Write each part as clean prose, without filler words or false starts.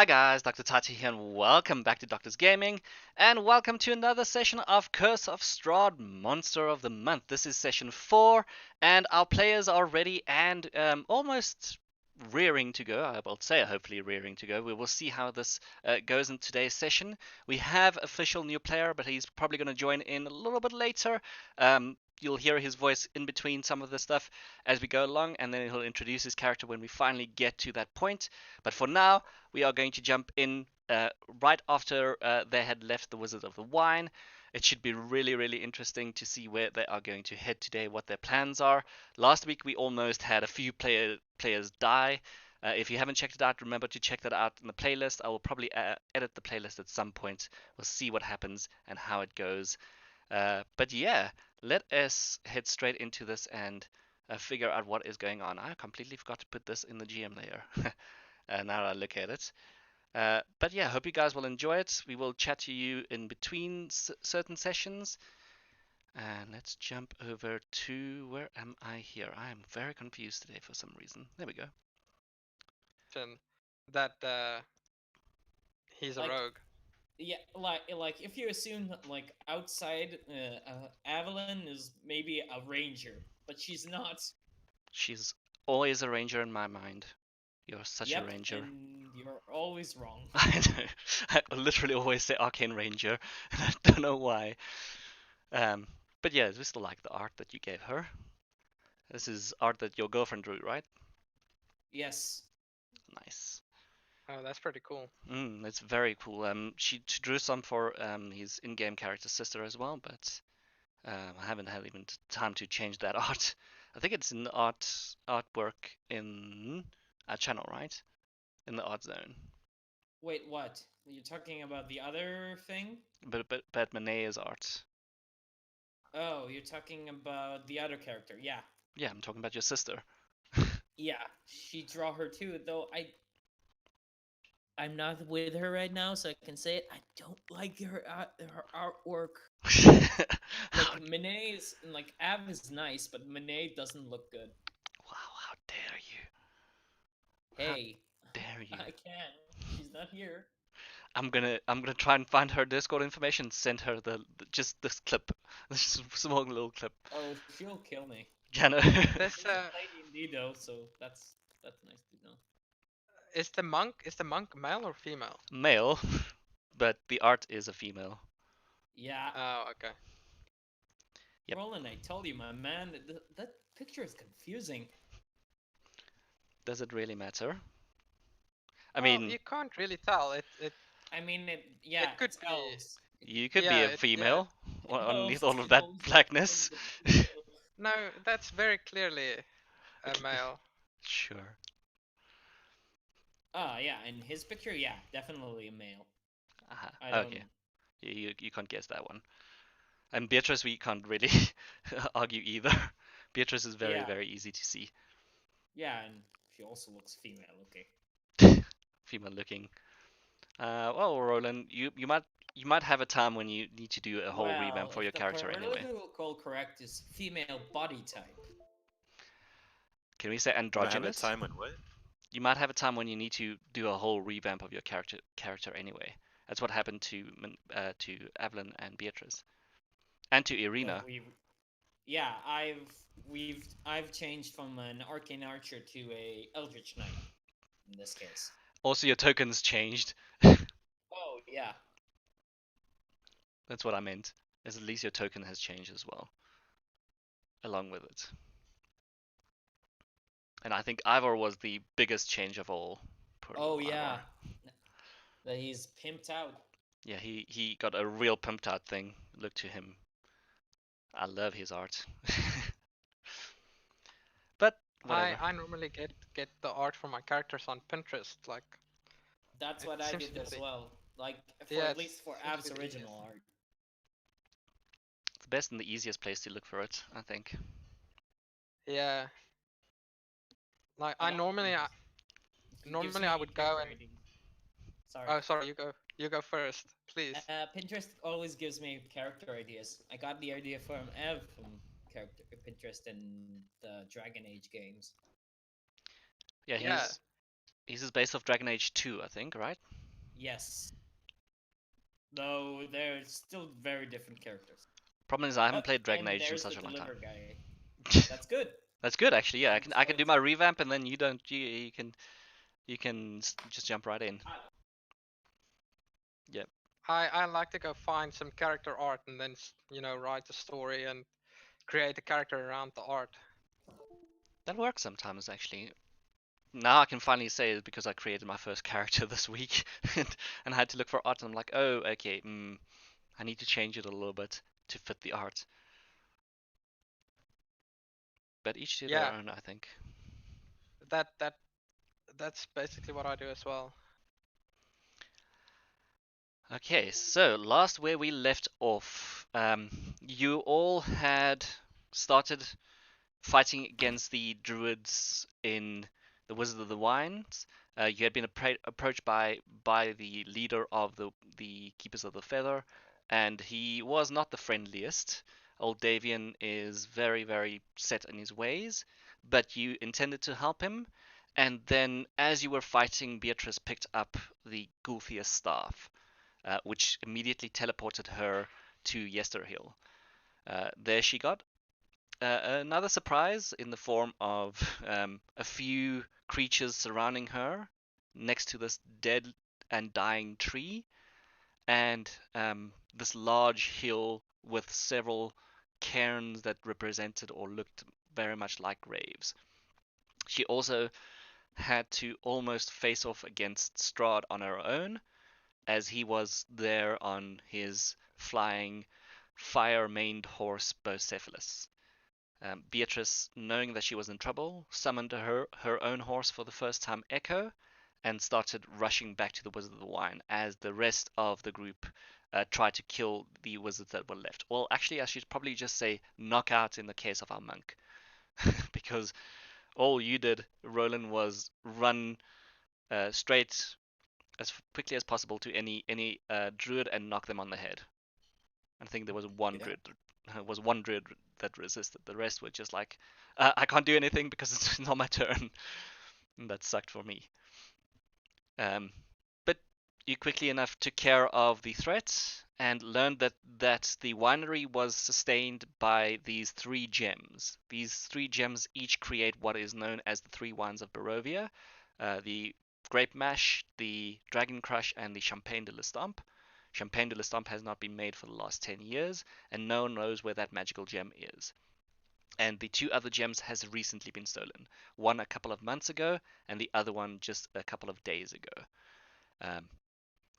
Hi guys, Dr. Tati here and welcome back to Doctor's Gaming and welcome to another session of Curse of Strahd Monster of the Month. This is session 4 and our players are ready and almost rearing to go. I will say hopefully rearing to go. We will see how this goes in today's session. We have official new player but he's probably going to join in a little bit later. You'll hear his voice in between some of the stuff as we go along and then he'll introduce his character when we finally get to that point. But for now, we are going to jump in right after they had left the Wizard of the Wine. It should be really, really interesting to see where they are going to head today, what their plans are. Last week we almost had a few players die. If you haven't checked it out, remember to check that out in the playlist. I will probably edit the playlist at some point. We'll see what happens and how it goes. But yeah, let us head straight into this and figure out what is going on. I completely forgot to put this in the GM layer. Now I look at it. But yeah, hope you guys will enjoy it. We will chat to you in between certain sessions. And let's jump over to, where am I here? I am very confused today for some reason. There we go. That he's a Like, rogue. yeah, like if you assume that like outside, Evelyn is maybe a ranger, but she's not. She's always a ranger in my mind. You're such a Yep, ranger. and you're always wrong. I know. I literally always say Arcane Ranger, and I don't know why. Um, but yeah, we still like the art that you gave her. This is art that your girlfriend drew, right? Yes. Nice. Oh, that's pretty cool. It's very cool. She drew some for his in-game character sister as well, but I haven't had even time to change that art. I think it's in artwork in our channel, right? In the art zone. Wait, what? You're talking about the other thing? But Manet's art. Oh, you're talking about the other character. Yeah. Yeah, I'm talking about your sister. Yeah, she draw her too, though I'm not with her right now, so I can say it. I don't like her artwork. Like Monet is like Av is nice, but Monet doesn't look good. Wow, how dare you? How Hey, dare you? I can. She's not here. I'm gonna try and find her Discord information, send her just this clip. This small little clip. Oh, she'll kill me. Yeah, no. This She doesn't play D&D though, so that's nice to know. is the monk male or female? Male, but the art is a female. Yeah, Oh, okay. Yep. Roland, I told you, my man, that picture is confusing. Does it really matter? I Well, mean, you can't really tell. I mean, yeah, It could it's be. elves. you could be Yeah, a female underneath Elves all of that kills blackness. the people. No, that's very clearly a male. Sure. Ah, yeah, in his picture, yeah, definitely a male. I Uh-huh. don't. Okay. You can't guess that one. And Beatrice, we can't really argue either. Beatrice is very, Yeah, very easy to see. yeah, and she also looks female. Okay. Female looking. Well, Roland, you might have a time when you need to do a whole revamp Well, for if your the character anyway. political correct is female body type. Can we say Will I have a androgynous? time when what? You might have a time when you need to do a whole revamp of your character anyway. That's what happened to Evelyn and Beatrice, and to Irina. Yeah, I've changed from an arcane archer to a eldritch knight in this case. Also, your tokens changed. Oh yeah. That's what I meant. As at least your token has changed as well, along with it. And I think Ivor was the biggest change of all. Poor Oh little yeah. Ivor. That he's pimped out. Yeah, he got a real pumped out thing. Look to him. I love his art. But whatever. I normally get the art for my characters on Pinterest. Like That's it what I seems did to as be. well. Like for Yeah, at it least for seems to Av's be the easiest. original art. It's the best and the easiest place to look for it, I think. Yeah. Like A I lot of normally I, It gives normally I me would go character and ID. Sorry. oh sorry, you go. You go first, please. Pinterest always gives me character ideas. I got the idea from Ev from character Pinterest in the Dragon Age games. Yeah, Yeah. He's based off Dragon Age 2, I think, right? Yes. Though they're still very different characters. Problem is I haven't Oh, played Dragon and Age in there's the such a long time. deliver guy. That's good. That's good, actually. Yeah, I'm I so can do my excited. revamp, and then you don't. You can just jump right in. Yep, I like to go find some character art and then write the story and create a character around the art. that works sometimes actually. Now I can finally say it because I created my first character this week, and I had to look for art, and I'm like, oh, okay, I need to change it a little bit to fit the art. But each to their Yeah, own, I think. that that that's basically what I do as well. Okay, so last where we left off, you all had started fighting against the druids in the Wizard of the Wines. You had been approached by the leader of the Keepers of the Feather, and he was not the friendliest. Old Davian is very set in his ways, but you intended to help him. And then, as you were fighting, Beatrice picked up the Gulthia staff, which immediately teleported her to Yesterhill. There she got another surprise in the form of a few creatures surrounding her next to this dead and dying tree, and this large hill with several cairns that represented or looked very much like graves. She also had to almost face off against Strahd on her own, as he was there on his flying, fire-maned horse Bocephalus. Beatrice, knowing that she was in trouble, summoned her own horse for the first time, Echo, and started rushing back to the Wizard of the Wine as the rest of the group tried to kill the wizards that were left. Well, actually, I should probably just say knock out in the case of our monk, because all you did, Roland, was run straight as quickly as possible to any druid and knock them on the head. I think there was one Yeah. druid that resisted. The rest were just like, I can't do anything because it's not my turn. And that sucked for me. Um, but you quickly enough took care of the threat and learned that the winery was sustained by these three gems. These three gems each create what is known as the three wines of Barovia: the Grape Mash, the Dragon Crush, and the Champagne de l'Estampe. Champagne de l'Estampe has not been made for the last 10 years, and no one knows where that magical gem is. And the two other gems has recently been stolen. One a couple of months ago, and the other one just a couple of days ago. Um,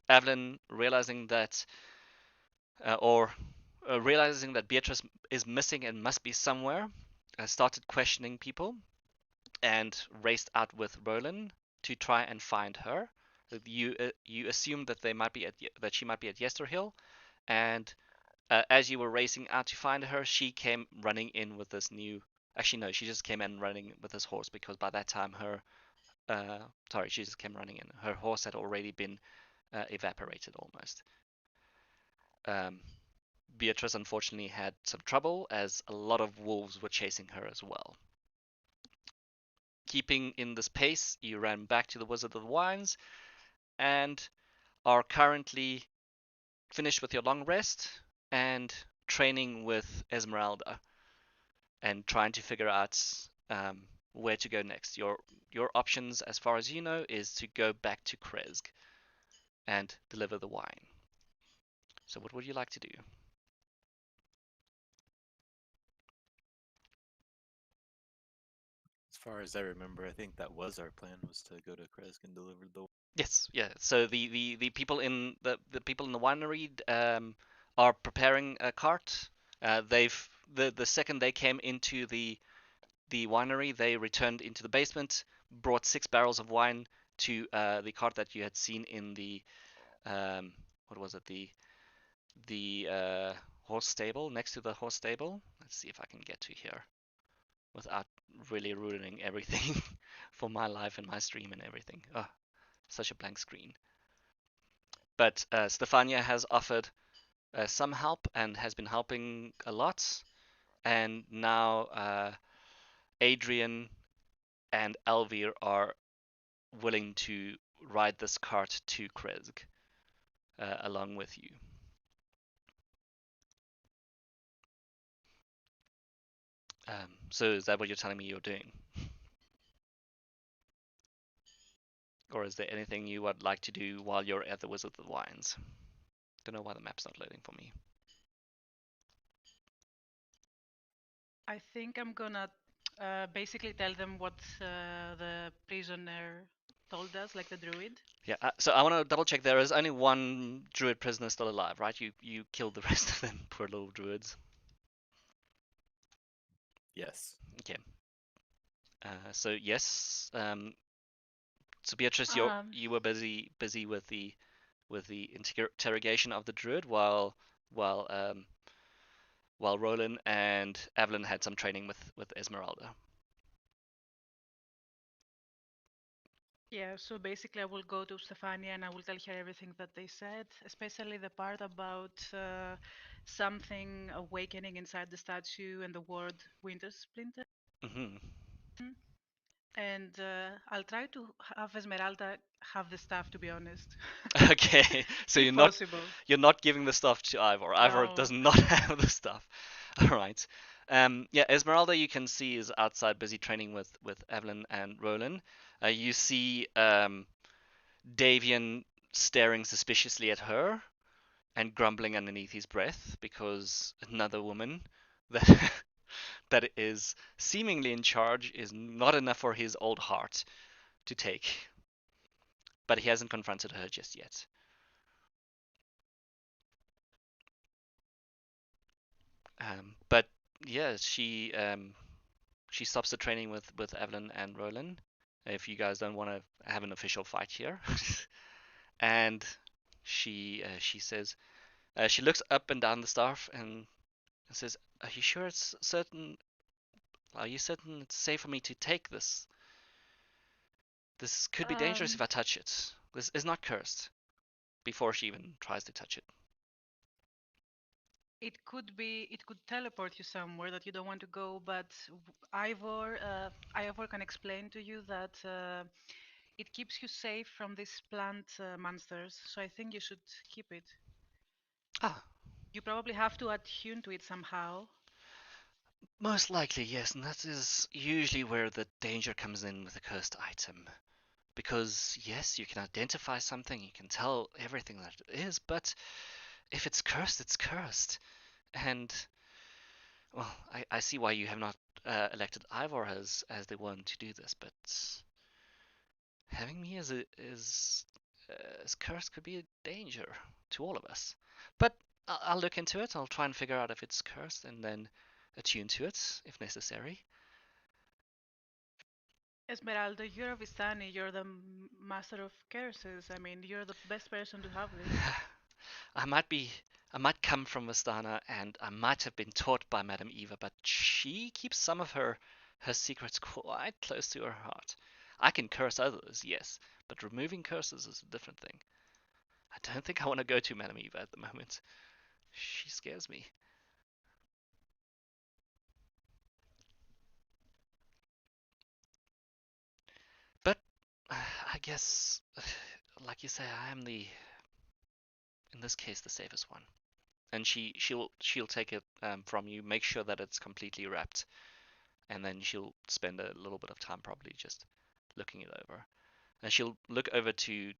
Evelyn, realizing that Beatrice is missing and must be somewhere, started questioning people and raced out with Roland to try and find her. You assumed that that she might be at Yesterhill, and as you were racing out to find her, she came running in with this new. Actually, no, she just came in running with this horse because by that time she just came running in. Her horse had already been evaporated almost. Um, Beatrice unfortunately had some trouble as a lot of wolves were chasing her as well. Keeping in this pace, you ran back to the Wizard of the Wines and are currently finished with your long rest and training with Esmeralda and trying to figure out where to go next. Your options, as far as you know, is to go back to Krezk and deliver the wine. So, what would you like to do? As far as I remember, I think that was our plan, was to go to Krezk and deliver the. Yes, yeah. So the people in the people in the winery are preparing a cart. The second they came into the winery, they returned into the basement, brought 6 barrels of wine to the cart that you had seen in the what was it, the horse stable, next to the horse stable. Let's see if I can get to here without really ruining everything for my life and my stream and everything. Oh, such a blank screen. But Stefania has offered some help and has been helping a lot. And now Adrian and Elvir are willing to ride this cart to Krezk along with you. So is that what you're telling me you're doing? Or is there anything you would like to do while you're at the Wizard of the Wines? Don't know why the map's not loading for me. I think I'm gonna basically tell them what the prisoner told us, like the druid. Yeah, so I want to double check. There is only one druid prisoner still alive, right? You killed the rest of them, poor little druids. Yes. Okay. So yes, so Beatrice, you were busy with the interrogation of the druid while Roland and Evelyn had some training with Esmeralda. Yeah, so basically I will go to Stefania and I will tell her everything that they said, especially the part about something awakening inside the statue and the word Winter Splinter. Hmm. And I'll try to have Esmeralda have the staff, to be honest. Okay, so If possible. you're not giving the stuff to Ivor. Ivor No. does not have the stuff. All right. Yeah, Esmeralda, you can see, is outside busy training with Evelyn and Roland. You see Davian staring suspiciously at her and grumbling underneath his breath because another woman that that is seemingly in charge is not enough for his old heart to take. But he hasn't confronted her just yet. But yeah, she stops the training with Evelyn and Roland. If you guys don't want to have an official fight here, and she says she looks up and down the staff and says, "Are you sure it's certain? Are you certain it's safe for me to take this? This could be dangerous if I touch it. This is not cursed." Before she even tries to touch it. It could teleport you somewhere that you don't want to go, but Ivor can explain to you that it keeps you safe from these plant monsters. So I think you should keep it. Ah, You probably have to attune to it somehow. most likely, yes, and that is usually where the danger comes in with a cursed item. Because, yes, you can identify something, you can tell everything that it is, but if it's cursed, it's cursed. And, well, I see why you have not elected Ivor as the one to do this, but having me as cursed could be a danger to all of us. But I'll look into it, I'll try and figure out if it's cursed and then attune to it if necessary. Esmeralda, you're a Vistani. You're the master of curses. I mean, you're the best person to have this. I might be I might come from Vistana and I might have been taught by Madame Eva, but she keeps some of her secrets quite close to her heart. I can curse others, yes, but removing curses is a different thing. I don't think I want to go to Madame Eva at the moment. She scares me. But I guess, like you say, I am in this case, the safest one. And she'll take it from you, make sure that it's completely wrapped, and then she'll spend a little bit of time probably just looking it over. And she'll look over to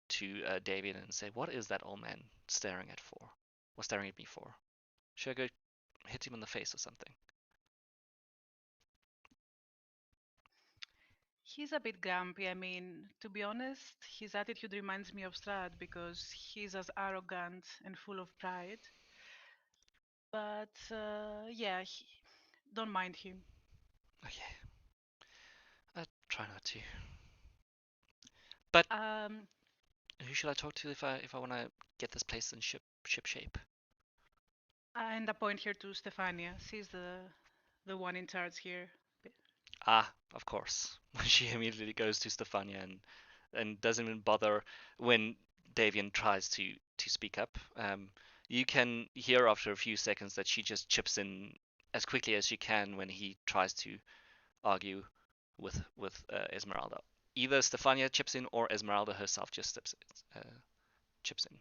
David and say, "What is that old man staring at for? Or staring at me for? Should I go hit him in the face or something?" He's a bit grumpy. I mean, to be honest, his attitude reminds me of Strad because he's as arrogant and full of pride. But yeah, don't mind him. Okay, I try not to. But Um, who should I talk to if I want to get this place in ship shape? and a point here to Stefania. She's the one in charge here. Ah, of course. She immediately goes to Stefania and doesn't even bother when Davian tries to speak up. You can hear after a few seconds that she just chips in as quickly as she can when he tries to argue with Esmeralda. either Stefania chips in or Esmeralda herself just chips in.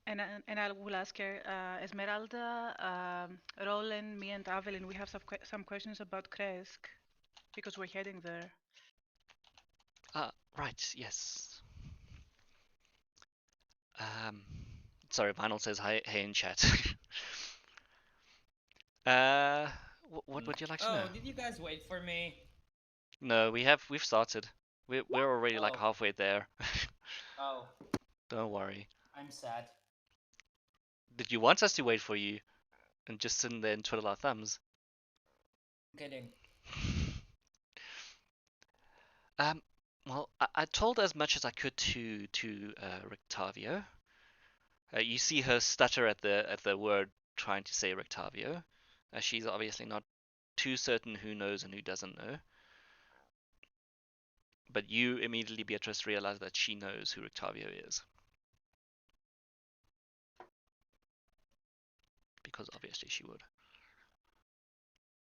And I will ask her, Esmeralda, Roland, me, and Avelin. We have some questions about Krezk because we're heading there. Right, yes. Sorry, Vinyl says hi, hey in chat. What would you like to know? Oh, did you guys wait for me? No, we've started. We're already like Oh. halfway there. Oh, Don't worry. I'm sad. Did you want us to wait for you and just sit there and twiddle our thumbs? I'm kidding. Um, well, I told as much as I could to Rictavio. You see her stutter at the word trying to say Rictavio. She's obviously not too certain who knows and who doesn't know. But you immediately, Beatrice, realize that she knows who Rictavio is. Because obviously she would.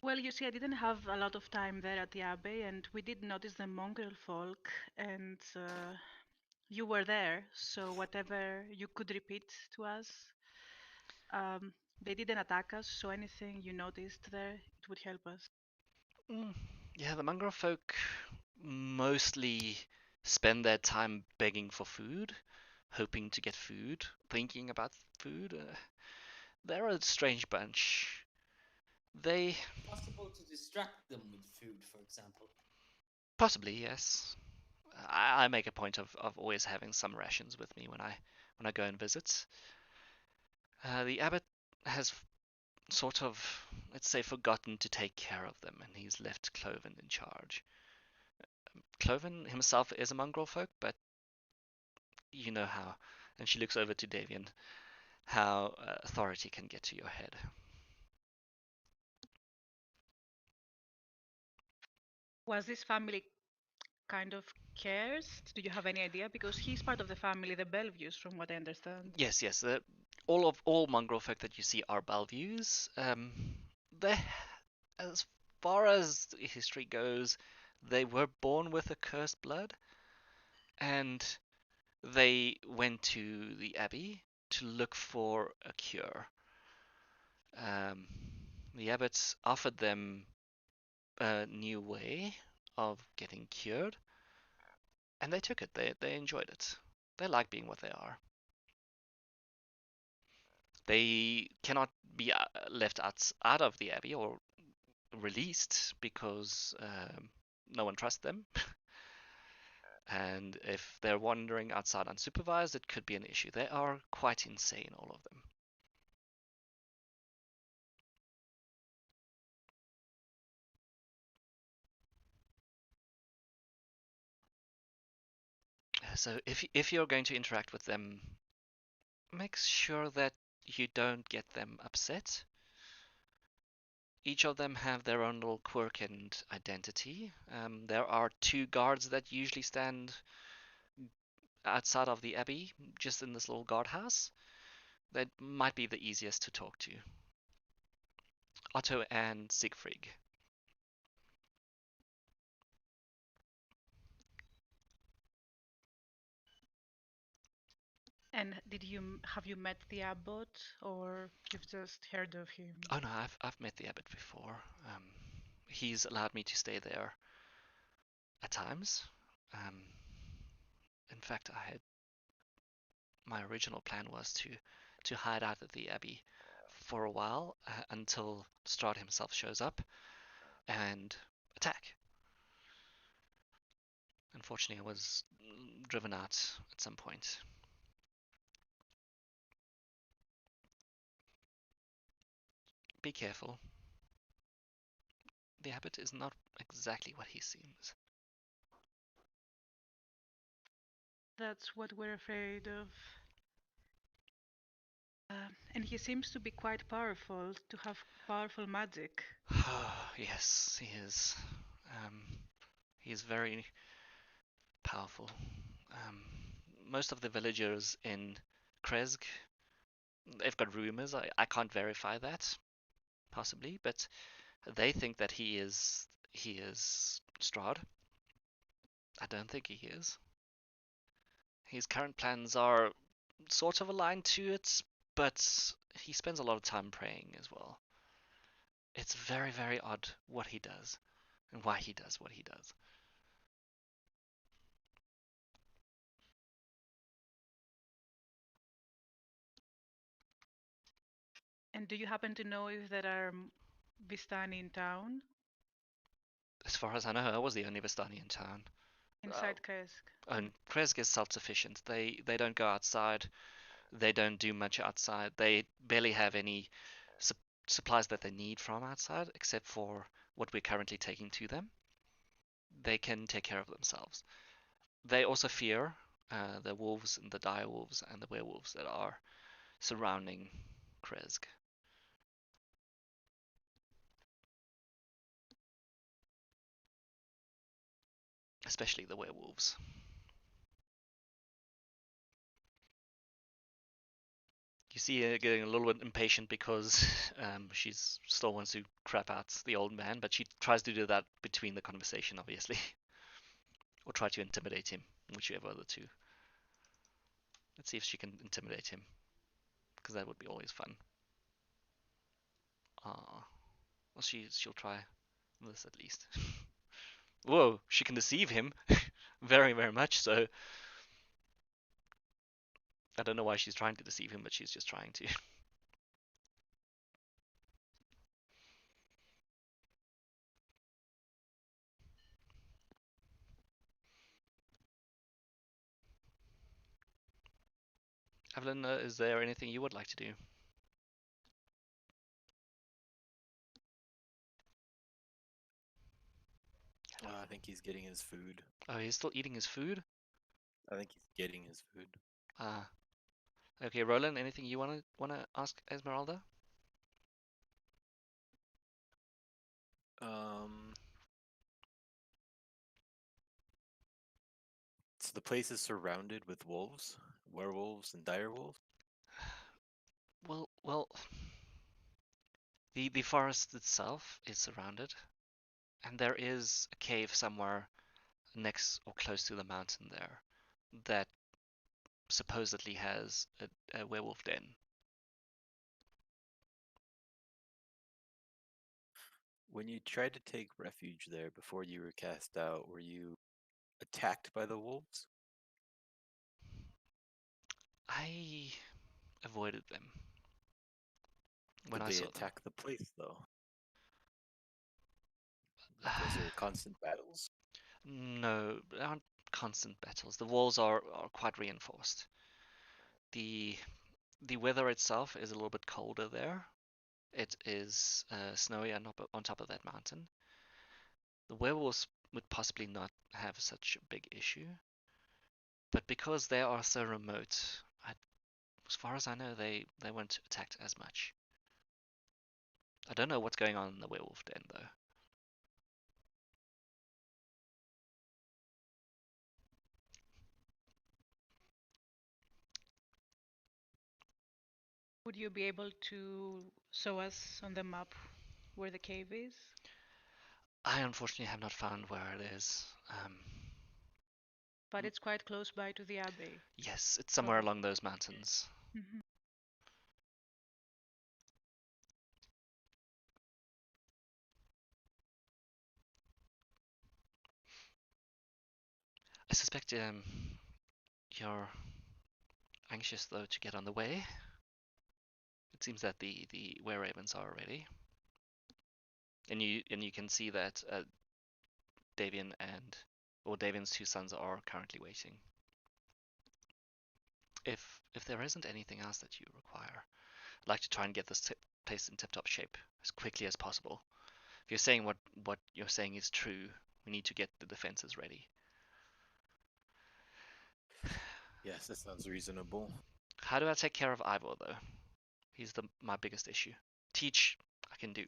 Well, you see, I didn't have a lot of time there at the Abbey, and we did notice the mongrel folk, and you were there, so whatever you could repeat to us, they didn't attack us, so anything you noticed there, it would help us. Yeah, the mongrel folk mostly spend their time begging for food, hoping to get food, thinking about food. They're a strange bunch. They Possible to distract them with food, for example. possibly, yes. I make a point of always having some rations with me when I go and visit. The abbot has sort of, let's say, forgotten to take care of them, and he's left Cloven in charge. Cloven himself is a mongrel folk, but you know how, and she looks over to Davian, how authority can get to your head. Was this family kind of cursed? Do you have any idea? Because he's part of the family, the Bellevues, from what I understand. Yes, yes. All mongrel folk that you see are Balviews. They, as far as history goes, they were born with a cursed blood, and they went to the abbey to look for a cure. Um, the abbots offered them a new way of getting cured, and they took it. They enjoyed it. They like being what they are. They cannot be left out of the abbey or released because no one trusts them. And if they're wandering outside unsupervised, it could be an issue. They are quite insane, all of them. So if you're going to interact with them, make sure that you don't get them upset. Each of them have their own little quirk and identity. There are two guards that usually stand outside of the abbey, just in this little guardhouse. That might be the easiest to talk to. Otto and Siegfried. And have you met the abbot, or you've just heard of him? Oh no, I've met the abbot before. He's allowed me to stay there at times. Um, in fact, my original plan was to hide out at the abbey for a while until Strahd himself shows up and attack. Unfortunately, I was driven out at some point. Be careful. The abbot is not exactly what he seems. That's what we're afraid of. And he seems to be quite powerful, to have powerful magic. Yes, he is. He is very powerful. Um, most of the villagers in Krezk, they've got rumors. I can't verify that, possibly, but they think that he is Strahd. I don't think he is. His current plans are sort of aligned to it, but he spends a lot of time praying as well. It's very, very odd what he does and why he does what he does. And do you happen to know if there are Vistani in town? As far as I know, I was the only Vistani in town. Inside Krezk? And Krezk is self-sufficient. They don't go outside. They don't do much outside. They barely have any su supplies that they need from outside, except for what we're currently taking to them. They can take care of themselves. They also fear the wolves and the dire wolves and the werewolves that are surrounding Krezk. Especially the werewolves. You see her getting a little bit impatient because she's still wants to crap out the old man, but she tries to do that between the conversation, obviously, or try to intimidate him, whichever of the two. Let's see if she can intimidate him, because that would be always fun. Well, she'll try this at least. Whoa, she can deceive him, very, very much so. I don't know why she's trying to deceive him, but she's just trying to. Evelyn, is there anything you would like to do? I think he's getting his food. Oh, he's still eating his food? I think he's getting his food. Ah. Okay, Roland, anything you wanna ask Esmeralda? Um, so the place is surrounded with wolves, werewolves, and dire wolves. Well, the forest itself is surrounded, and there is a cave somewhere next or close to the mountain there that supposedly has a werewolf den. When you tried to take refuge there before you were cast out, were you attacked by the wolves? I avoided them when Did I they saw them. attack the place though? Like, was there constant battles? No, there aren't constant battles. The walls are quite reinforced. The the weather itself is a little bit colder there. It is snowy on top of that mountain. The werewolves would possibly not have such a big issue, but because they are so remote, as far as I know, they weren't attacked as much. I don't know what's going on in the werewolf den though. Would you be able to show us on the map where the cave is? I unfortunately have not found where it is. But it's quite close by to the abbey. Yes, it's somewhere So, along those mountains. mhm. I suspect you're anxious though to get on the way. It seems that the were ravens are ready, and you can see that Davian or Davian's two sons are currently waiting. If there isn't anything else that you require, I'd like to try and get this place in tip-top shape as quickly as possible. If you're saying what you're saying is true, we need to get the defenses ready. Yes, that sounds reasonable. How do I take care of Ivor though? He's my biggest issue. Teach, I can do.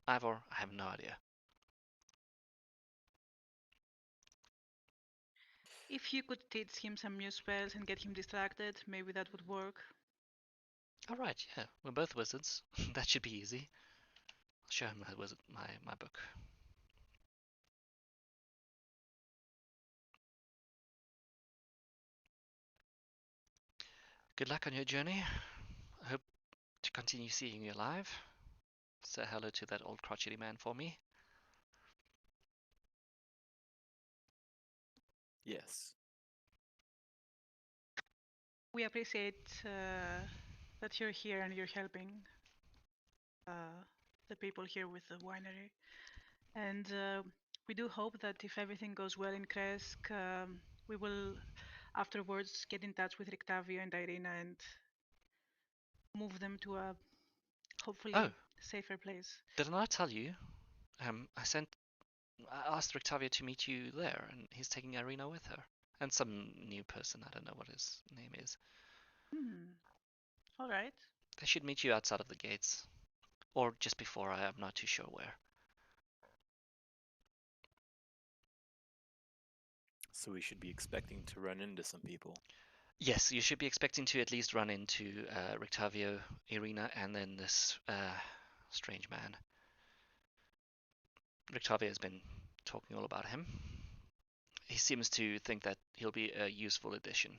Ivor, I have no idea. If you could teach him some new spells and get him distracted, maybe that would work. Alright, yeah, we're both wizards. That should be easy. I'll show him my book. Good luck on your journey. I hope to continue seeing you alive. Say hello to that old crotchety man for me. Yes. We appreciate that you're here and you're helping the people here with the winery. And we do hope that if everything goes well in Krezk, we will afterwards get in touch with Rictavio and Irina and move them to a hopefully Oh, safer place. didn't I tell you? I asked Rictavio to meet you there, and he's taking Irina with her. And some new person, I don't know what his name is. All right. They should meet you outside of the gates. Or just before, I am not too sure where. So we should be expecting to run into some people. Yes, you should be expecting to at least run into Rictavio, Irina, and then this strange man. Rictavio has been talking all about him. He seems to think that he'll be a useful addition.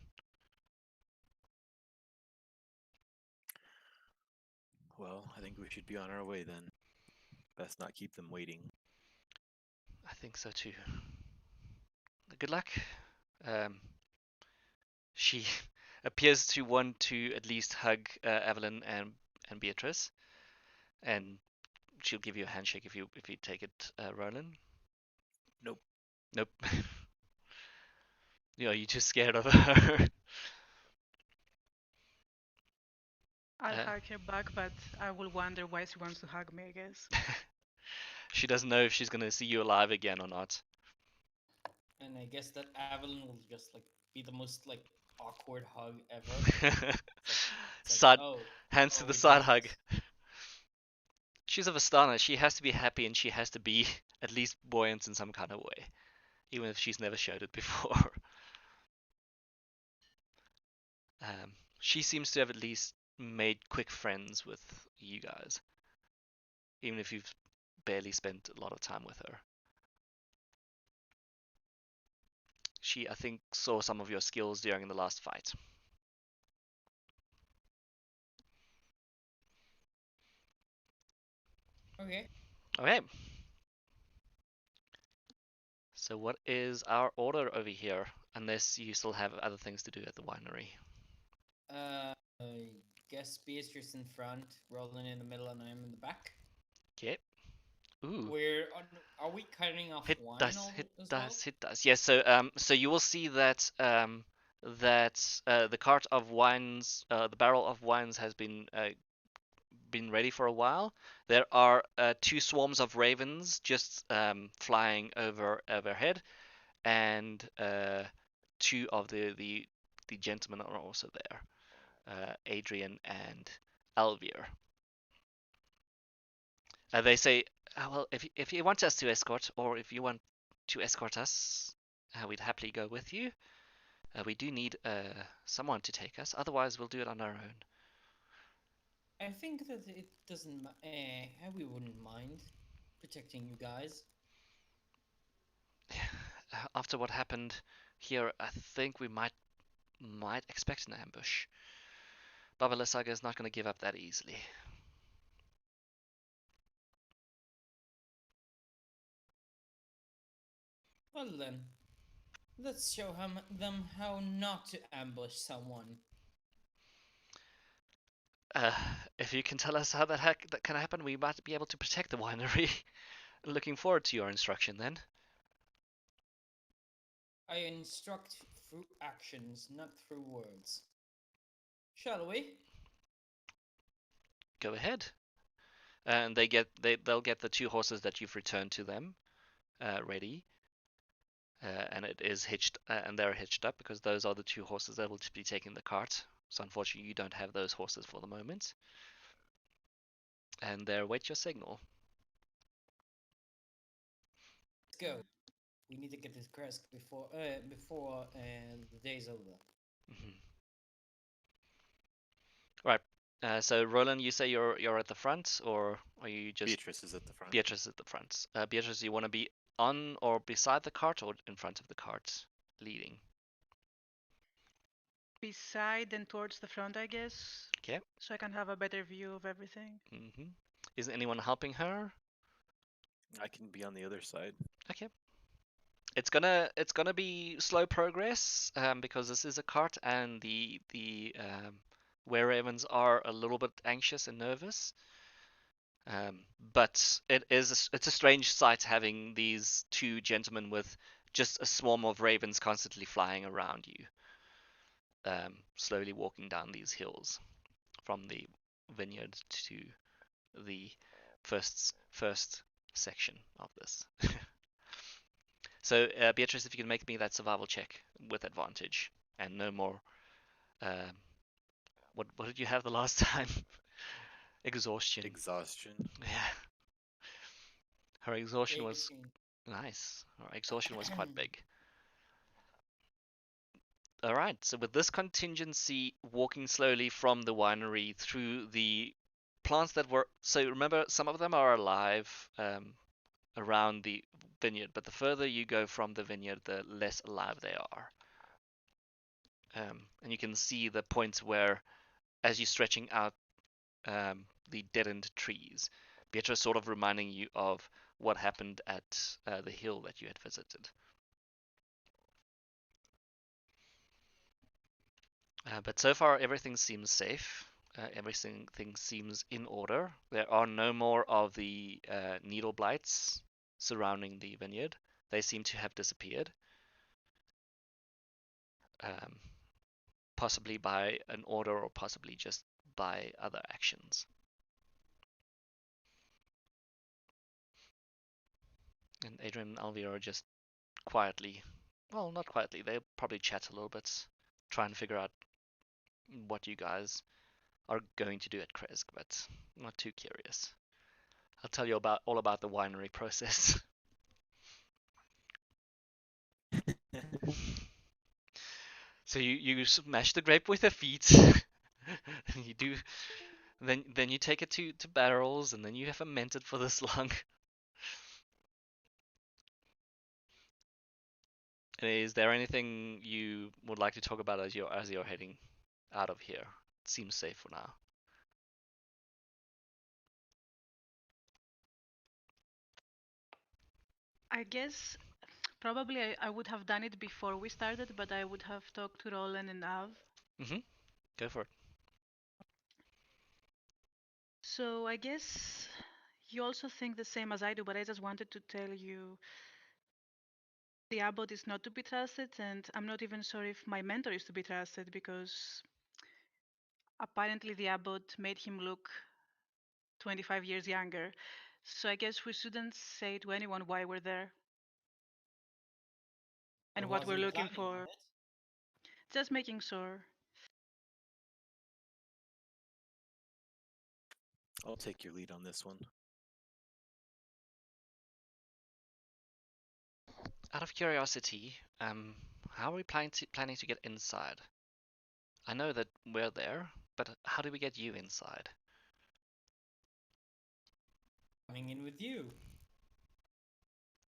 Well, I think we should be on our way then. Best not keep them waiting. I think so too. Good luck. She appears to want to at least hug Evelyn and Beatrice, and she'll give you a handshake if you take it, Roland. Nope. Nope. You're just scared of her. I'll hug her back, but I will wonder why she wants to hug me, I guess. She doesn't know if she's gonna see you alive again or not. And I guess that Evelyn will just like be the most like awkward hug ever. Side oh, hands to oh, the we side did hug. it. She's a Vistana. She has to be happy and she has to be at least buoyant in some kind of way, even if she's never showed it before. She seems to have at least made quick friends with you guys, even if you've barely spent a lot of time with her. She, I think, saw some of your skills during the last fight. Okay. Okay. So what is our order over here? Unless you still have other things to do at the winery. I guess Beatrice in front, Roland in the middle, and I'm in the back. Okay. Ooh. Are we cutting off Hit wine dice, hit as dice, well? hit dice. Yes, so you will see that the cart of wines, the barrel of wines has been ready for a while. There are two swarms of ravens just flying overhead, and two of the gentlemen are also there, Adrian and Alvier. They say, well, if you want us to escort, or if you want to escort us, we'd happily go with you. We do need someone to take us, otherwise we'll do it on our own. I think that it doesn't. We wouldn't mind protecting you guys. After what happened here, I think we might expect an ambush. Baba Lysaga is not going to give up that easily. Well then, let's show them how not to ambush someone. If you can tell us how that can happen, we might be able to protect the winery. Looking forward to your instruction then. I instruct through actions, not through words. Shall we? Go ahead. And they'll get the two horses that you've returned to them ready. And it is hitched, and they're hitched up because those are the two horses that will be taking the cart. So unfortunately, you don't have those horses for the moment. And they await your signal. Let's go. We need to get this Krezk before the day's over. Mm-hmm. Right. So Roland, you say you're at the front, or are you just Beatrice is at the front. Beatrice at the front? Beatrice, you want to be on or beside the cart, or in front of the cart, leading? beside and towards the front, I guess. Okay. So I can have a better view of everything. Is anyone helping her? I can be on the other side. Okay. It's gonna be slow progress because this is a cart and the were ravens are a little bit anxious and nervous. But it's a strange sight having these two gentlemen with just a swarm of ravens constantly flying around you, slowly walking down these hills from the vineyard to the first section of this. So, Beatrice, if you can make me that survival check with advantage and no more. Um, what did you have the last time? Exhaustion. Exhaustion. Yeah. Her exhaustion was 18. nice. Her exhaustion was quite big. All right. So with this contingency walking slowly from the winery through the plants that were, so remember some of them are alive around the vineyard, but the further you go from the vineyard, the less alive they are. And you can see the points where, as you're stretching out the deadened trees, Beatrice sort of reminding you of what happened at the hill that you had visited. But so far, everything seems safe. Everything seems in order. There are no more of the needle blights surrounding the vineyard. They seem to have disappeared. Um, Possibly by an order or possibly just by other actions. And Adrian and Alvia are just quietly, well, not quietly, they probably chat a little bit, try and figure out what you guys are going to do at Krezk, but not too curious. I'll tell you all about the winery process. So you smash the grape with your feet. You do then you take it to barrels and then you ferment it for this long. Is there anything you would like to talk about as you're heading out of here? It seems safe for now. I guess probably I would have done it before we started, but I would have talked to Roland and Av. Go for it. So I guess you also think the same as I do, but I just wanted to tell you the abbot is not to be trusted, and I'm not even sure if my mentor is to be trusted because apparently the abbot made him look 25 years younger. So I guess we shouldn't say to anyone why we're there I and what we're wasn't looking planning on for. it. Just making sure. I'll take your lead on this one. Out of curiosity, how are we planning to get inside? I know that we're there, but how do we get you inside? Coming in with you.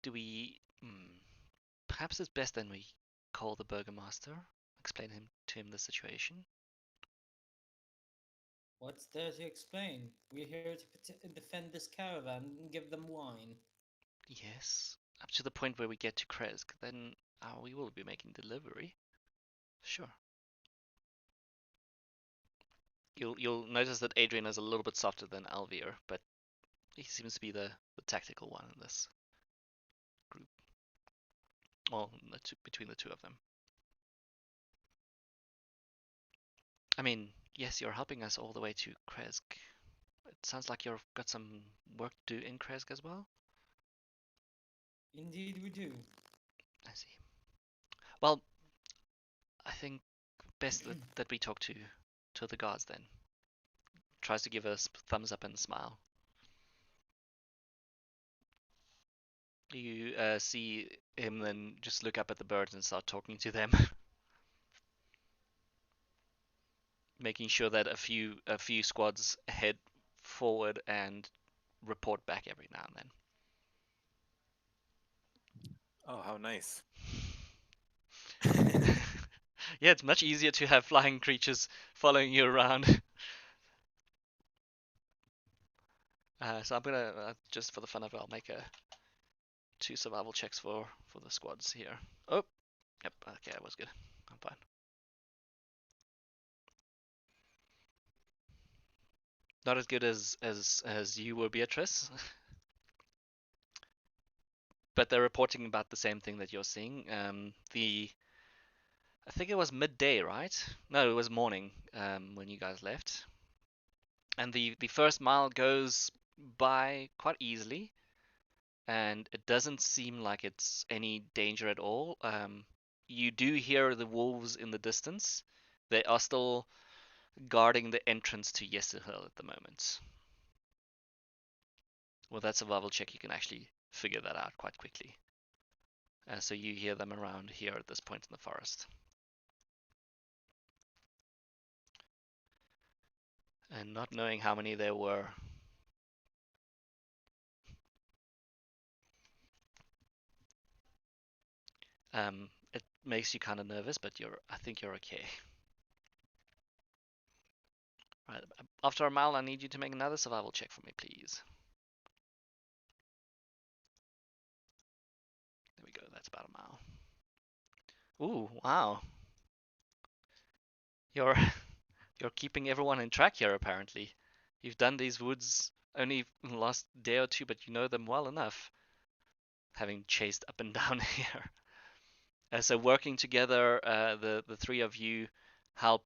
Do we? Perhaps it's best then we call the burgomaster, explain to him the situation. What's there to explain? We're here to defend this caravan and give them wine. Yes, up to the point where we get to Krezk, then we will be making delivery. Sure. You'll notice that Adrian is a little bit softer than Alvier, but he seems to be the tactical one in this group. Well, between the two of them. I mean, yes, you're helping us all the way to Krezk. It sounds like you've got some work to do in Krezk as well. Indeed we do. I see. Well, I think best that we talk to the guards then. Tries to give us thumbs up and smile. You see him then just look up at the birds and start talking to them, making sure that a few squads head forward and report back every now and Oh, how nice. then. Yeah, it's much easier to have flying creatures following you around. So I'm gonna just for the fun of it, I'll make 2 survival checks for the squads here. Oh, yep. Okay, that was good. I'm fine. Not as good as you were, Beatrice, but they're reporting about the same thing that you're seeing. I think it was midday, right? No, it was morning when you guys left, and the first mile goes by quite easily, and it doesn't seem like it's any danger at all. You do hear the wolves in the distance. They are still guarding the entrance to Yesterhill at the moment. With that survival check, you can actually figure that out quite quickly. So you hear them around here at this point in the forest. And not knowing how many there were, it makes you kind of nervous, but I think you're okay. Right, after a mile, I need you to make another survival check for me, please. There we go, that's about a mile. Ooh, wow. You're you're keeping everyone in track here, apparently. You've done these woods only in the last day or two, but you know them well enough, having chased up and down here. So working together, the 3 of you help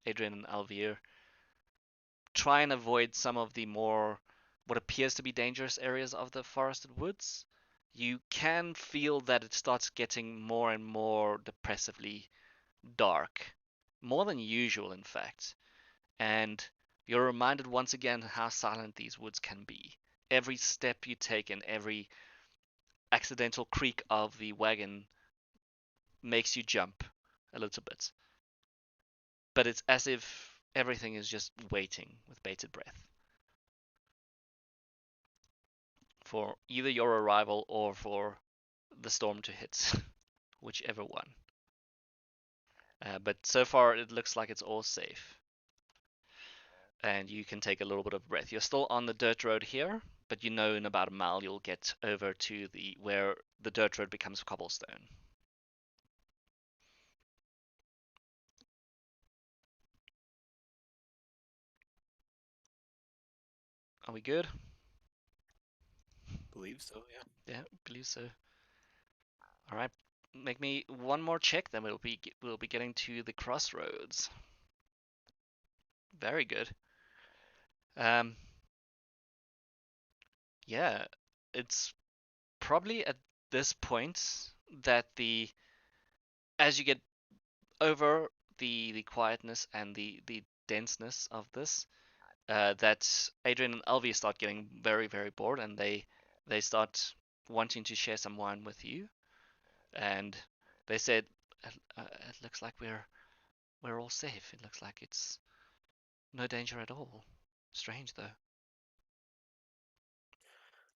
Adrian and Alvier try and avoid some of the more what appears to be dangerous areas of the forested woods. You can feel that it starts getting more and more depressively dark, more than usual, in fact. And you're reminded once again how silent these woods can be. Every step you take and every accidental creak of the wagon makes you jump a little bit. But it's as if everything is just waiting with bated breath for either your arrival or for the storm to hit, whichever one. But so far, it looks like it's all safe. And you can take a little bit of breath. You're still on the dirt road here, but you know in about a mile you'll get over to where the dirt road becomes cobblestone. Are we good? Believe so, yeah. Yeah, believe so. All right, make me one more check, then we'll be getting to the crossroads. Very good. Um, yeah, it's probably at this point that as you get over the quietness and the denseness of this, that Adrian and Alvi start getting very, very bored, and they start wanting to share some wine with you. And they said, "It looks like we're all safe. It looks like it's no danger at all. Strange though."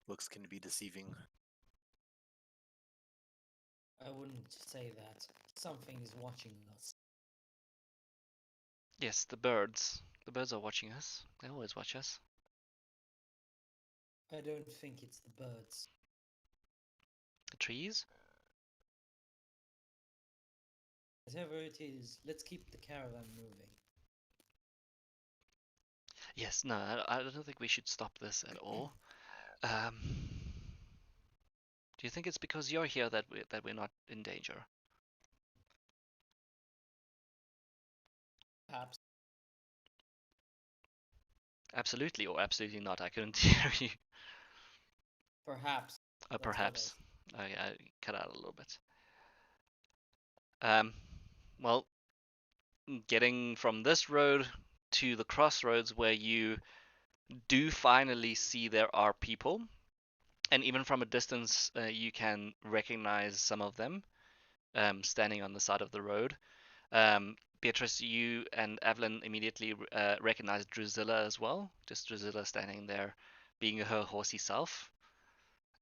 Looks can be deceiving. I wouldn't say that. Something is watching us. Yes, the birds. The birds are watching us. They always watch us. I don't think it's the birds. The trees? Whatever it is, let's keep the caravan moving. Yes, no, I don't think we should stop this at all. Um, do you think it's because you're here that we're not in danger? Perhaps. Absolutely or absolutely not. I couldn't hear you. Perhaps. That's what I Perhaps. I cut out a little bit. Um, well, getting from this road to the crossroads where you do finally see there are people, and even from a distance, you can recognize some of them standing on the side of the road. Beatrice, you and Evelyn immediately recognized Drusilla as well. Just Drusilla standing there, being her horsey self.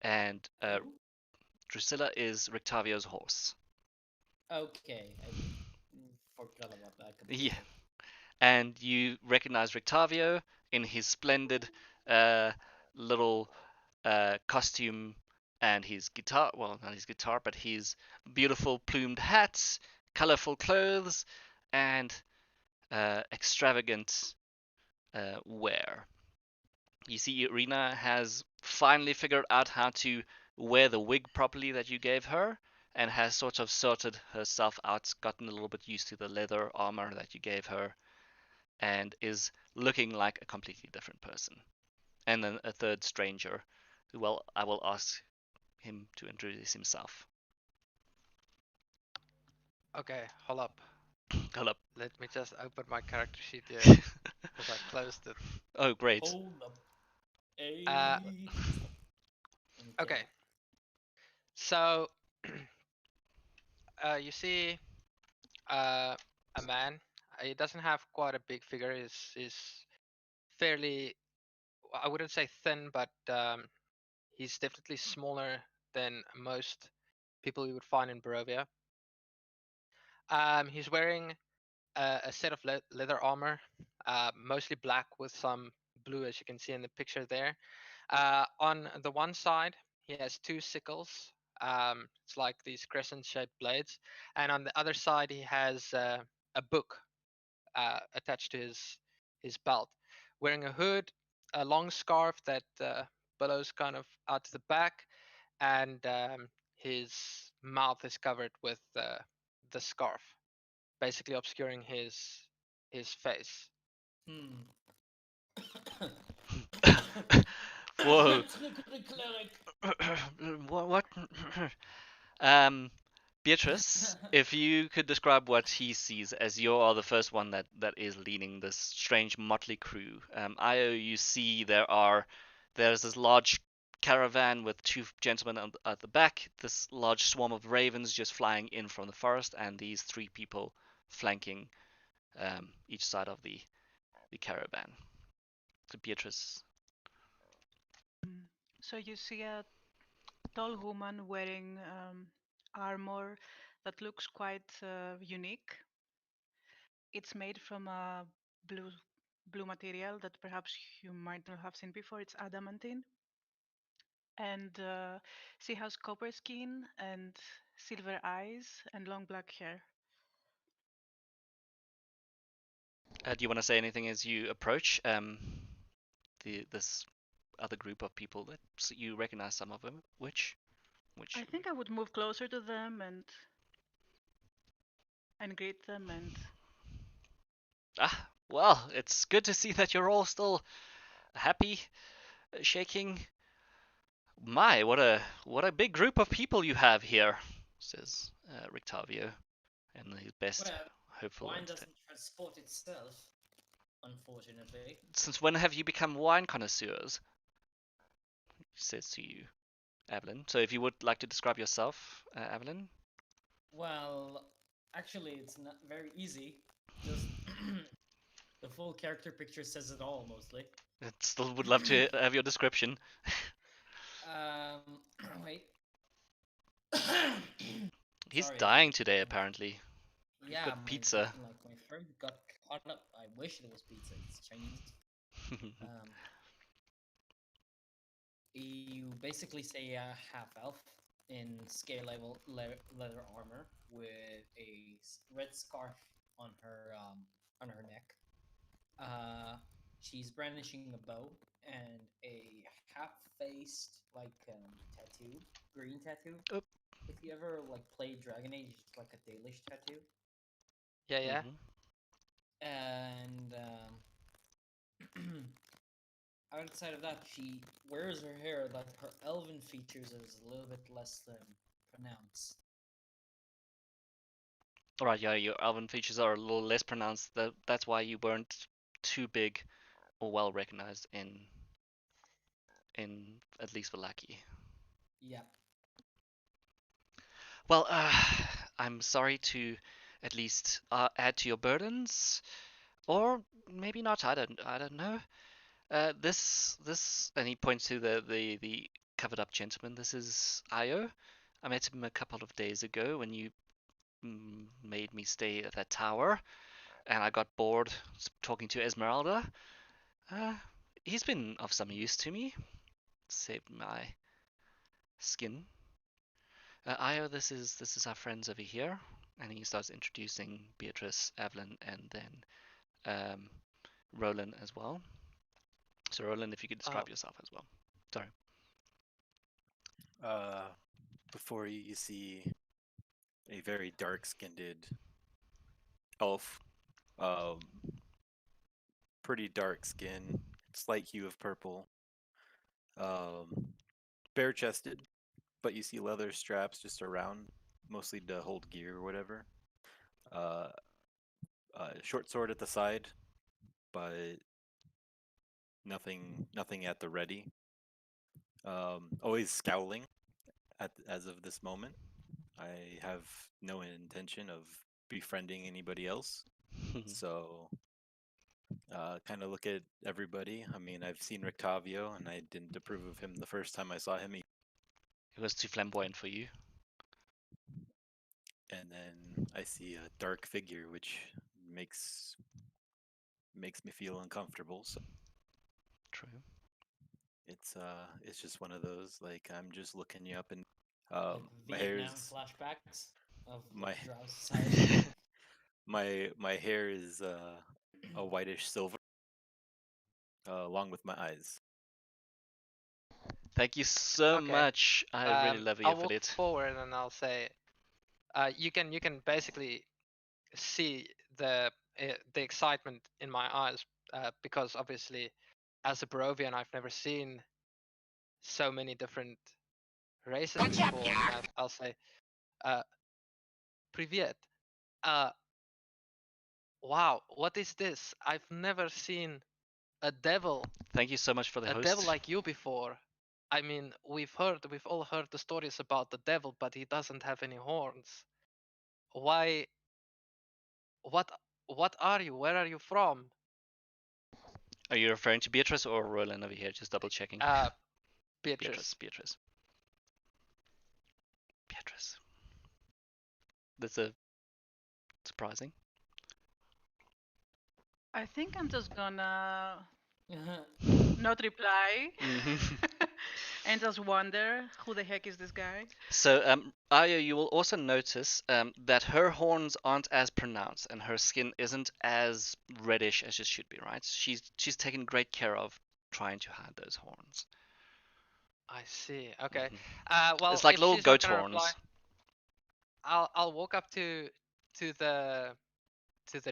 And Who? Drusilla is Rictavio's horse. Okay. forgot about that completely. Yeah, and you recognize Rictavio in his splendid little costume and his guitar. Well, not his guitar, but his beautiful plumed hats, colorful clothes, and extravagant wear. You see, Irina has finally figured out how to wear the wig properly that you gave her, and has sort of sorted herself out, gotten a little bit used to the leather armor that you gave her, and is looking like a completely different person. And then a third stranger, well, I will ask him to introduce himself. Okay, hold up. Hold up. Let me just open my character sheet here because I closed it. Oh, great. Hold up. Uh, Stop. okay, so you see a man. He doesn't have quite a big figure. He's fairly, I wouldn't say thin, but he's definitely smaller than most people you would find in Barovia. He's wearing a set of leather armor, mostly black with some blue, as you can see in the picture there. On the one side, he has two sickles. It's like these crescent-shaped blades, and on the other side, he has a book attached to his belt. Wearing a hood, a long scarf that billows kind of out to the back, and his mouth is covered with the scarf, basically obscuring his face. Hmm. Whoa. Cleric. What? Beatrice, if you could describe what he sees, as you are the first one that is leading this strange motley crew. Io, you see there's this large caravan with two gentlemen at the back, this large swarm of ravens just flying in from the forest, and these three people flanking each side of the caravan. So Beatrice. Mm. So you see a tall woman wearing armor that looks quite unique. It's made from a blue material that perhaps you might not have seen before. It's adamantine, and she has copper skin and silver eyes and long black hair. Do you want to say anything as you approach this other group of people that you recognize some of them? Which? I think I would move closer to them and greet them and Ah, well, it's good to see that you're all still happy, shaking. My, what a big group of people you have here, says Rictavio, in his best Well, hopeful wine understanding. doesn't transport itself, unfortunately. Since when have you become wine connoisseurs? Says to you, Evelyn. So if you would like to describe yourself, Evelyn. Well, actually, it's not very easy. Just the full character picture says it all, mostly. I still would love to have your description. Wait. He's Sorry, dying today, apparently. yeah, Got pizza. my throat got caught up. I wish it was pizza. It's Chinese. Um, you basically say a half elf in scale level leather armor with a red scarf on her neck. Uh, she's brandishing a bow and a half-faced tattoo, green tattoo. Oop. If you ever like play Dragon Age, it's like a Dalish tattoo. Yeah, yeah. Mhm. And outside of that, she wears her hair like her elven features is a little bit less pronounced. Alright, yeah, your elven features are a little less pronounced. That's why you weren't too big or well recognized in at least Vallaki. Yeah. Well, I'm sorry to at least add to your burdens, or maybe not. I don't know. This, and he points to the covered up gentleman. This is Io. I met him a couple of days ago when you made me stay at that tower, and I got bored talking to Esmeralda. Uh, he's been of some use to me. Saved my skin. Io, this is our friends over here, and he starts introducing Beatrice, Evelyn, and then um, Roland as well. So Roland, if you could describe yourself as well. Sorry. Before you, you see a very dark-skinned elf, um, pretty dark skin, slight hue of purple, bare-chested, but you see leather straps just around, mostly to hold gear or whatever. Uh, Short sword at the side, but nothing at the ready. Always scowling as of this moment. I have no intention of befriending anybody else. So kind of look at everybody. I mean, I've seen Rictavio, and I didn't approve of him the first time I saw him. It was too flamboyant for you. And then I see a dark figure, which makes me feel uncomfortable. So True. it's just one of those, like, I'm just looking you up, and Like my Vietnam hair's flashbacks of my Drow society. my hair is a whitish silver, along with my eyes. Thank you so Okay. much. I really love the I'll walk affiliate. forward and I'll say, you can basically see the excitement in my eyes, because obviously, as a Barovian, I've never seen so many different races before, and I'll say, "Привет." Wow, what is this? I've never seen a devil, Thank you so much for the a host. devil like you before. I mean, we've all heard the stories about the devil, but he doesn't have any horns. Why? What? What are you? Where are you from? Are you referring to Beatrice or Roland over here? Just double checking. Beatrice. Beatrice. That's a surprising. I think I'm just gonna not reply and just wonder who the heck is this guy. So, Aya, you will also notice that her horns aren't as pronounced and her skin isn't as reddish as it should be, right? She's taken great care of trying to hide those horns. I see. Okay. Mhm. Well, It's like if little she's not goat gonna reply, horns. I'll walk up to the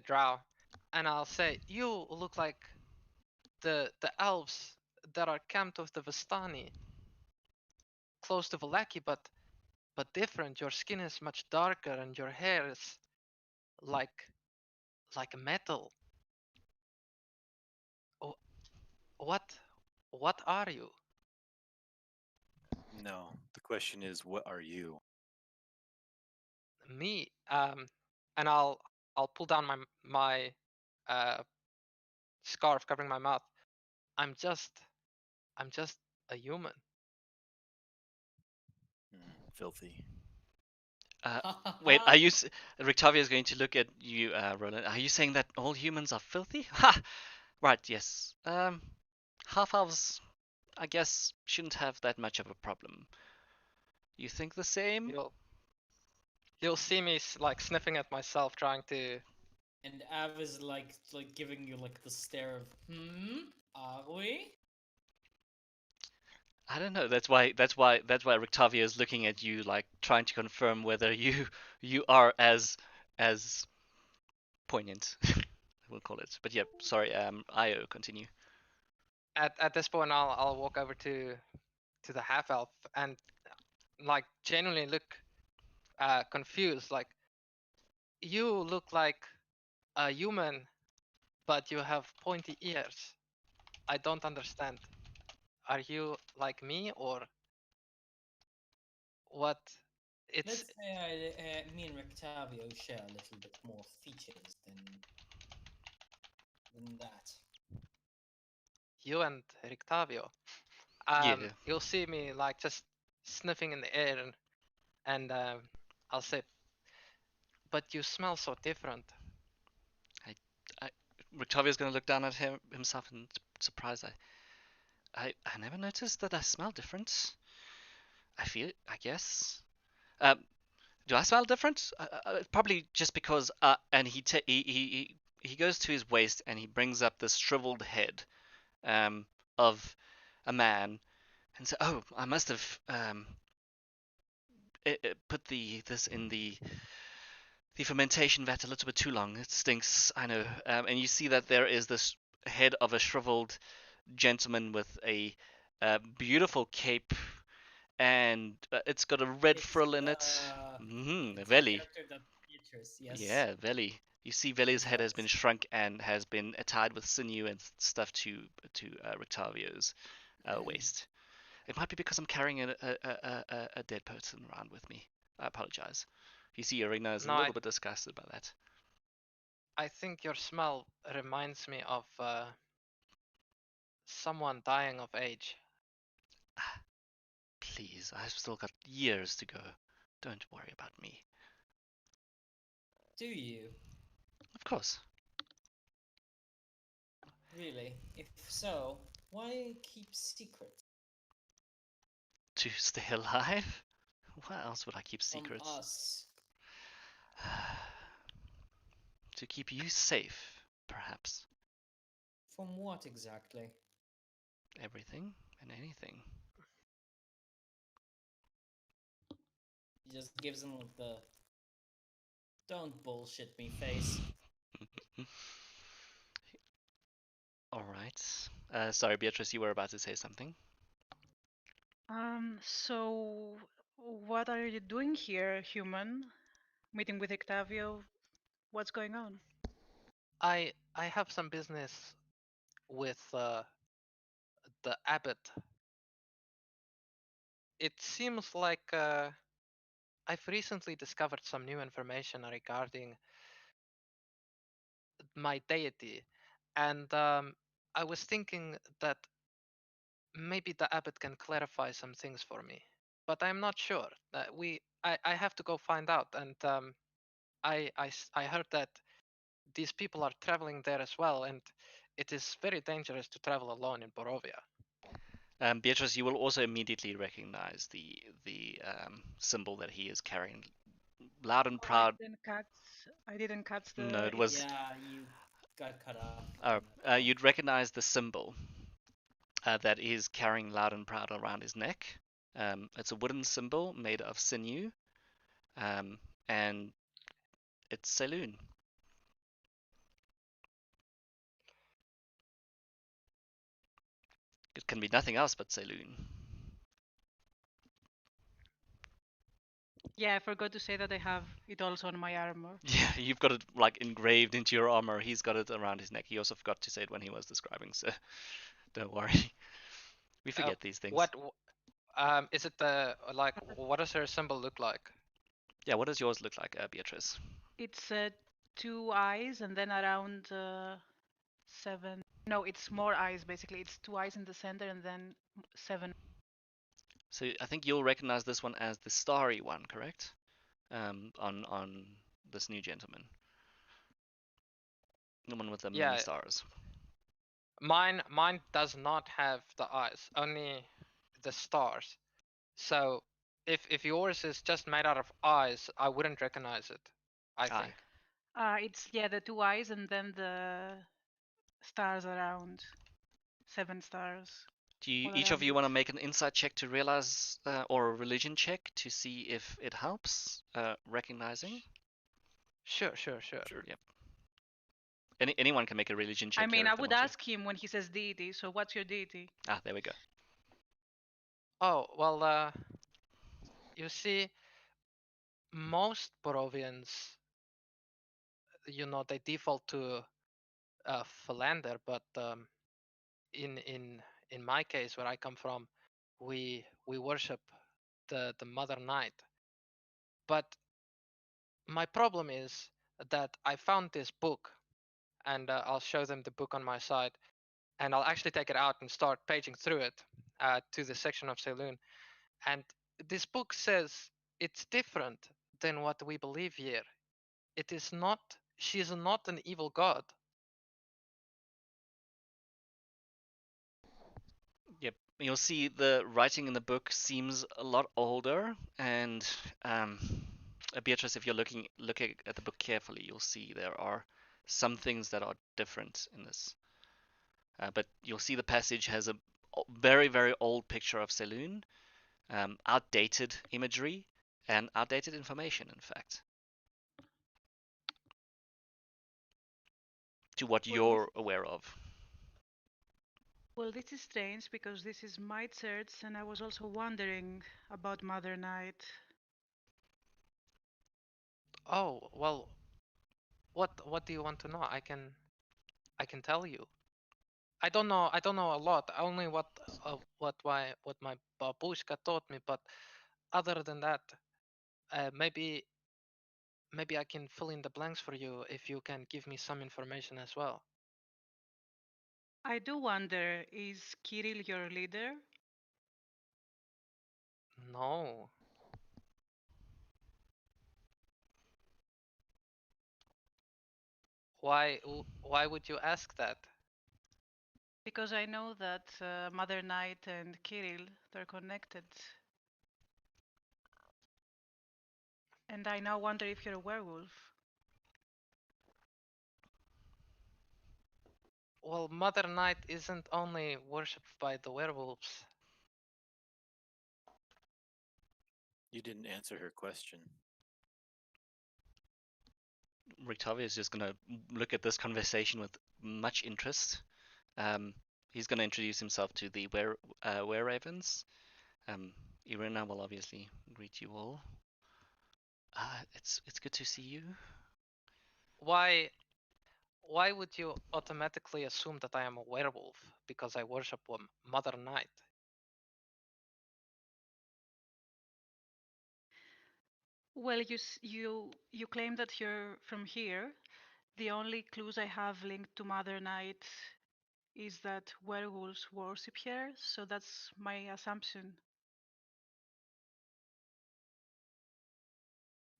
drow, and I'll say, "You look like the elves that are camped with the Vistani, close to Valaki, but different. Your skin is much darker, and your hair is like metal. Oh, what are you?" No, the question is, what are you? Me. And I'll pull down my uh scarf covering my mouth. I'm just a human. Filthy. Wait, are you? Rictavia is going to look at you, Roland. Are you saying that all humans are filthy? Ha! Right. Yes. Half elves, I guess, shouldn't have that much of a problem. You think the same? You'll see me like sniffing at myself, trying to. And Av is like giving you like the stare of are we? I don't know. That's why Rictavia is looking at you, like trying to confirm whether you are as poignant. We'll call it. But yeah, sorry. Io, continue. At this point, I'll walk over to the half elf and like genuinely look confused. Like, you look like a human, but you have pointy ears. I don't understand. Are you like me or what? Let's It's say me and Rictavio share a little bit more features than that. you and Rictavio. Yeah. You'll see me like just sniffing in the air, and I'll say, But you smell so different. Rictavio's going to look down at himself in surprise. I never noticed that I smell different. I guess. Um, do I smell different? Probably just because. And he goes to his waist and he brings up this shriveled head, of a man, and says, "Oh, I must have put this in the fermentation vat a little bit too long. It stinks, I know." And you see that there is this head of a shriveled gentleman with a beautiful cape, and it's got a red It's frill in it. it's the Veli. character that Beatrice, yes. Yeah, Veli. You see Veli's head has been Invokes. shrunk and has been tied with sinew and stuff to Rictavio's waist. It might be because I'm carrying a dead person around with me. I apologize. You see, Irina is a No, little bit disgusted by that. I think your smell reminds me of someone dying of age. Please, I've still got years to go. Don't worry about me. Do you? Of course. Really? If so, why keep secret To stay alive? Why else would I keep from secrets? us? To keep you safe, perhaps. From what exactly? Everything and anything. He just gives him the "don't bullshit me" face. All right. Sorry, Beatrice, you were about to say something. So what are you doing here, human? Meeting with Octavio? What's going on? I have some business with the abbot. It seems like I've recently discovered some new information regarding my deity, and I was thinking that maybe the abbot can clarify some things for me, but I'm not sure. I have to go find out, and I heard that these people are traveling there as well, and it is very dangerous to travel alone in Borovia. Beatrice, you will also immediately recognize the symbol that he is carrying. Loud and Oh, I proud. didn't catch. I didn't catch No, the. it was. Yeah, you got cut off on that part. You'd recognize the symbol that he's carrying loud and proud around his neck. It's a wooden symbol made of sinew, um, and it's saloon. It can be nothing else but saloon. Yeah, I forgot to say that I have it also on my armor. Yeah, you've got it like engraved into your armor. He's got it around his neck. He also forgot to say it when he was describing, so don't worry. We Uh, forget these things. what is it? The like, what does her symbol look like? Yeah, what does yours look like, Beatrice? It's two eyes and then around seven. No, it's more eyes basically. It's two eyes in the center and then seven. So I think you'll recognize this one as the starry one, correct? On this new gentleman, the one with the many Yeah, stars. mine does not have the eyes, only the stars. So if yours is just made out of eyes, I wouldn't recognize it, I Aye. think. It's yeah, the two eyes and then the stars around. Seven stars Do you, all each of around you it. want to make an insight check to realize, or a religion check to see if it helps recognizing? Sure. Sure. Yep. Anyone can make a religion I check here mean, I if they would want to. ask him when he says deity, so what's your deity? There we go. Oh, well, you see, most Borovians, they default to Philander, but in in in my case, where I come from, we worship the Mother Night. But my problem is that I found this book, and I'll show them the book on my side, and I'll actually take it out and start paging through it to the section of Saloon. And this book says it's different than what we believe here. it is not. She is not an evil god. Yep. You'll see the writing in the book seems a lot older, and Beatrice, if you're looking at the book carefully, you'll see there are some things that are different in this. But you'll see the passage has a very, very old picture of Saloon, outdated imagery, and outdated information, in fact, to what Well, this, you're aware of. well, this is strange because this is my church, and I was also wondering about Mother Night. Oh well, what do you want to know? I can tell you. I don't know a lot. Only what my babushka taught me. But other than that, maybe I can fill in the blanks for you if you can give me some information as well. I do wonder, is Kirill your leader? No. Why would you ask that? Because I know that Mother Night and Kirill, they're connected. And I now wonder if you're a werewolf. Well, Mother Night isn't only worshipped by the werewolves. You didn't answer her question. Rictavia is just gonna look at this conversation with much interest. He's gonna introduce himself to the were ravens. Irina will obviously greet you all. It's good to see you. Why why would you automatically assume that I am a werewolf because I worship Mother Night? Well, you claim that you're from here. The only clues I have linked to Mother Night is that werewolves worship her, so that's my assumption.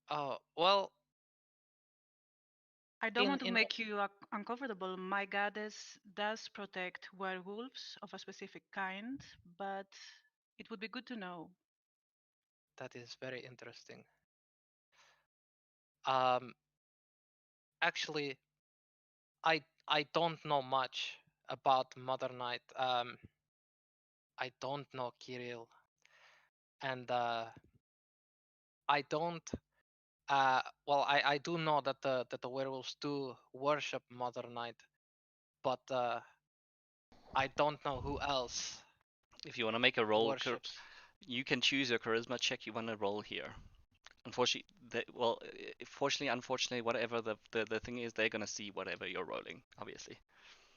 Oh, well, I don't in want to in make you uncomfortable. My goddess does protect werewolves of a specific kind, but it would be good to know. that is very interesting. Um, actually, I don't know much about Mother Night. I don't know Kirill, and I don't. Well, I do know that the werewolves do worship Mother Night, but I don't know who else If you want to make a roll, worships. you can choose your charisma check you want to roll here. Unfortunately, fortunately, unfortunately, whatever the thing is, they're gonna see whatever you're rolling, obviously.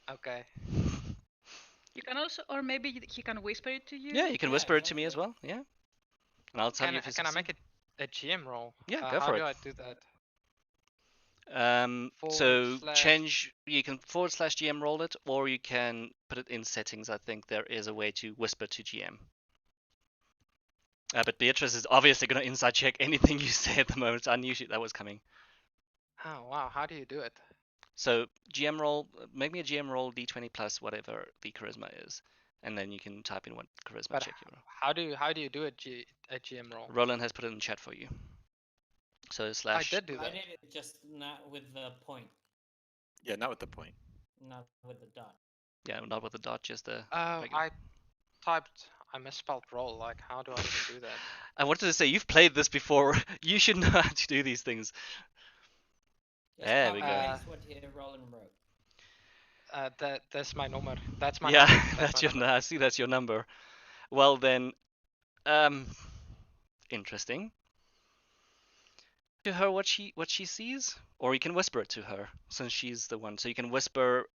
Okay. You can also, or maybe he can whisper it to you. Yeah, you can Yeah, whisper it go to me for as it. well. Yeah, and I'll tell you if you Can I succeed. make it a GM roll? Yeah, go How for do it. I do that? Forward So slash. change. You can / GM roll it, or you can put it in settings. I think there is a way to whisper to GM. But Beatrice is obviously gonna inside check anything you say at the moment. I knew that was coming. Oh wow, how do you do it? So GM roll, make me a GM roll d20 plus whatever the charisma is, and then you can type in what charisma But check you roll. how do you do a GM roll? Roland has put it in chat for you. So I slash. did do I that. did it just not with the point, Yeah, not with the point. not with the dot. Yeah, not with the dot, just the Oh, regular. I misspelled roll. Like, how do I even do that? I wanted to say you've played this before. You should know how to do these things. Just There we copy go. paste what Roland wrote. That's my number. That's my Yeah, number. That's that's my your. number. I see that's your number. Well then, um, interesting. To her what she sees, or you can whisper it to her since she's the one. So you can whisper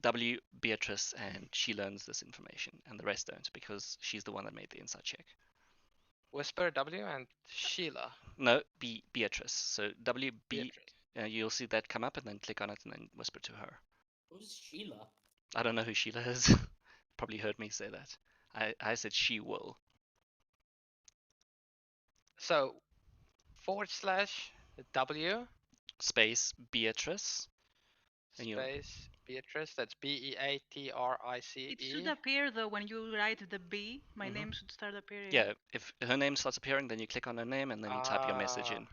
W Beatrice, and she learns this information, and the rest don't because she's the one that made the inside check. Whisper W and Sheila. No, Beatrice. So W B. Beatrice. You'll see that come up, and then click on it, and then whisper to her. Who's Sheila? I don't know who Sheila is. Probably heard me say that. I said she will. So /W space Beatrice. And you Space Beatrice. That's Beatrice. It should appear though when you write the B. My Mhm. name should start appearing. yeah, if her name starts appearing, then you click on her name and then you type your message in.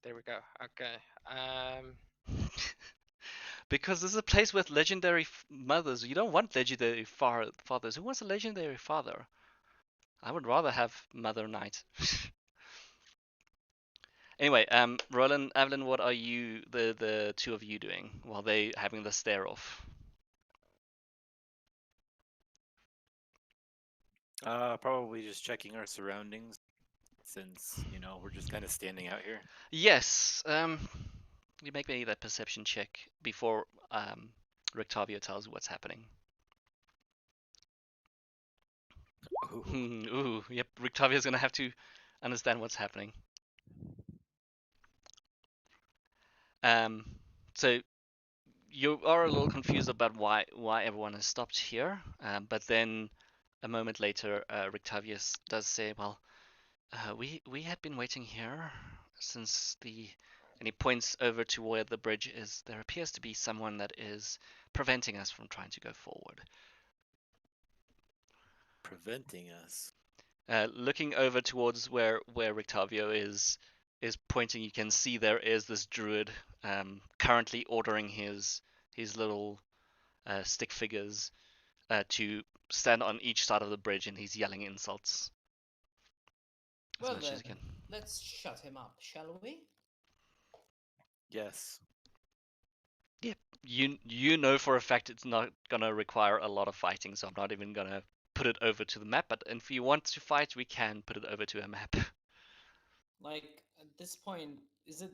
There we go. Okay. Because this is a place with legendary mothers. You don't want legendary fathers. Who wants a legendary father? I would rather have Mother Knight. Anyway, Roland, Evelyn, what are you, the two of you, doing while they having the stare off? Probably just checking our surroundings, since we're just kind of standing out here. Yes. You make me that perception check before Rictavio tells you what's happening. Ooh. Ooh, yep. Rictavio's gonna have to understand what's happening. So you are a little confused about why everyone has stopped here, but then a moment later, Rictavius does say, "Well, we had been waiting here since the." And he points over to where the bridge is. There appears to be someone that is preventing us from trying to go forward. Preventing us. Looking over towards where Rictavio is pointing, you can see there is this druid currently ordering his little stick figures to stand on each side of the bridge, and he's yelling insults as Well much as he then, can. let's shut him up, shall we? Yes. Yep, you know for a fact it's not gonna require a lot of fighting, so I'm not even gonna put it over to the map. But if you want to fight, we can put it over to a map. Like, at this point, is it...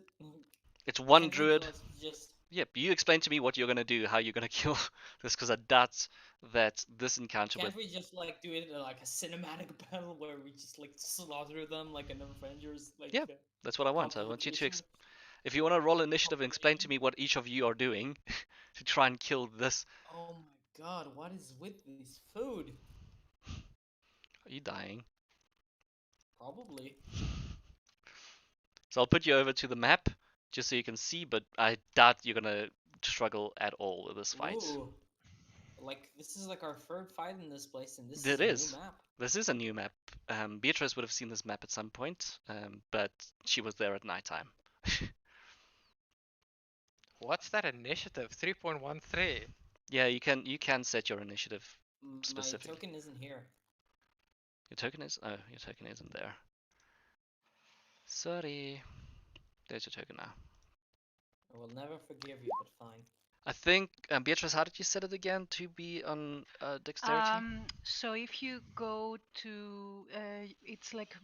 It's one Can't we druid. just... Yep, you explain to me what you're gonna do, how you're gonna kill this, because I doubt that this encounter Can't with. we just, like, do it in, like, a cinematic battle where we just, like, slaughter them like an Avengers, like... Yeah, that's what I want. I want you to. If you want to roll initiative and explain to compilation? me what each of you are doing to try and kill this. Oh my god, what is with this food? Are you dying? Probably. So I'll put you over to the map just so you can see, but I doubt you're gonna struggle at all with this fight. Ooh. Like, this is like our third fight in this place, and this It is a is. new map. This is a new map. Beatrice would have seen this map at some point, but she was there at nighttime. What's that initiative? 3.13. Yeah, you can set your initiative My specifically. token isn't here. Your token is? Oh, your token isn't there. Sorry. There's your token now. I will never forgive you, but fine. I think, Beatrice, how did you set it again to be on dexterity? So if you go to, it's like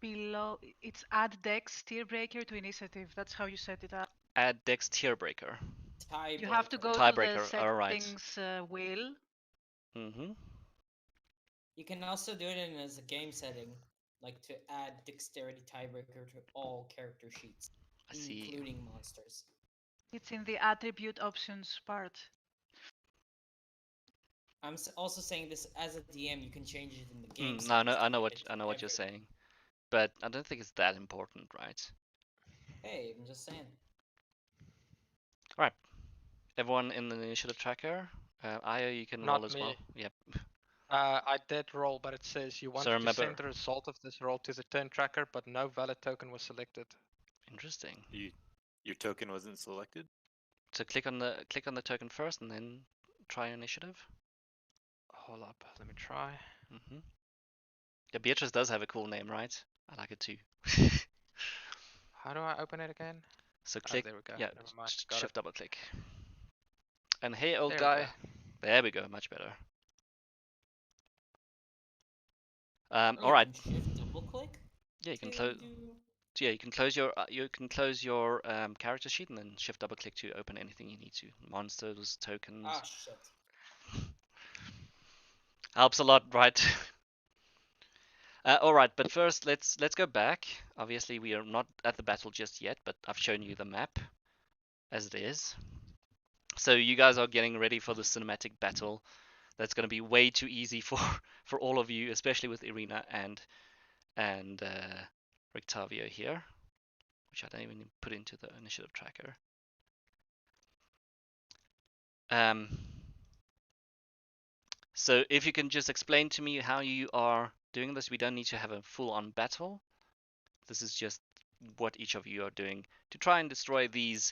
below, it's add dex tier breaker to initiative. That's how you set it up. Add dex tier breaker. Tiebreaker. You have to go to Tiebreaker, the alright. settings wheel. Mm-hmm. You can also do it in as a game setting, like to add dexterity tiebreaker to all character sheets, I see. including monsters. It's in the attribute options part. I'm also saying this as a DM. You can change it in the game. No, I know, settings I to know make what it I know what you're everywhere. saying, but I don't think it's that important, right? Hey, I'm just saying. Alright. Everyone in the initiative tracker. Io, you can roll Not as me. well. Yep. I did roll, but it says you So wanted to remember. send the result of this roll to the turn tracker, but no valid token was selected. Interesting. Your token wasn't selected. So click on the token first, and then try initiative. Hold up, let me try. Mm-hmm. Yeah, Beatrice does have a cool name, right? I like it too. How do I open it again? So Oh, click. there we go. Yeah, Never mind. Got shift it. double click. And hey, old There we guy. go. There we go. Much better. Oh, all right. you can shift double click. Yeah, you can to close. do- Yeah, you can close your character sheet and then shift double click to open anything you need to. Monsters, tokens. Ah, shit. Helps a lot, right? All right, but first let's go back. Obviously, we are not at the battle just yet, but I've shown you the map as it is. So you guys are getting ready for the cinematic battle. That's going to be way too easy for all of you, especially with Irina and Rictavio here. which I don't even put into the initiative tracker. So if you can just explain to me how you are doing this, we don't need to have a full-on battle. This is just what each of you are doing to try and destroy this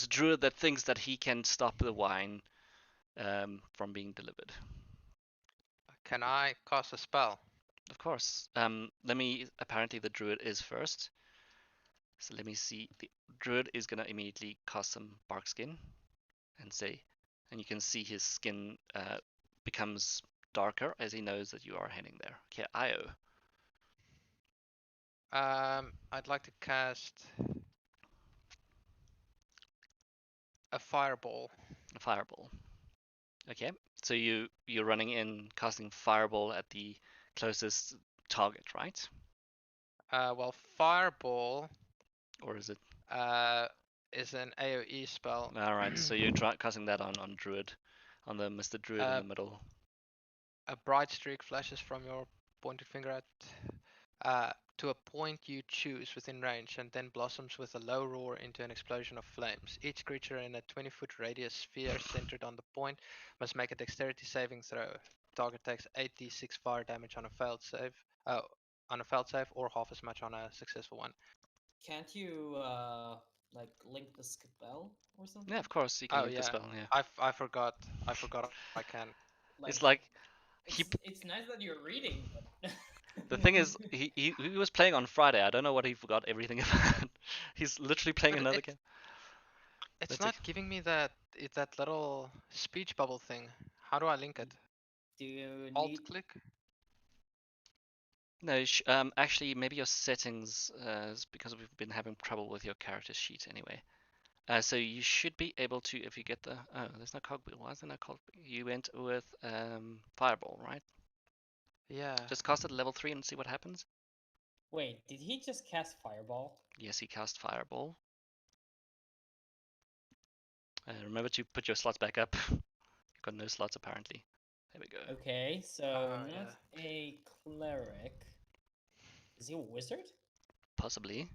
druid that thinks that he can stop the wine from being delivered. Can I cast a spell? Of course. Apparently the druid is first. So let me see. The druid is gonna immediately cast some bark skin and you can see his skin becomes darker as he knows that you are heading there. Okay, Io. I'd like to cast a fireball. A fireball. Okay, so you're running in, casting fireball at the closest target, right? Well, fireball Or is it? Is an AOE spell. All right, so you're casting that on druid, on the Mr. Druid in the middle. A bright streak flashes from your pointed finger to a point you choose within range and then blossoms with a low roar into an explosion of flames. Each creature in a 20-foot radius sphere centered on the point must make a dexterity saving throw. Target takes 8d6 fire damage on a failed save, or half as much on a successful one. Can't you like link the spell or something? Yeah, of course you can link the spell. Yeah. I forgot. I can. It's like it's nice that you're reading, but the thing is, he was playing on Friday. I don't know what he forgot everything about. He's literally playing But another game. It's not giving me that little speech bubble thing. How do I link it? do you Alt need click? No, actually, maybe your settings, is because we've been having trouble with your character sheet anyway. So you should be able to, if you get the, oh, there's no cogwheel. Why is there no cogwheel? You went with fireball, right? Yeah. Just cast it at level 3 and see what happens. Wait, did he just cast fireball? Yes, he cast fireball. Remember to put your slots back up. You've got no slots apparently. There we go. Okay, so not a cleric. Is he a wizard? Possibly.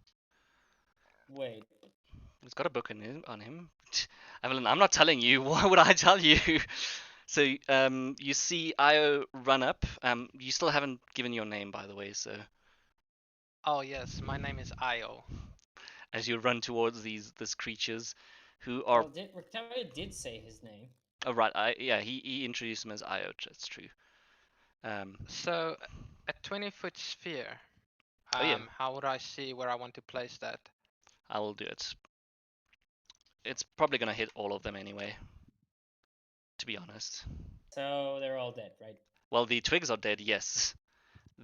Wait. He's got a book on him. Evelyn, I'm not telling you. Why would I tell you? So you see Io run up. You still haven't given your name, by the way. So. Oh yes, my name is Io. As you run towards these creatures, who are. Well, Rictaria did say his name. Oh right, he introduced him as Io. That's true. So a 20-foot sphere. How would I see where I want to place that? I will do it. It's probably gonna hit all of them anyway. To be honest. So they're all dead, right? Well, the twigs are dead, yes.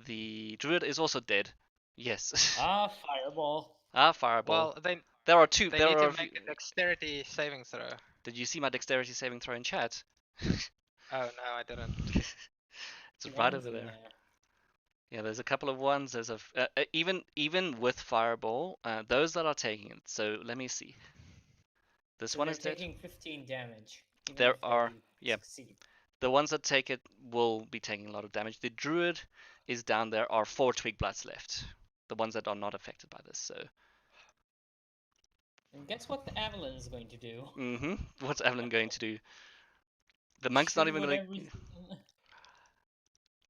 The druid is also dead, yes. Fireball. Fireball. Well, there are two. They there need are to make a dexterity saving throw. Did you see my dexterity saving throw in chat? Oh no, I didn't. It's right over there. Yeah, there's a couple of ones. There's even with fireball, those that are taking it. So let me see. This one is dead. Taking 15 damage. There are succeed. The ones that take it will be taking a lot of damage. The druid is down there. Are 4 twig bloods left. The ones that are not affected by this. So. And guess what the Evelyn is going to do? What's Evelyn going to do? The monk's not even gonna.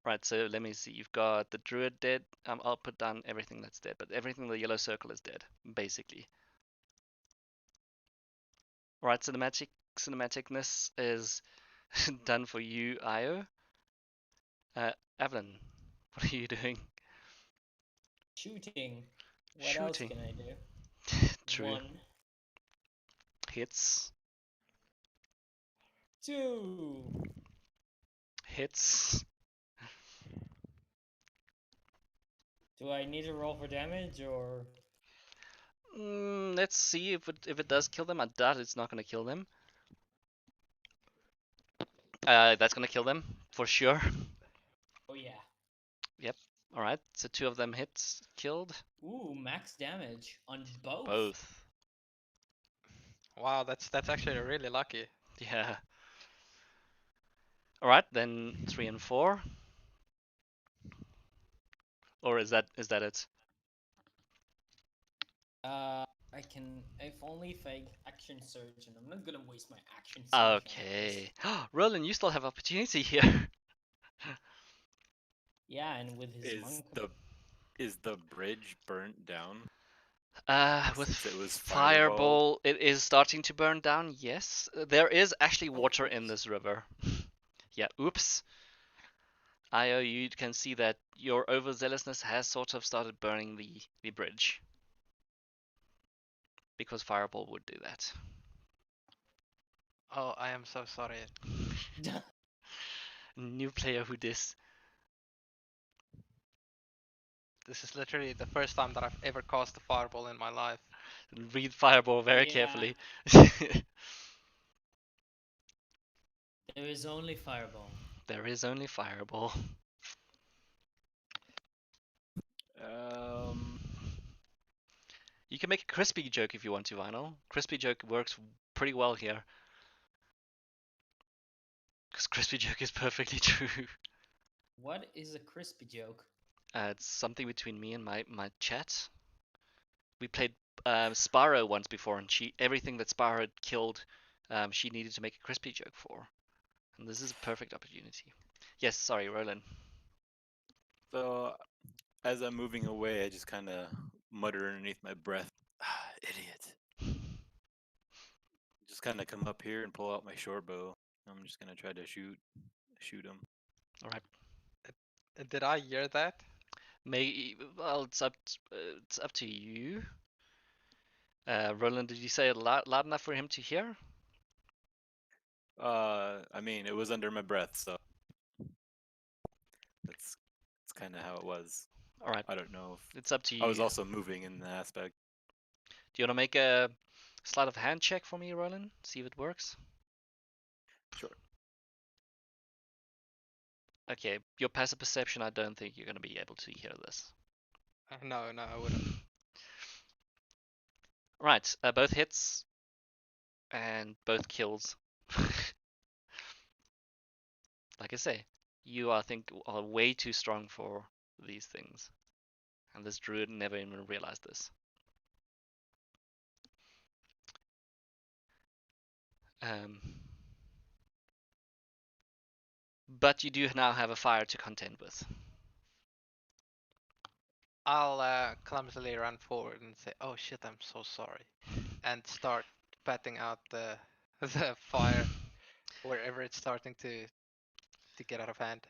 Right, so let me see. You've got the druid dead. I'll put down everything that's dead, but everything in the yellow circle is dead, basically. Right, cinematicness is done for you, Io. Evelyn, what are you doing? Shooting. What else can I do? True. 1. Hits. 2. Hits. Do I need to roll for damage or? Let's see if it does kill them. I doubt it's not gonna kill them. That's gonna kill them for sure. Oh yeah. Yep. All right. So 2 of them hits killed. Ooh, max damage on both. Both. Wow, that's actually really lucky. Yeah. All right, then 3 and 4. Or is that it? I can, if only if I action surge, and I'm not gonna waste my action surge on this. Okay. Roland, you still have opportunity here. Yeah, and with his Is monk. the bridge burnt down With since it was fireball? fireball, it is starting to burn down. Yes, there is actually Oh, water in oops. this river. Yeah, oops. Io, you can see that your overzealousness has sort of started burning the bridge. Because fireball would do that. Oh, I am so sorry. New player who dis. This is literally the first time that I've ever cast a fireball in my life. Read fireball very Yeah. carefully. There is only fireball. There is only fireball. Um, You can make a crispy joke if you want to, Vinyl. Crispy joke works pretty well here. Because crispy joke is perfectly true. What is a crispy joke? It's something between me and my chat. We played Sparrow once before, and everything that Sparrow had killed, she needed to make a crispy joke for. And this is a perfect opportunity. Yes, sorry, Roland. so as I'm moving away, I just kind of mutter underneath my breath, ah, idiot. Just kind of come up here and pull out my short bow. I'm just gonna try to shoot him. All right. Did I hear that? Well, it's up to you. Roland, did you say it loud enough for him to hear? I mean, it was under my breath, so that's kind of how it was. All right. I don't know if It's up to you. I was also moving in the aspect. Do you want to make a sleight of hand check for me, Roland? See if it works. Sure. Okay, your passive perception, I don't think you're going to be able to hear this. No, I wouldn't. Right, both hits and both kills. Like I say, you I think are way too strong for these things. And this druid never even realized this. But you do now have a fire to contend with. I'll clumsily run forward and say, "Oh shit, I'm so sorry," and start patting out the the fire wherever it's starting to get out of hand.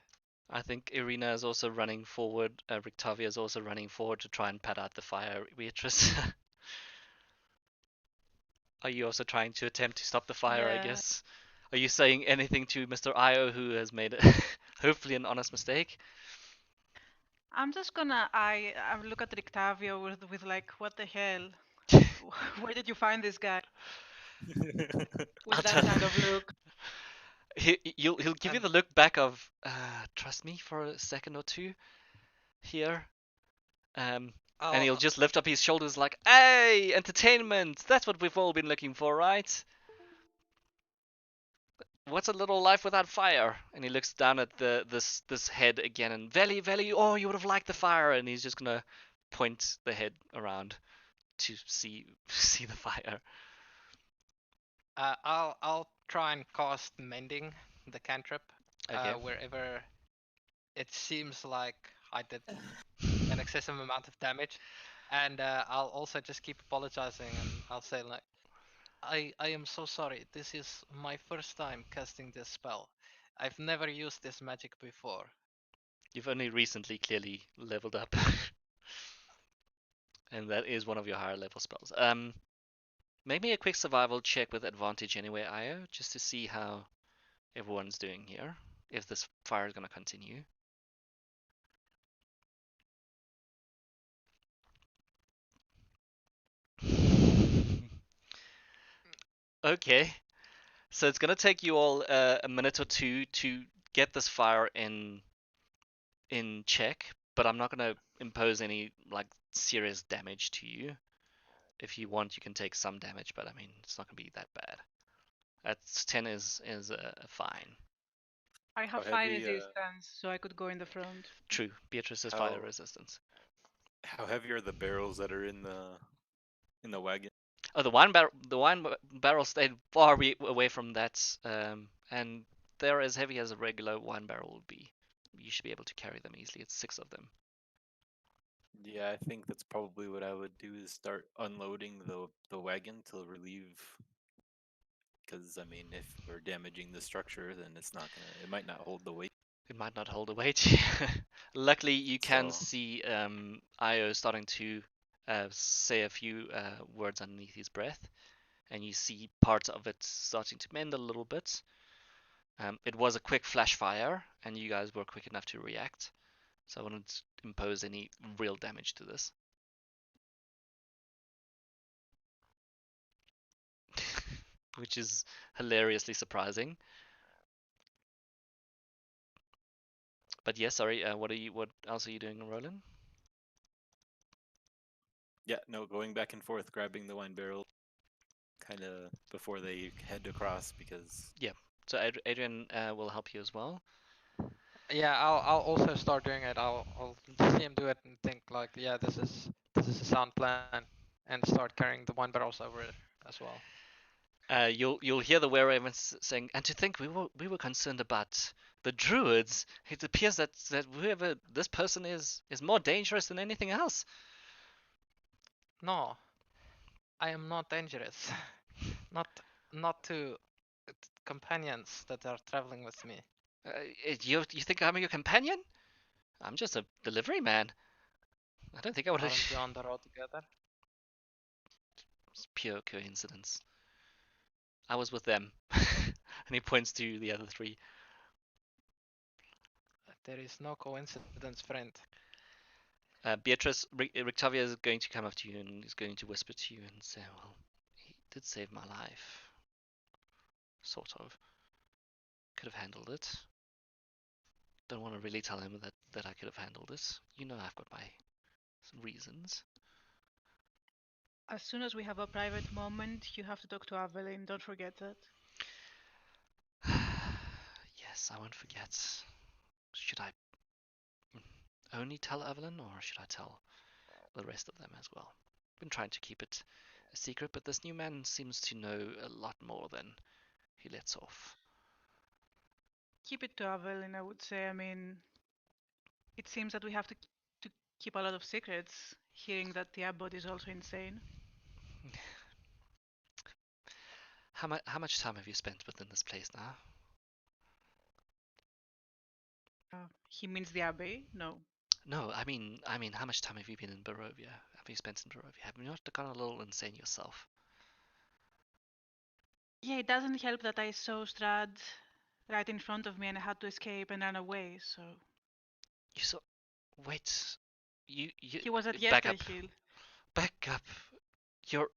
I think Irina is also running forward. Rictavia is also running forward to try and pat out the fire, Beatrice. Are you also trying to attempt to stop the fire, I Yeah. guess? Are you saying anything to Mr. Io who has made hopefully an honest mistake? I'm just gonna I look at Rictavio with like, what the hell? Where did you find this guy? I'll With that tell kind of look. he'll give you And the look back of trust me for a second or two here. And he'll I'll just lift up his shoulders like, "Hey, entertainment! That's what we've all been looking for, right? What's a little life without fire?" And he looks down at this head again, and Veli, oh, you would have liked the fire. And he's just gonna point the head around to see the fire. I'll try and cast mending, the cantrip, Okay. wherever it seems like I did an excessive amount of damage, and I'll also just keep apologizing, and I'll say like, I am so sorry. This is my first time casting this spell. I've never used this magic before. You've only recently clearly leveled up, and that is one of your higher level spells. Make me a quick survival check with advantage anyway, Io, just to see how everyone's doing here. If this fire is gonna continue. Okay, so it's gonna take you all a minute or two to get this fire in check, but I'm not gonna impose any like serious damage to you. If you want, you can take some damage, but I mean it's not gonna be that bad. That's 10 is fine. I have How fire heavy? resistance, so I could go in the front. True, Beatrice has fire How resistance. how heavy are the barrels that are in the in the wagon. Oh, the barrel stayed far away from that, and they're as heavy as a regular wine barrel would be. You should be able to carry them easily. It's 6 of them. Yeah, I think that's probably what I would do is start unloading the wagon to relieve. Because I mean, if we're damaging the structure, then it might not hold the weight. It might not hold the weight. Luckily, you can So see Io starting to say a few words underneath his breath, and you see parts of it starting to mend a little bit. It was a quick flash fire, and you guys were quick enough to react, so I wouldn't impose any real damage to this. Which is hilariously surprising. But yeah, sorry. What else are you doing, Roland? yeah, no, going back and forth, grabbing the wine barrel, kind of before they head across, because So Adrian will help you as well. Yeah, I'll also start doing it. I'll see him do it and think like, yeah, this is a sound plan, and start carrying the wine barrels over it as well. You'll hear the were-raven saying, "And to think we were concerned about the druids. It appears that whoever this person is more dangerous than anything else." No, I am not dangerous. not not to companions that are traveling with me. You think I'm your companion? I'm just a delivery man. I don't think I would. Aren't we on the road together? It's pure coincidence. I was with them, and he points to the other 3. There is no coincidence, friend. Beatrice, Rictavia is going to come up to you and is going to whisper to you and say, "Well, he did save my life. Sort of. Could have handled it. Don't want to really tell him that I could have handled it. You know I've got my reasons." As soon as we have a private moment, you have to talk to Evelyn. Don't forget that. Yes, I won't forget. Should I only tell Evelyn, or should I tell the rest of them as well? Been trying to keep it a secret, but this new man seems to know a lot more than he lets off. Keep it to Evelyn, I would say. I mean, it seems that we have to keep a lot of secrets, hearing that the abbot is also insane. How much time have you spent within this place now? He means the abbey? No. No, I mean, how much time have you been in Barovia? Have you spent in Barovia? Have you not gone a little insane yourself? Yeah, it doesn't help that I saw Strad right in front of me and I had to escape and run away, so... You saw... Wait... You... He was at Back up. Hill. Back up. You're...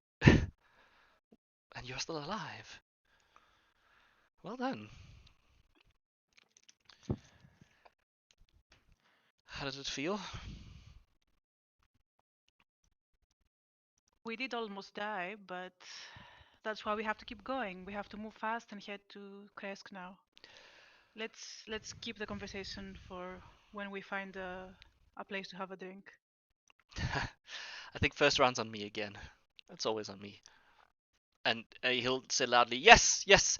And you're still alive. Well done. How did it feel? We did almost die, but that's why we have to keep going. We have to move fast and head to Krezk now. Let's keep the conversation for when we find a place to have a drink. I think first round's on me again. It's always on me. And he'll say loudly, "Yes, yes,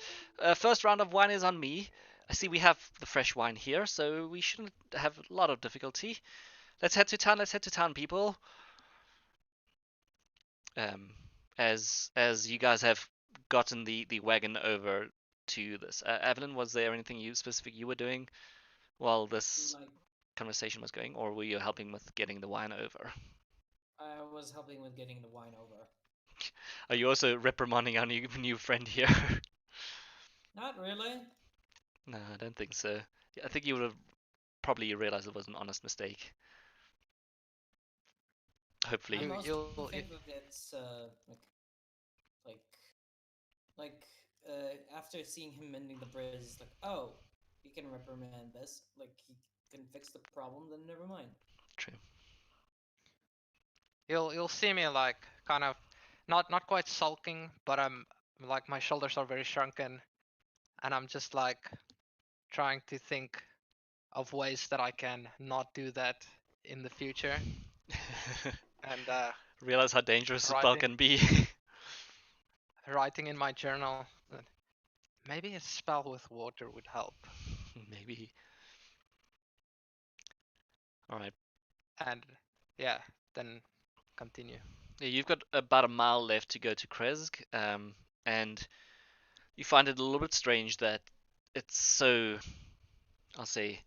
first round of wine is on me. I see we have the fresh wine here, so we shouldn't have a lot of difficulty. Let's head to town, people." As you guys have gotten the wagon over to this. Evelyn, was there anything specific you were doing while this conversation was going, or were you helping with getting the wine over? I was helping with getting the wine over. Are you also reprimanding our new friend here? Not really. No, I don't think so. I think you would have probably realized it was an honest mistake. Hopefully. Most people think that it's like after seeing him mending the bridge, it's like, oh, he can reprimand this. Like he can fix the problem. Then never mind. True. You'll see me like kind of not quite sulking, but I'm like my shoulders are very shrunken, and I'm just like trying to think of ways that I can not do that in the future. And Realize how dangerous the spell Writing. can be. Writing in my journal that maybe a spell with water would help. Maybe. All right. And yeah, then continue. Yeah, you've got about a mile left to go to Krezk, and you find it a little bit strange that it's so, I'll say,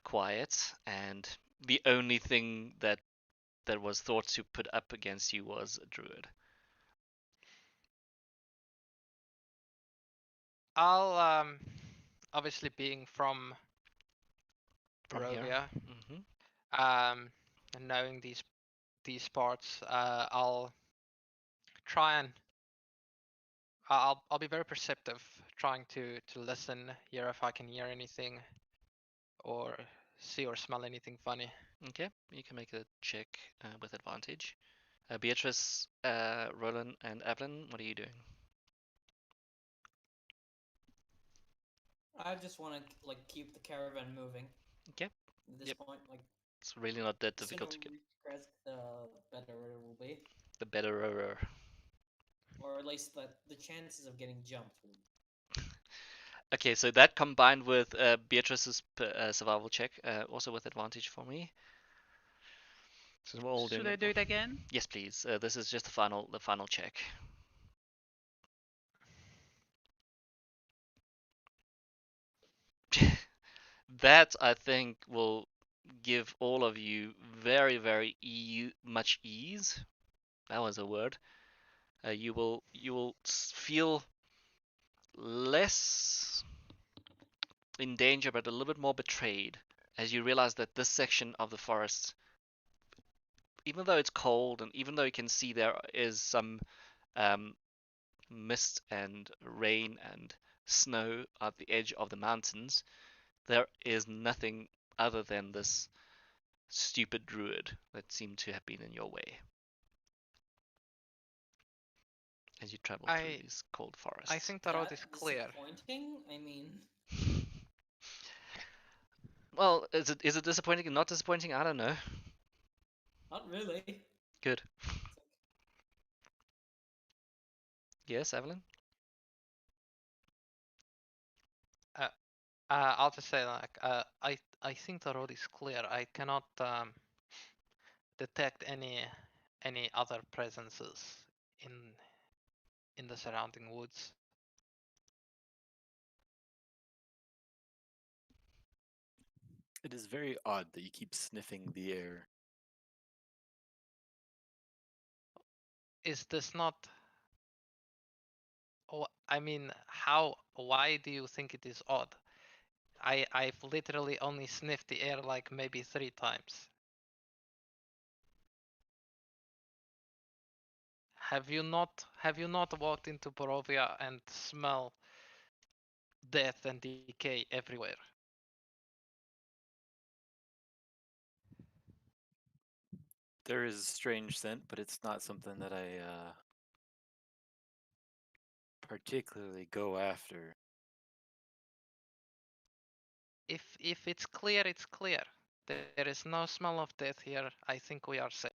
quiet, and the only thing that was thought to put up against you was a druid. I'll obviously being from From here. Barovia, and knowing these parts, I'll try and I'll be very perceptive, trying to listen, hear if I can hear anything, or see or smell anything funny. Okay, you can make a check with advantage. Beatrice, Roland, and Evelyn, what are you doing? I just want to like keep the caravan moving. Okay. At this Yep. point, like It's really not that the sooner difficult to we get. reach Krezk, the better it will be, The better. or at least that the chances of getting jumped will. Okay, so that combined with Beatrice's survival check, also with advantage for me. So we're all doing Should I it. do it again? Yes, please. This is just the final check. That I think will give all of you very, very much ease. That was a word. You will feel less in danger, but a little bit more betrayed as you realize that this section of the forest, even though it's cold and even though you can see there is some um, mist and rain and snow at the edge of the mountains, there is nothing other than this stupid druid that seemed to have been in your way as you travel through these cold forests. I think the road is clear. Disappointing. I mean, Well, is it disappointing and not disappointing? I don't know. not really. Good. It's like, Yes, Evelyn? I'll just say like I think the road is clear. I cannot detect any other presences in the surrounding woods. It is very odd that you keep sniffing the air. Is this not? Oh, I mean, how? Why do you think it is odd? I've literally only sniffed the air like maybe 3 times. Have you not walked into Barovia and smell death and decay everywhere? There is a strange scent, but it's not something that I particularly go after. If it's clear, it's clear. There is no smell of death here. I think we are safe.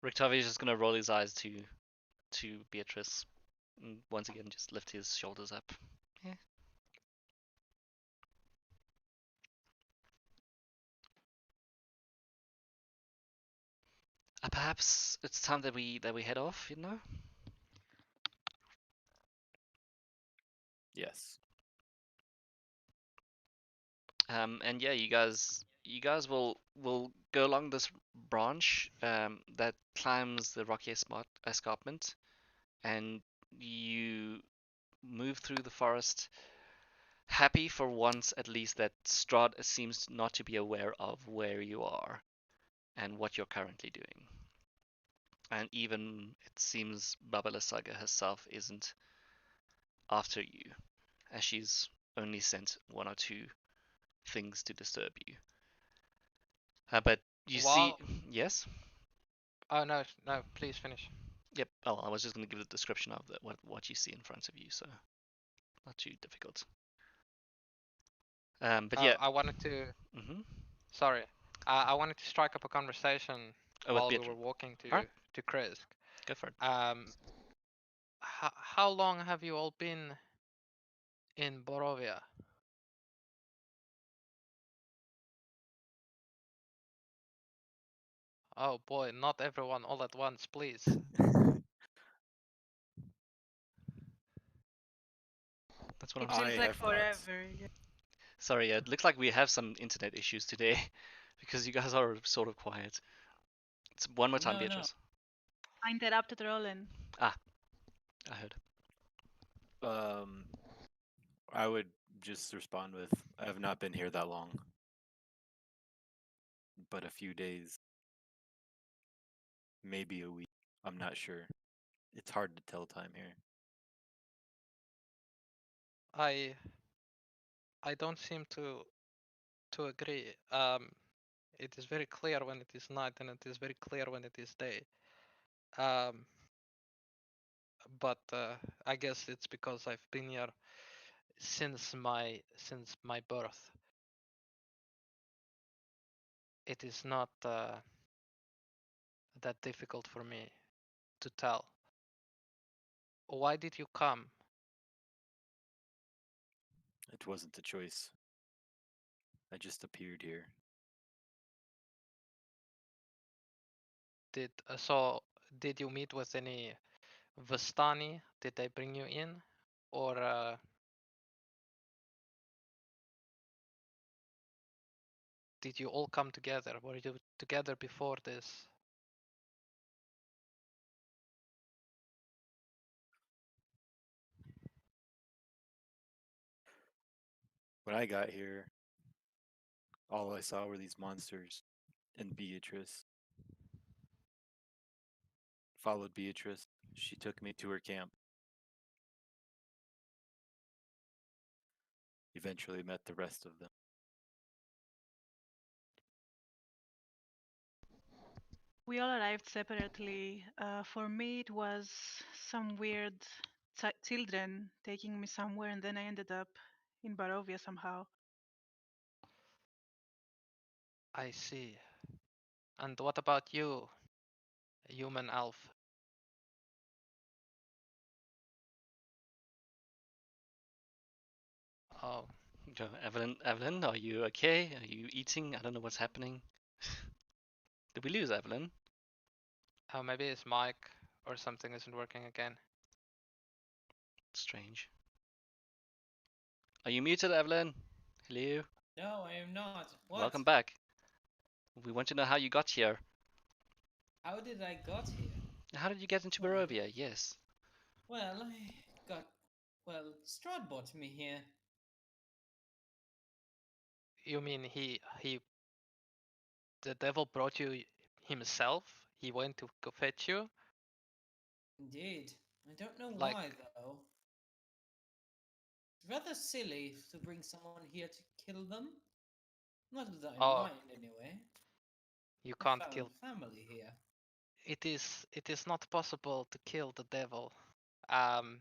Rictavi is just gonna roll his eyes to Beatrice, and once again just lift his shoulders up. Yeah. Perhaps it's time that we head off. You know. Yes. And yeah, you guys will go along this branch that climbs the rocky escarpment, and you move through the forest, happy for once at least that Strahd seems not to be aware of where you are and what you're currently doing. And even it seems Baba Lysaga herself isn't after you, as she's only sent one or two things to disturb you. But you see, While yes, oh no, please finish. yep. Oh, I was just going to give the description of what you see in front of you, so not too difficult. But yeah, I wanted to. hmm Sorry. I wanted to strike up a conversation Oh, with while we Beatrice. were walking Alright, to Krezk. go for it. How long have you all been in Borovia? Oh boy, not everyone all at once, please. That's what It I'm I saying. feels like have not. forever. Yeah. Sorry, it looks like we have some internet issues today because you guys are sort of quiet. It's one more time, No, no. Beatrice. I interrupted Roland. Ah, I heard. Um, I would just respond with, I have not been here that long, but a few days, maybe a week. I'm not sure. It's hard to tell time here. I don't seem to agree. It is very clear when it is night, and it is very clear when it is day. Um, but I guess it's because I've been here since my birth. It is not that difficult for me to tell. Why did you come? It wasn't a choice. I just appeared here. Did you meet with any Vistani? Did they bring you in, or did you all come together? Were you together before this? When I got here, all I saw were these monsters and Beatrice. Followed Beatrice. She took me to her camp. Eventually met the rest of them. We all arrived separately. For me, it was some weird children taking me somewhere, and then I ended up in Barovia somehow. I see. And what about you, human elf? Oh, Evelyn, are you okay? Are you eating? I don't know what's happening. Did we lose Evelyn? maybe his mic or something isn't working again. Strange. Are you muted, Evelyn? Hello? No, I am not. What? Welcome back. We want to know how you got here. How did I got here? How did you get into Well, Barovia? Yes. well, I got. Well, Strahd brought me here. You mean the devil brought you himself? He went to go fetch you? Indeed. I don't know Like, why, though. It's rather silly to bring someone here to kill them. Not that I oh, mind, anyway. you I can't found kill. family here. It is not possible to kill the devil. Um,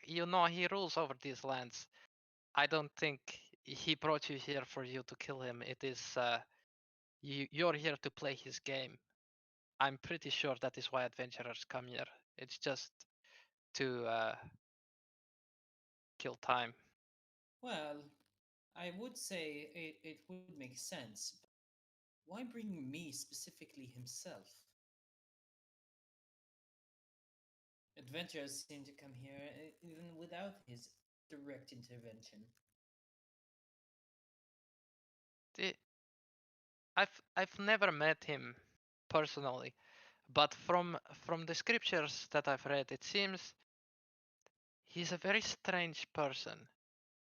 you know he rules over these lands. I don't think he brought you here for you to kill him. It is you're here to play his game. I'm pretty sure that is why adventurers come here. It's just to kill time. Well, I would say it would make sense, but why bring me specifically himself? Adventurers seem to come here even without his direct intervention. The- I've never met him personally, but from the scriptures that I've read, it seems he's a very strange person.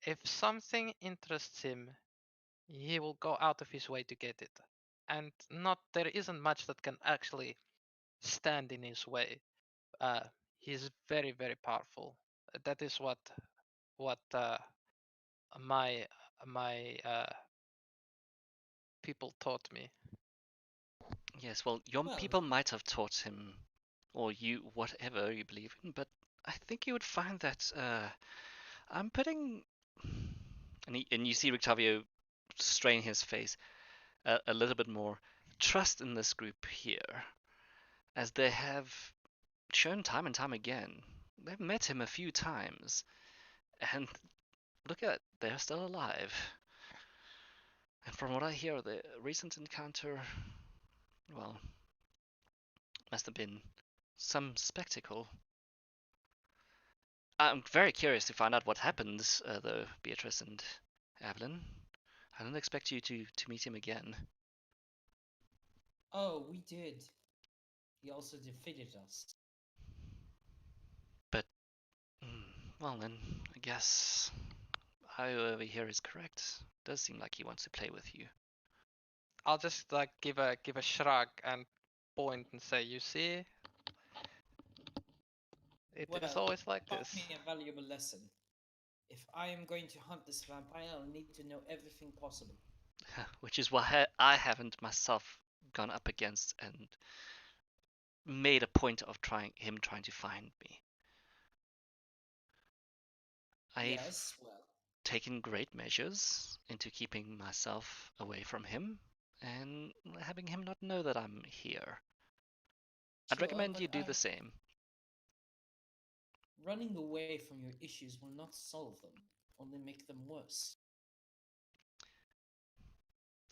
If something interests him, he will go out of his way to get it. And not there isn't much that can actually stand in his way. Uh, he's very, very powerful. That is what my my people taught me. Yes, well, your Well, people might have taught him, or you, whatever you believe in, but I think you would find that I'm putting. And you see Rictavio strain his face. a little bit more trust in this group here, as they have shown time and time again. They've met him a few times, and look at it, they're still alive. And from what I hear, the recent encounter, well, must have been some spectacle. I'm very curious to find out what happened, though, Beatrice and Evelyn. I didn't expect you to meet him again. Oh, we did. He also defeated us. But, well then, I guess I over here is correct. Does seem like he wants to play with you. I'll just like give a shrug and point and say, you see, it is Well, always like taught this. me a valuable lesson. If I am going to hunt this vampire, I'll need to know everything possible. Which is why I haven't myself gone up against and made a point of trying to find me. I've Yes, well, taken great measures into keeping myself away from him and having him not know that I'm here. I'd sure, recommend but you do the same. running away from your issues will not solve them, only make them worse.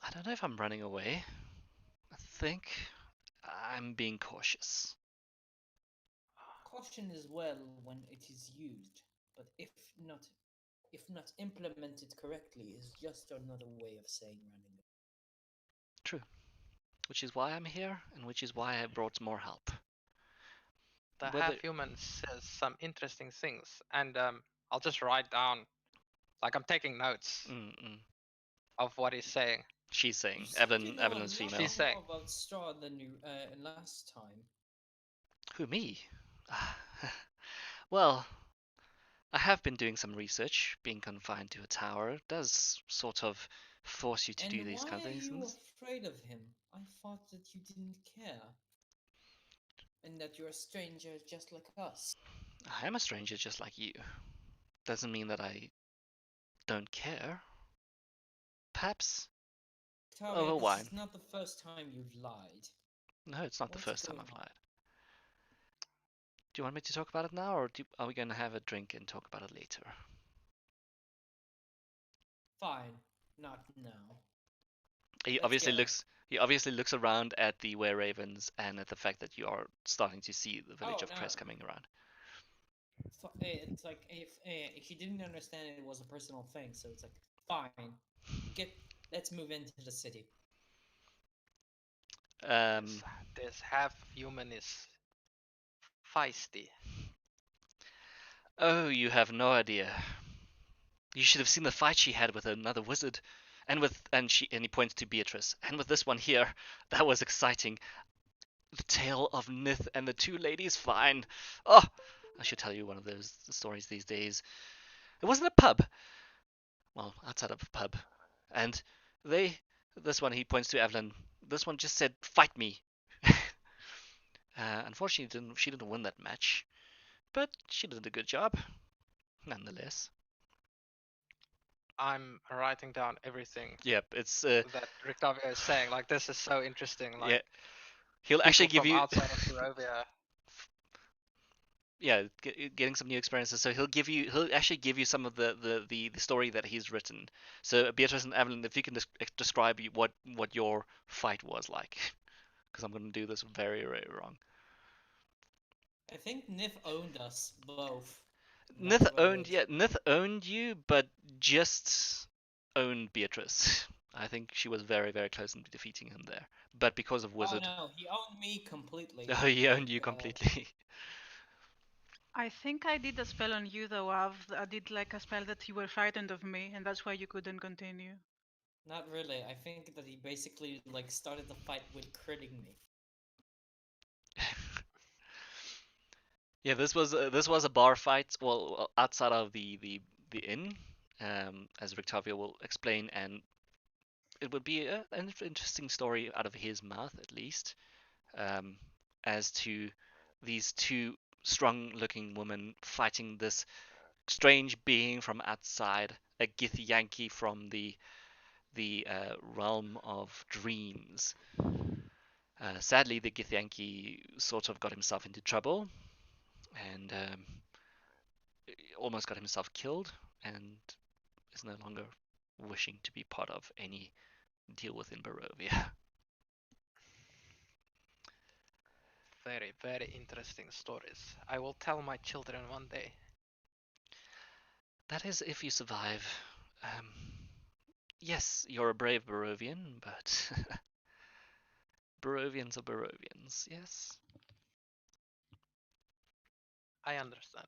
I don't know if I'm running away. I think I'm being cautious. Caution is well when it is used, but if not implemented correctly, is just another way of saying running away. True. Which is why I'm here, and which is why I brought more help. The Whether half-human says some interesting things, and I'll just write down, like I'm taking notes of what he's saying. She's saying, You seem to know a Evelyn's lot female. She's saying. more about Straw than you last time. Who, me? Well, I have been doing some research. Being confined to a tower does sort of force you to do And these why kind of are you things. afraid of him? I thought that you didn't care. And that you're a stranger just like us. I am a stranger just like you. Doesn't mean that I don't care. Perhaps Victoria, over this wine. is not the first time you've lied. No, it's not the What's first time going I've on? lied. Do you want me to talk about it now, or are we going to have a drink and talk about it later? Fine, not now. He Let's obviously go. looks around at the were ravens and at the fact that you are starting to see the village of no. Krezk coming around. It's like if he didn't understand it was a personal thing, so it's like fine. Let's move into the city. This half-human is feisty. Oh, you have no idea. You should have seen the fight she had with another wizard, and he points to Beatrice, and with this one here, that was exciting. The tale of Nith and the two ladies fine. Oh, I should tell you one of those stories these days. It wasn't a pub. Well, outside of a pub. And this one, he points to Evelyn, this one just said, fight me. Unfortunately, she didn't win that match. But she did a good job, nonetheless. I'm writing down everything Yep, it's that Rictavio is saying. Like, this is so interesting. Like, yeah. He'll people actually give from you outside of Barovia. yeah, getting some new experiences. So he'll actually give you some of the story that he's written. So Beatrice and Evelyn, if you can describe what your fight was like, because I'm going to do this very, very wrong. I think Nif owned us both. Nith owned you, but just owned Beatrice. I think she was very, very close in defeating him there. But because of Wizard, Oh no, he owned me completely. oh, he owned you completely. I think I did a spell on you though, Av. I did like a spell that you were frightened of me, and that's why you couldn't continue. Not really. I think that he basically like started the fight with critting me. Yeah, this was a bar fight. Well, outside of the inn, as Rictavio will explain, and it would be an interesting story out of his mouth, at least, um, as to these two strong-looking women fighting this strange being from outside, a Githyanki from the the realm of dreams. Sadly, the Githyanki sort of got himself into trouble and almost got himself killed, and is no longer wishing to be part of any deal within Barovia. Very, very interesting stories. I will tell my children one day. That is if you survive. Yes, you're a brave Barovian, but Barovians are Barovians, yes? I understand.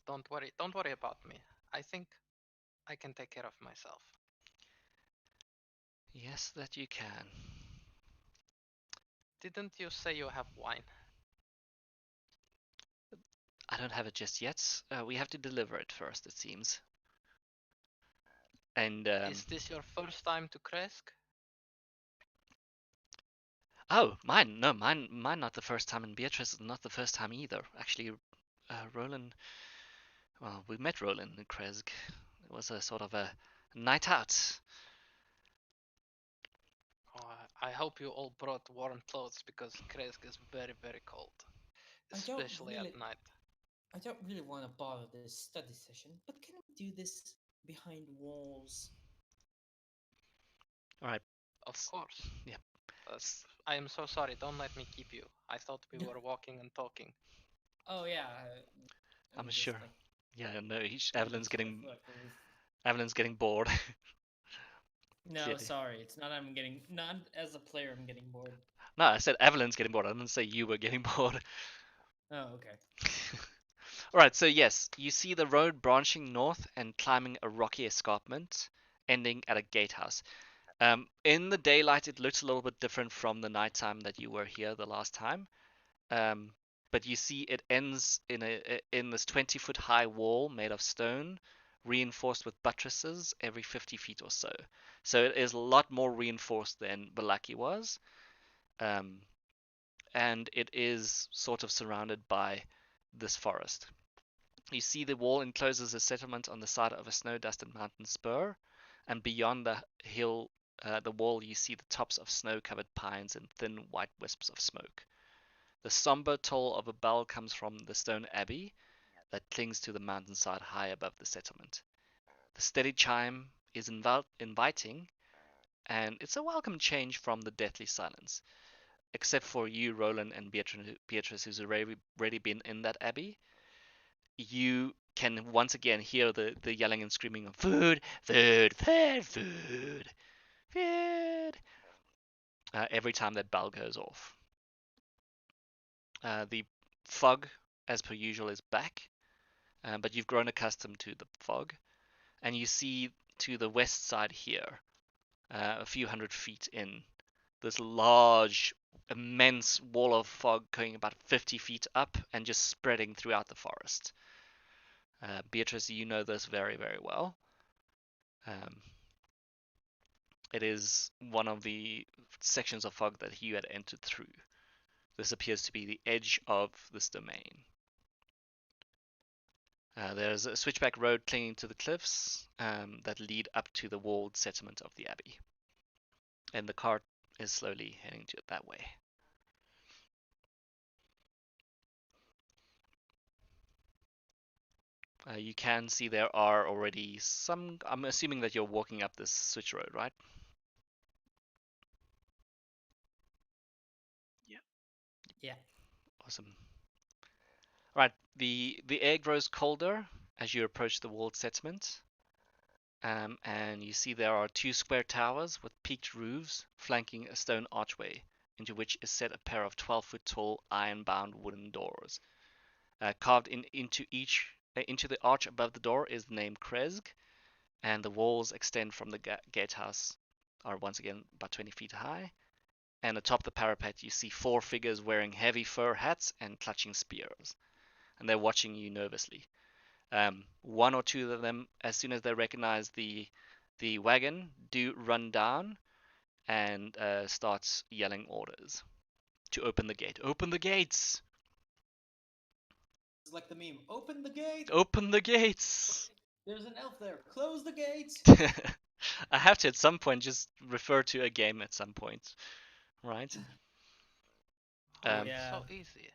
Don't worry about me. I think I can take care of myself. Yes, that you can. Didn't you say you have wine? I don't have it just yet. We have to deliver it first, it seems. And Is this your first time to Krezk? oh, mine. No, mine not the first time, and Beatrice is not the first time either. Actually, Roland. Well, we met Roland in Krezk. It was a sort of a night out. Oh, I hope you all brought warm clothes because Krezk is very, very cold, especially at night. I don't really want to bother this study session, but can we do this behind walls? All right. Of course. Yeah. I am so sorry. Don't let me keep you. I thought we No. were walking and talking. Oh yeah, I'm just, sure. like, Yeah, no, sort of, like, Evelyn's getting bored. No, Clearly. sorry, it's not. Not as a player. I'm getting bored. No, I said Evelyn's getting bored. I didn't say you were getting bored. Oh, okay. Alright, so yes, you see the road branching north and climbing a rocky escarpment, ending at a gatehouse. In the daylight, it looks a little bit different from the nighttime that you were here the last time. But you see it ends in this 20-foot high wall made of stone, reinforced with buttresses every 50 feet or so. So it is a lot more reinforced than Balaki was. And it is sort of surrounded by this forest. You see the wall encloses a settlement on the side of a snow-dusted mountain spur, and beyond the hill, the wall, you see the tops of snow-covered pines and thin white wisps of smoke. The somber toll of a bell comes from the stone abbey that clings to the mountainside high above the settlement. The steady chime is inviting, and it's a welcome change from the deathly silence. Except for you, Roland, and Beatrice, who's already been in that abbey, you can once again hear the yelling and screaming of food, food, food, food, food, every time that bell goes off. The fog, as per usual, is back, but you've grown accustomed to the fog, and you see to the west side here, a few hundred feet in, this large, immense wall of fog going about 50 feet up and just spreading throughout the forest. Beatrice, you know this very, very well. It is one of the sections of fog that you had entered through. This appears to be the edge of this domain. There's a switchback road clinging to the cliffs that lead up to the walled settlement of the abbey. And the cart is slowly heading to it that way. You can see there are already some. I'm assuming that you're walking up this switch road, right? Yeah. Awesome. Right, the air grows colder as you approach the walled settlement, and you see there are two square towers with peaked roofs flanking a stone archway, into which is set a pair of 12-foot tall iron-bound wooden doors. Carved into the arch above the door is the name Krezk, and the walls extend from the gatehouse, are once again about 20 feet high. And atop the parapet, you see four figures wearing heavy fur hats and clutching spears, and they're watching you nervously. One or two of them, as soon as they recognize the wagon, do run down and start yelling orders to open the gate. Open the gates! It's like the meme. Open the gate. Open the gates! There's an elf there. Close the gate. I have to at some point just refer to a game at some point, right? Oh, yeah. so easy.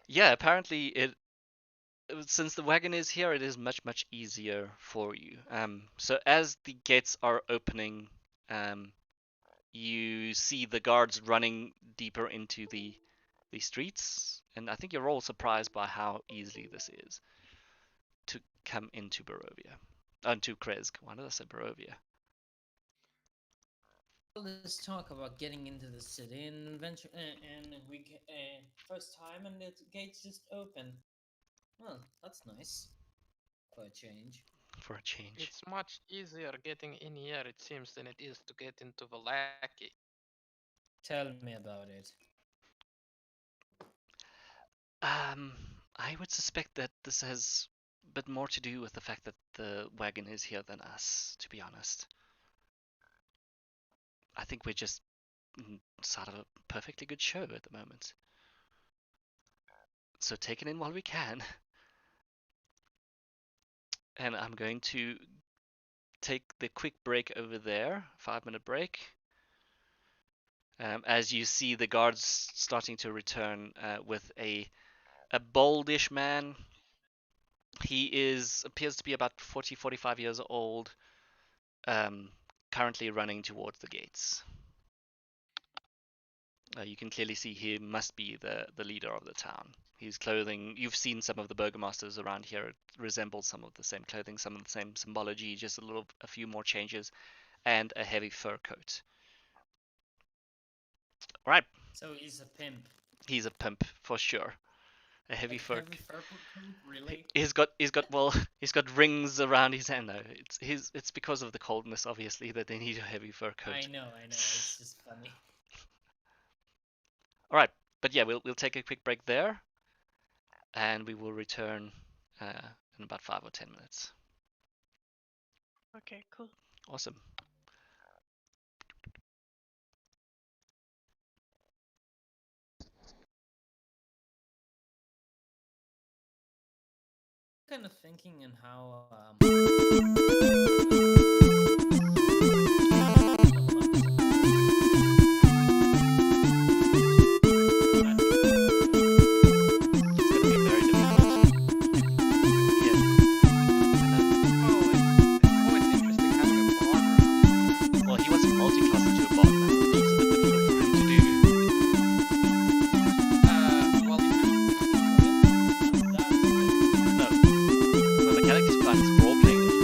Yeah, apparently since the wagon is here, it is much easier for you. So as the gates are opening, you see the guards running deeper into the streets, and I think you're all surprised by how easily this is to come into Barovia. Into Krezk. Why did I say Barovia? All this talk about getting into the city and adventure, and first time, and the gates just open. Well, that's nice for a change. For a change. It's much easier getting in here, it seems, than it is to get into Vallaki. Tell me about it. I would suspect that this has a bit more to do with the fact that the wagon is here than us, to be honest. I think we're just sort of a perfectly good show at the moment. So take it in while we can. And I'm going to take the quick break over there, 5-minute break. As you see the guards starting to return with a boldish man. He appears to be about 40-45 years old, currently running towards the gates. You can clearly see he must be the leader of the town. His clothing, you've seen some of the burgomasters around here, it resembles some of the same clothing, some of the same symbology, just a few more changes, and a heavy fur coat. All right. So he's a pimp. He's a pimp for sure. A heavy Like fur. Heavy fur pimp, really? He's got rings around his hand. No, it's because of the coldness, obviously, that they need a heavy fur coat. I know. It's just funny. All right, but yeah, we'll take a quick break there, and we will return in about 5 or 10 minutes. Okay, cool. Awesome. Kind of thinking and how It's gonna be very difficult. Yeah. Oh, it's interesting having a bar around. Well, he was multi-classed to a bot, man, which is a bit difficult for him to do. Well, No, the mechanics plan is for all players.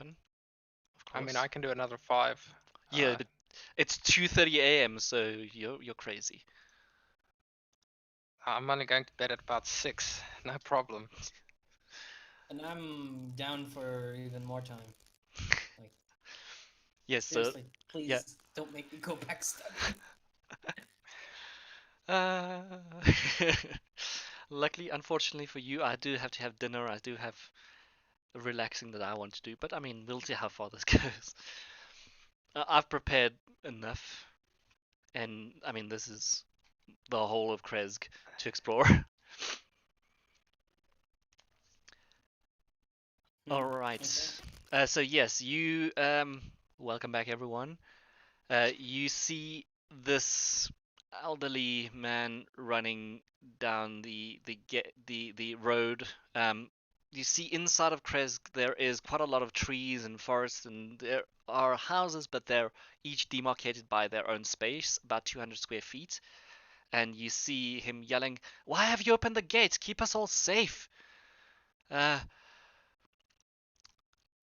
open. Of I course. mean, I can do another 5. Yeah, but it's 2:30 a.m. So you're crazy. I'm only going to bed at about 6. No problem. And I'm down for even more time. Like, Yes. So seriously, please don't make me go back studying. Uh, luckily, unfortunately for you, I do have to have dinner. I do have relaxing that I want to do, but I mean, we'll see how far this goes. I've prepared enough, and I mean, this is the whole of Krezk to explore. All right. So yes, you welcome back, everyone. You see this elderly man running down the road. You see inside of Krezk there is quite a lot of trees and forests, and there are houses, but they're each demarcated by their own space, about 200 square feet. And you see him yelling, "Why have you opened the gates? Keep us all safe." Uh,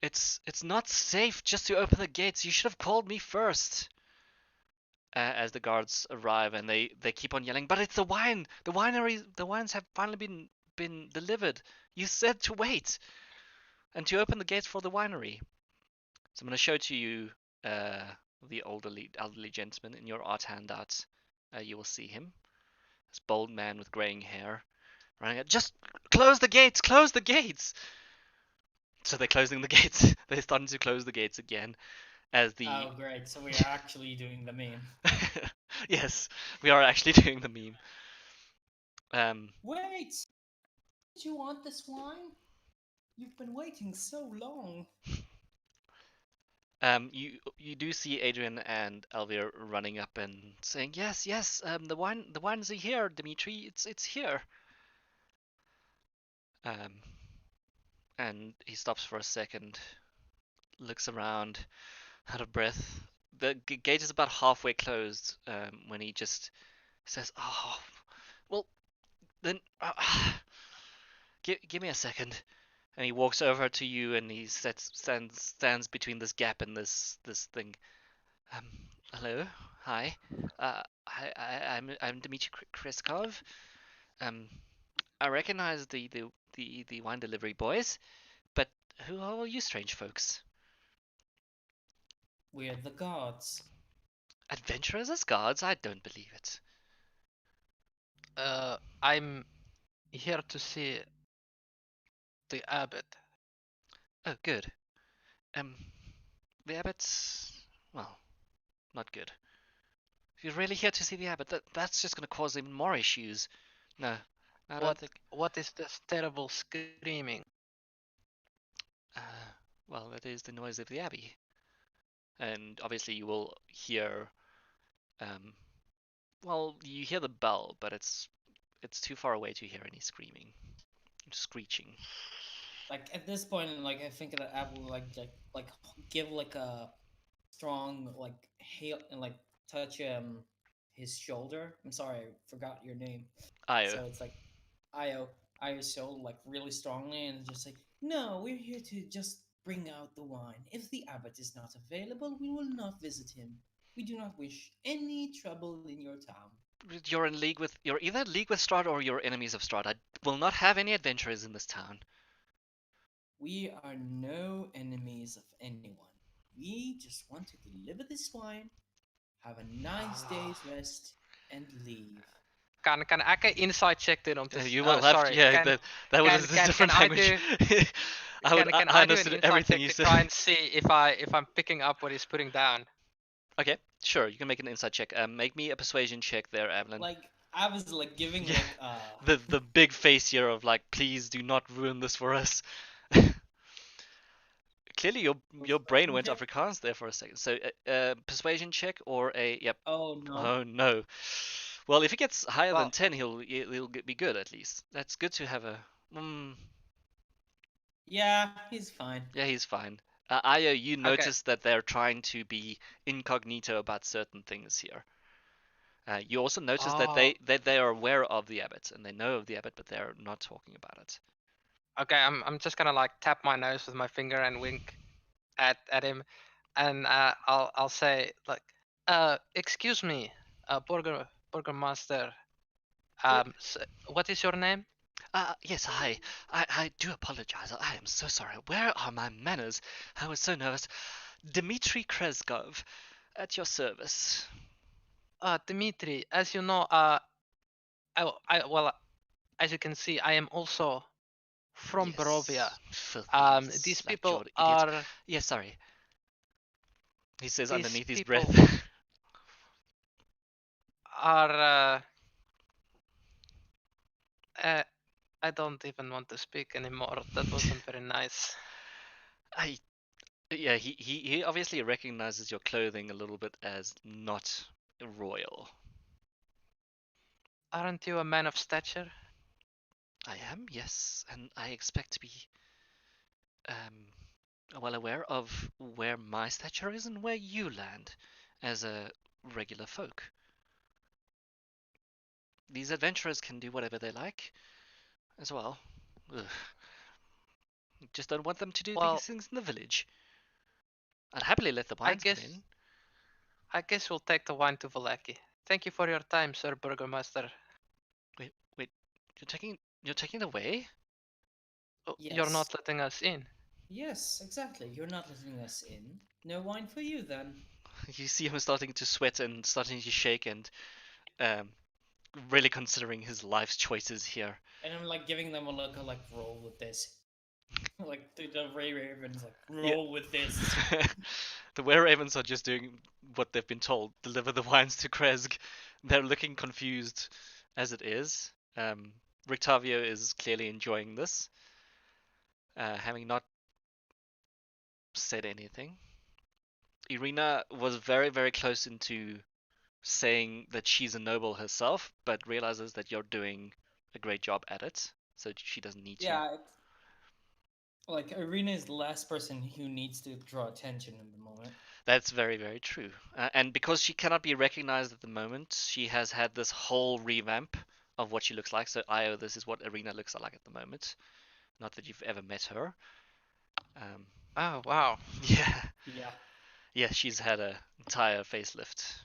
it's not safe just to open the gates. You should have called me first. As the guards arrive and they keep on yelling, but it's the wine. The wines have finally been delivered. You said to wait and to open the gates for the winery. So I'm going to show to you the elderly gentleman in your art handout. You will see him. This bold man with graying hair running at. Just close the gates! Close the gates! So they're closing the gates. They're starting to close the gates again as the. Oh, great. So we are actually doing the meme. Yes, we are actually doing the meme. Wait! Did you want this wine? You've been waiting so long. You do see Adrian and Elvir running up and saying, "Yes, yes, the wines are here, Dimitri. It's here." Um, and he stops for a second, looks around, out of breath. The gate is about halfway closed when he just says, "Oh, well, then give me a second." And he walks over to you and he stands between this gap and this thing. Um, hello, hi. I'm Dmitry Kreskov. Um, I recognize the wine delivery boys, but who are all you strange folks? We're the gods. Adventurers as guards? I don't believe it. I'm here to see the abbot. Oh, good. Um, the abbot's well, not good. If you're really here to see the abbot, that's just going to cause even more issues. No, I don't think. What is this terrible screaming? Uh, well, that is the noise of the abbey, and obviously you will hear. Um, well, you hear the bell, but it's too far away to hear any screaming, screeching. Like at this point, like I think that App will like give like a strong like hail and like touch his shoulder. I'm sorry, I forgot your name. Io. So it's like Io's shoulder like really strongly and just say, "No, we're here to just bring out the wine. If the abbot is not available, we will not visit him. We do not wish any trouble in your town." You're in league with. You're either in league with Strahd or you're enemies of Strahd. I will not have any adventurers in this town. We are no enemies of anyone. We just want to deliver this wine, have a nice day's rest, and leave. Kan ek 'n insight check doen om te You will have. sorry. Yeah, Can that was a different I language. can I I do an understood insight everything check you to said. try and see if I'm picking up what he's putting down? Okay, sure. You can make an insight check. Make me a persuasion check there, Evelyn. Like I was like giving Yeah. like The big face here of like, please do not ruin this for us. Clearly, your brain went check? Afrikaans there for a second. So, persuasion check or a yep. Oh no. Oh no. Well, if he gets higher Well- than 10, he'll be good at least. That's good to have a. Yeah, he's fine. Yeah, he's fine. Io, you Okay. notice that they're trying to be incognito about certain things here. You also notice that they are aware of the abbot and they know of the abbot, but they're not talking about it. Okay, I'm just gonna like tap my nose with my finger and wink. at him, and I'll say like, excuse me, Burgermaster. What is your name? Yes, I do apologize. I am so sorry. Where are my manners? I was so nervous. Dmitry Krezkov, at your service. Dmitry. As you know, well, as you can see, I am also from Barovia. Filthy, These people slack-jawed idiot. are Yes, sorry. He says these underneath his people breath. are. I don't even want to speak anymore. That wasn't very nice. Yeah, he obviously recognizes your clothing a little bit as not royal. Aren't you a man of stature? I am, yes, and I expect to be well aware of where my stature is and where you land as a regular folk. These adventurers can do whatever they like as well. Ugh. Just don't want them to do Well, these things in the village. I'd happily let the I wines come guess in. we'll take the wine to Valaki. Thank you for your time, Sir Burgermaster. Wait, you're taking it away? Oh, Yes. you're not letting us in. Yes, exactly. You're not letting us in. No wine for you then. You see him starting to sweat and starting to shake and um, really considering his life's choices here. And I'm like giving them a look of like, roll with this. Like the Ray Ravens, like, Yeah. roll with this. The Were Ravens are just doing what they've been told: deliver the wines to Krezk. They're looking confused as it is. Rictavio is clearly enjoying this, having not said anything. Irina was very, very close into saying that she's a noble herself, but realizes that you're doing a great job at it, so she doesn't need to. Yeah, like Irina is the last person who needs to draw attention in the moment. That's very, very true. And because she cannot be recognized at the moment, she has had this whole revamp of what she looks like. So, Io, this is what Irina looks like at the moment. Not that you've ever met her. Oh, wow. Yeah. Yeah. Yeah, she's had an entire facelift.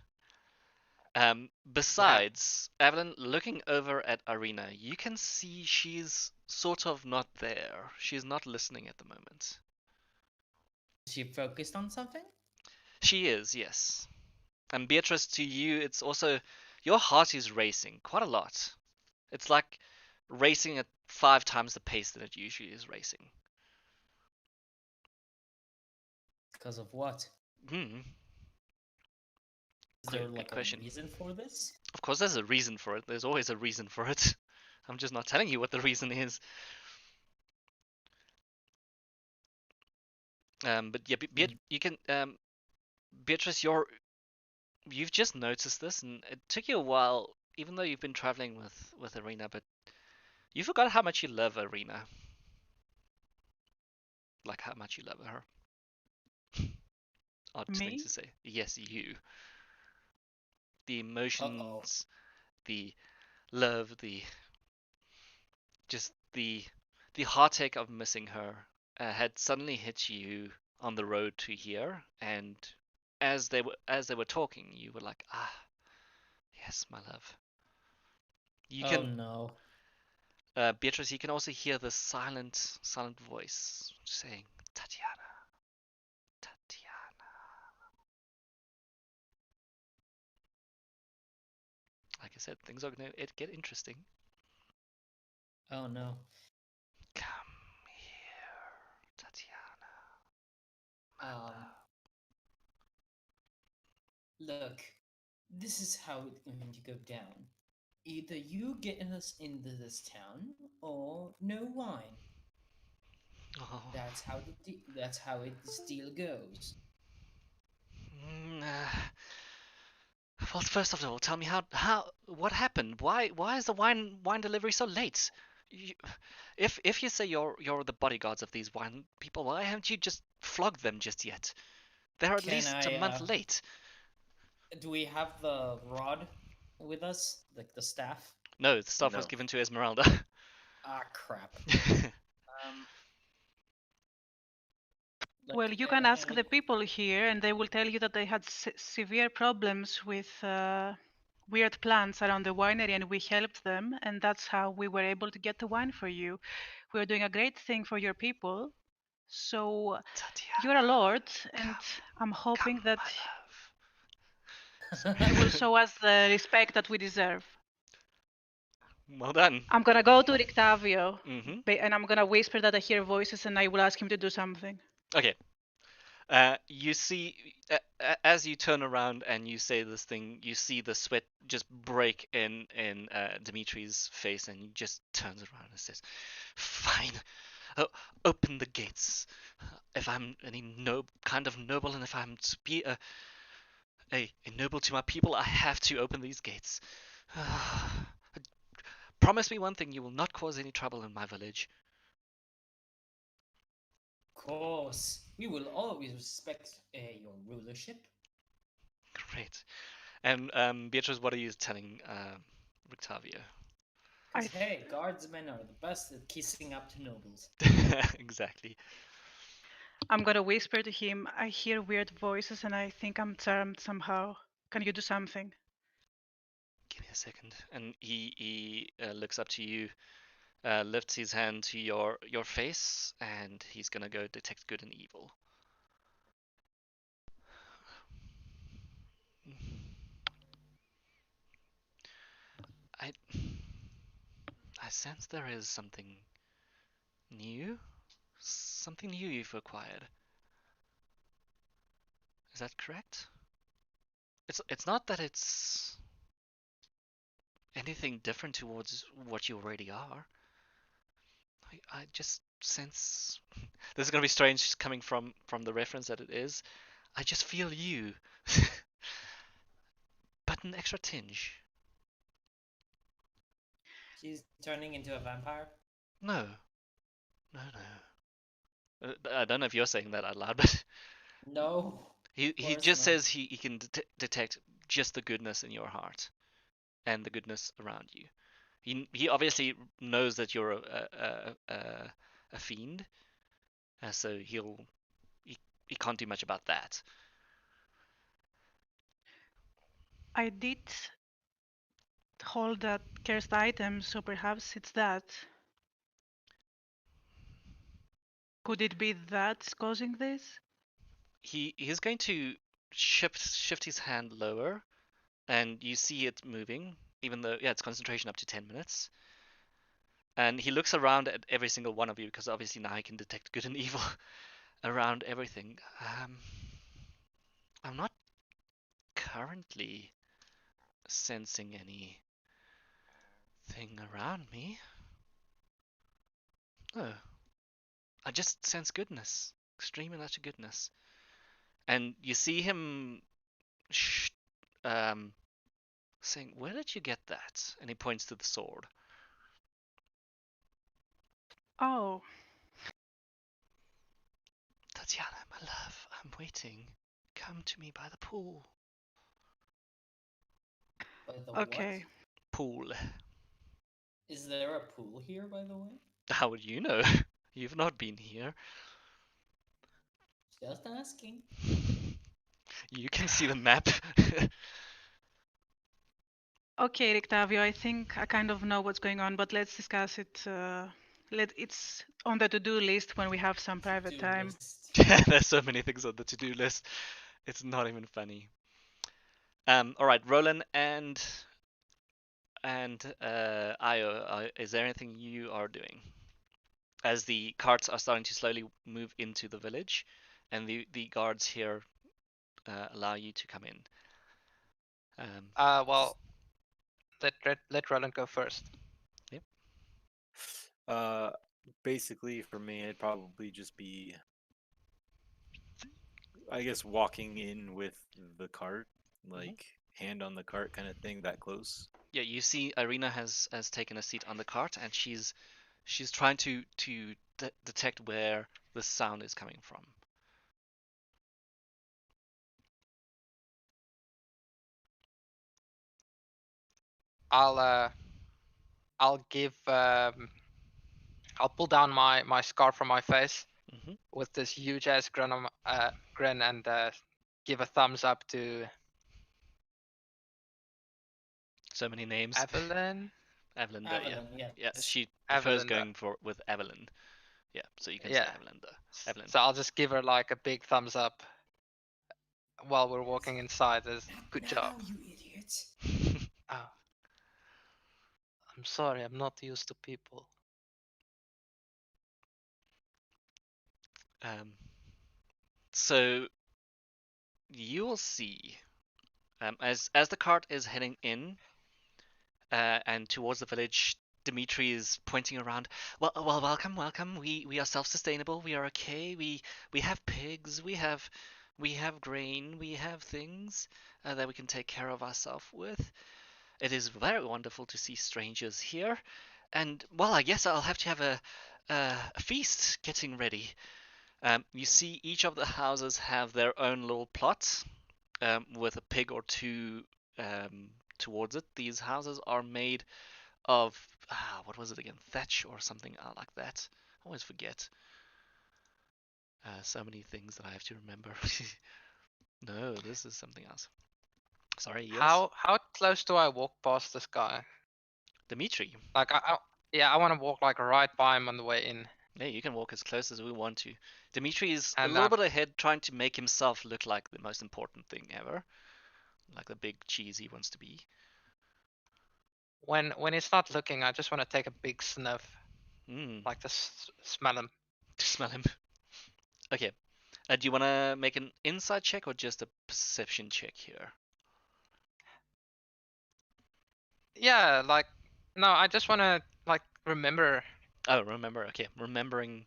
Besides, Evelyn, looking over at Irina, you can see she's sort of not there. She's not listening at the moment. Is she focused on something? She is, yes. And Beatrice, to you, it's also your heart is racing quite a lot. It's like racing at 5 times the pace that it usually is racing. Because of what? Hmm. Is there Good like a question. reason for this? Of course, there's a reason for it. There's always a reason for it. I'm just not telling you what the reason is. But yeah, you can, Beatrice, you've just noticed this, and it took you a while, even though you've been traveling with Arena, but you forgot how much you love Arena. Like how much you love her. Odd thing Me? to say. Yes, you. The emotions, the love, just the heartache of missing her had suddenly hit you on the road to here, and as they were talking, you were like, ah, yes, my love. You Oh can, no. Beatrice, you can also hear the silent voice saying, Tatiana, Tatiana. Like I said, things are going to get interesting. Oh no. Come here, Tatiana. My love. Look, this is how it's going to go down. Either you get us into this town, or no wine. Oh. That's how that's how this deal goes. Well, first of all, tell me what happened? Why is the wine delivery so late? You, if you say you're the bodyguards of these wine people, why haven't you just flogged them just yet? They're at least a month late. Do we have the rod with us, like the staff? No, the staff was No. given to Esmeralda. Ah, crap. Well, you can ask the people here, and they will tell you that they had severe problems with weird plants around the winery, and we helped them, and that's how we were able to get the wine for you. We're doing a great thing for your people. So you're a lord, and I'm hoping that you will show us the respect that we deserve. Well done. I'm gonna go to Rictavio, Mm-hmm. and I'm gonna whisper that I hear voices, and I will ask him to do something. Okay. You see, as you turn around and you say this thing, you see the sweat just break in Dimitri's face, and he just turns around and says, "Fine, open the gates. If I'm any kind of noble, and if I'm to be a noble to my people, I have to open these gates. Promise me one thing: you will not cause any trouble in my village." Of course, we will always respect your rulership. Great. And Beatrice, what are you telling Rictavio? Because hey, guardsmen are the best at kissing up to nobles. Exactly. I'm gonna whisper to him, I hear weird voices and I think I'm charmed somehow. Can you do something? Give me a second. And he looks up to you, lifts his hand to your face, and he's gonna go detect good and evil. I I sense there is something new, something new you've acquired. Is that correct? It's not that it's anything different towards what you already are. I just sense this is gonna be strange coming from the reference that it is. I just feel you, but an extra tinge. She's turning into a vampire. No, no, no. I don't know if you're saying that out loud, but No. he just says he can detect just the goodness in your heart and the goodness around you. He obviously knows that you're a fiend, so he can't do much about that. I did hold that cursed item, so perhaps it's that. Could it be that's causing this? He's going to shift his hand lower, and you see it moving, even though it's concentration up to 10 minutes. And he looks around at every single one of you because obviously now he can detect good and evil around everything. I'm not currently sensing anything around me. No, I just sense goodness, extreme and utter goodness. And you see him saying, "Where did you get that?" And he points to the sword. Oh. Tatiana, my love, I'm waiting. Come to me by the pool. By the Okay. what? Pool. Is there a pool here, by the way? How would you know? You've not been here. Just asking. You can see the map. Okay, Rictavio, I think I kind of know what's going on, but let's discuss it. It's on the to-do list when we have some private time. There's so many things on the to-do list. It's not even funny. All right, Roland and Io, is there anything you are doing as the carts are starting to slowly move into the village, and the guards here allow you to come in? Well, let Roland go first. Yep. Basically, for me, it'd probably just be, I guess, walking in with the cart, like hand on the cart kind of thing, that close. Yeah, you see, Irina has taken a seat on the cart, and she's trying to detect where the sound is coming from. I'll give I'll pull down my scarf from my face Mhm. with this huge ass grin, grin and give a thumbs up to So many names. Evelyn. Evelynda, yeah. Evelyn, yeah. Yeah, she prefers Evelynda. going with Evelyn. Yeah, so you can say Yeah. Evelynda. Evelyn. So I'll just give her like a big thumbs up while we're walking inside. As good job. Now, you idiot. Oh, I'm sorry. I'm not used to people. So you will see as the cart is heading in and towards the village, Dimitri is pointing around. Well, welcome, welcome. We are self-sustainable. We are okay. We have pigs. We have grain. We have things that we can take care of ourselves with. It is very wonderful to see strangers here, and well, I guess I'll have to have a feast getting ready. You see, each of the houses have their own little plots with a pig or two towards it. These houses are made of what was it again? Thatch or something like that. I always forget. So many things that I have to remember. No, this is something else. Sorry, yes. How close do I walk past this guy? Dimitri. Like yeah, I want to walk like right by him on the way in. Yeah, you can walk as close as we want to. Dimitri is a And little bit ahead, trying to make himself look like the most important thing ever, like the big cheese he wants to be. when he's not looking, I just want to take a big sniff, Mm, like to smell him. to smell him. Okay. Do you want to make an insight check or just a perception check here? Yeah, like no, I just want to like remember. Oh, remember. Okay, remembering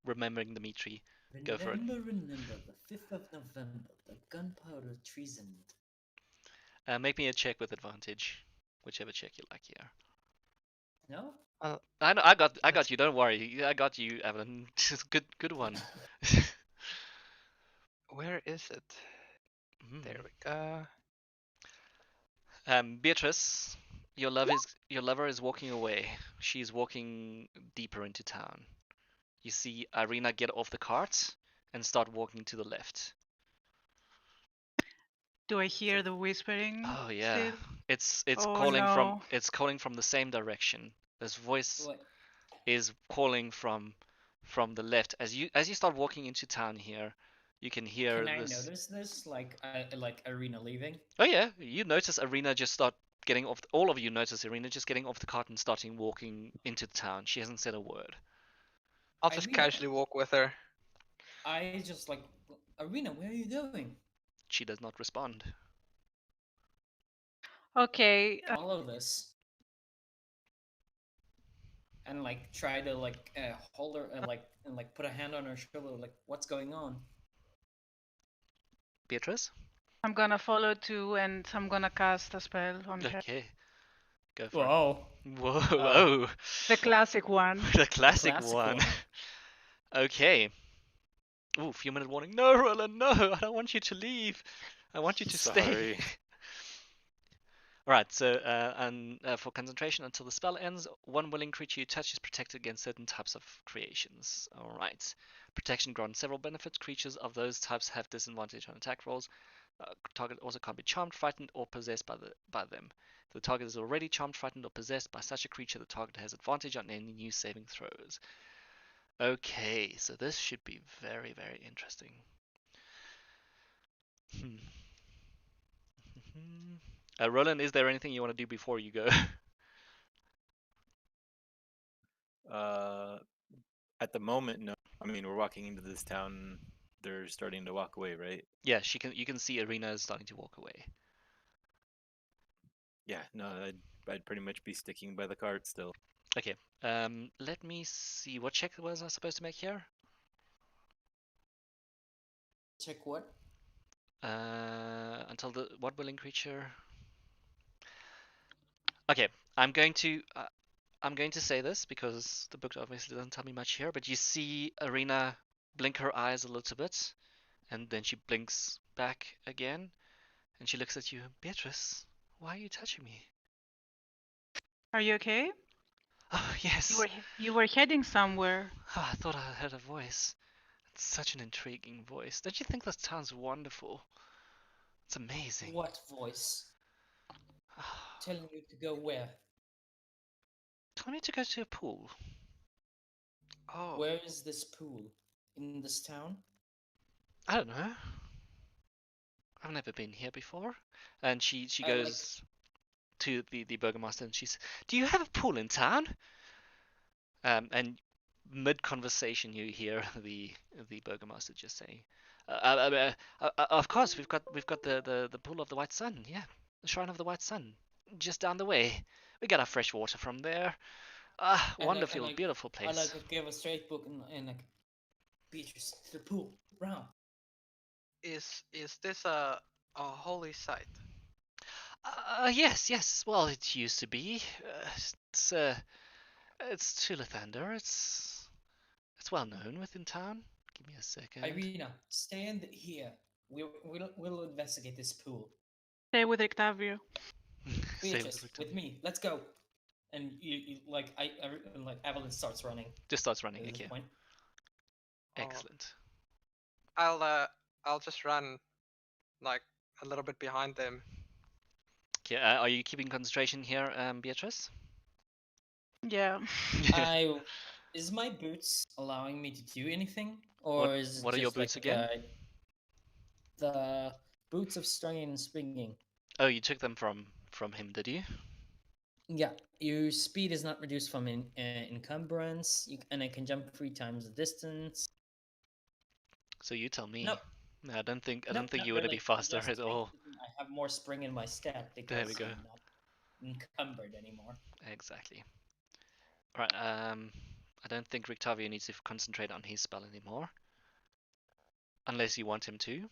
Dimitri. Go for it. Remember the 5th of November, the gunpowder treason. Make me a check with advantage, whichever check you like here. No? I know, I got That's- you. Don't worry, I got you, Evelyn. Good one. Where is it? There we go. Beatrice, your lover is walking away. She's walking deeper into town. You see Irina get off the cart and start walking to the left. Do I hear the whispering? Oh yeah, Still? it's Oh, calling from no. the same direction. This voice What? is calling from the left. As you start walking into town here, you can hear Can I this. notice this? Like Arena leaving? Oh yeah, you notice Irina just start getting off. All of you notice Irina just getting off the cart and starting walking into the town. She hasn't said a word. I'll just Irina. casually walk with her. I just like, Arena, where are you going? She does not respond. Okay. Follow this. And like try to like hold her and like put a hand on her shoulder, like what's going on? Beatrice? I'm gonna follow too, and I'm gonna cast a spell on her. Okay, go for Whoa. it. Whoa, whoa. The classic one. The classic Classic one. one. Okay. Ooh, few minute warning. No, Roland, no, I don't want you to leave. I want you to stay. Sorry. Alright, so for concentration until the spell ends, one willing creature you touch is protected against certain types of creations. Alright. Protection grants several benefits. Creatures of those types have disadvantage on attack rolls. Target also can't be charmed, frightened, or possessed by them. If the target is already charmed, frightened, or possessed by such a creature, the target has advantage on any new saving throws. Okay, so this should be very, very interesting. Roland, is there anything you want to do before you go? At the moment, no. I mean, we're walking into this town. They're starting to walk away, right? Yeah, you can see Irina is starting to walk away. Yeah, no, I'd pretty much be sticking by the cart still. Okay. Let me see. What check was I supposed to make here? Check what? Until the what willing creature? Okay, I'm going to say this because the book obviously doesn't tell me much here. But you see Irina blink her eyes a little bit, and then she blinks back again, and she looks at you, Beatrice. Why are you touching me? Are you okay? Oh yes. You were heading somewhere. Oh, I thought I heard a voice. Such an intriguing voice. Don't you think that sounds wonderful? It's amazing. What voice? Telling you to go where? Tell me to go to a pool. Oh, Where is this pool? In this town? I don't know. I've never been here before. And she I like- goes to the burgomaster and she's, do you have a pool in town? And mid conversation you hear the burgomaster just saying, of course we've got the pool of the White Sun, yeah, the Shrine of the White Sun, just down the way. We got our fresh water from there. And Wonderful, beautiful I place. give a straight book and like, Beatrice, the pool, round. is this a holy site? Yes. Well, it used to be. It's to Lathander. It's well known within town. Give me a second. Irina, stand here. We'll investigate this pool. Stay with Octavio. Say Beatrice, with with me. Let's go. And you like like Evelyn starts running. just starts running At this again. point. Excellent. I'll just run like a little bit behind them. Okay, are you keeping concentration here, Beatrice? Yeah. Is my boots allowing me to do anything, or is it what are your just like boots again? The boots of strength and springing? Oh, you took them from him, did you? Yeah, your speed is not reduced from encumbrance, and I can jump 3 times the distance. So you tell me. Nope. No, I don't think Nope, you not would be really. faster Just at all. I have more spring in my step because There we go. I'm not encumbered anymore. Exactly. Right. I don't think Rictavio needs to concentrate on his spell anymore, unless you want him to.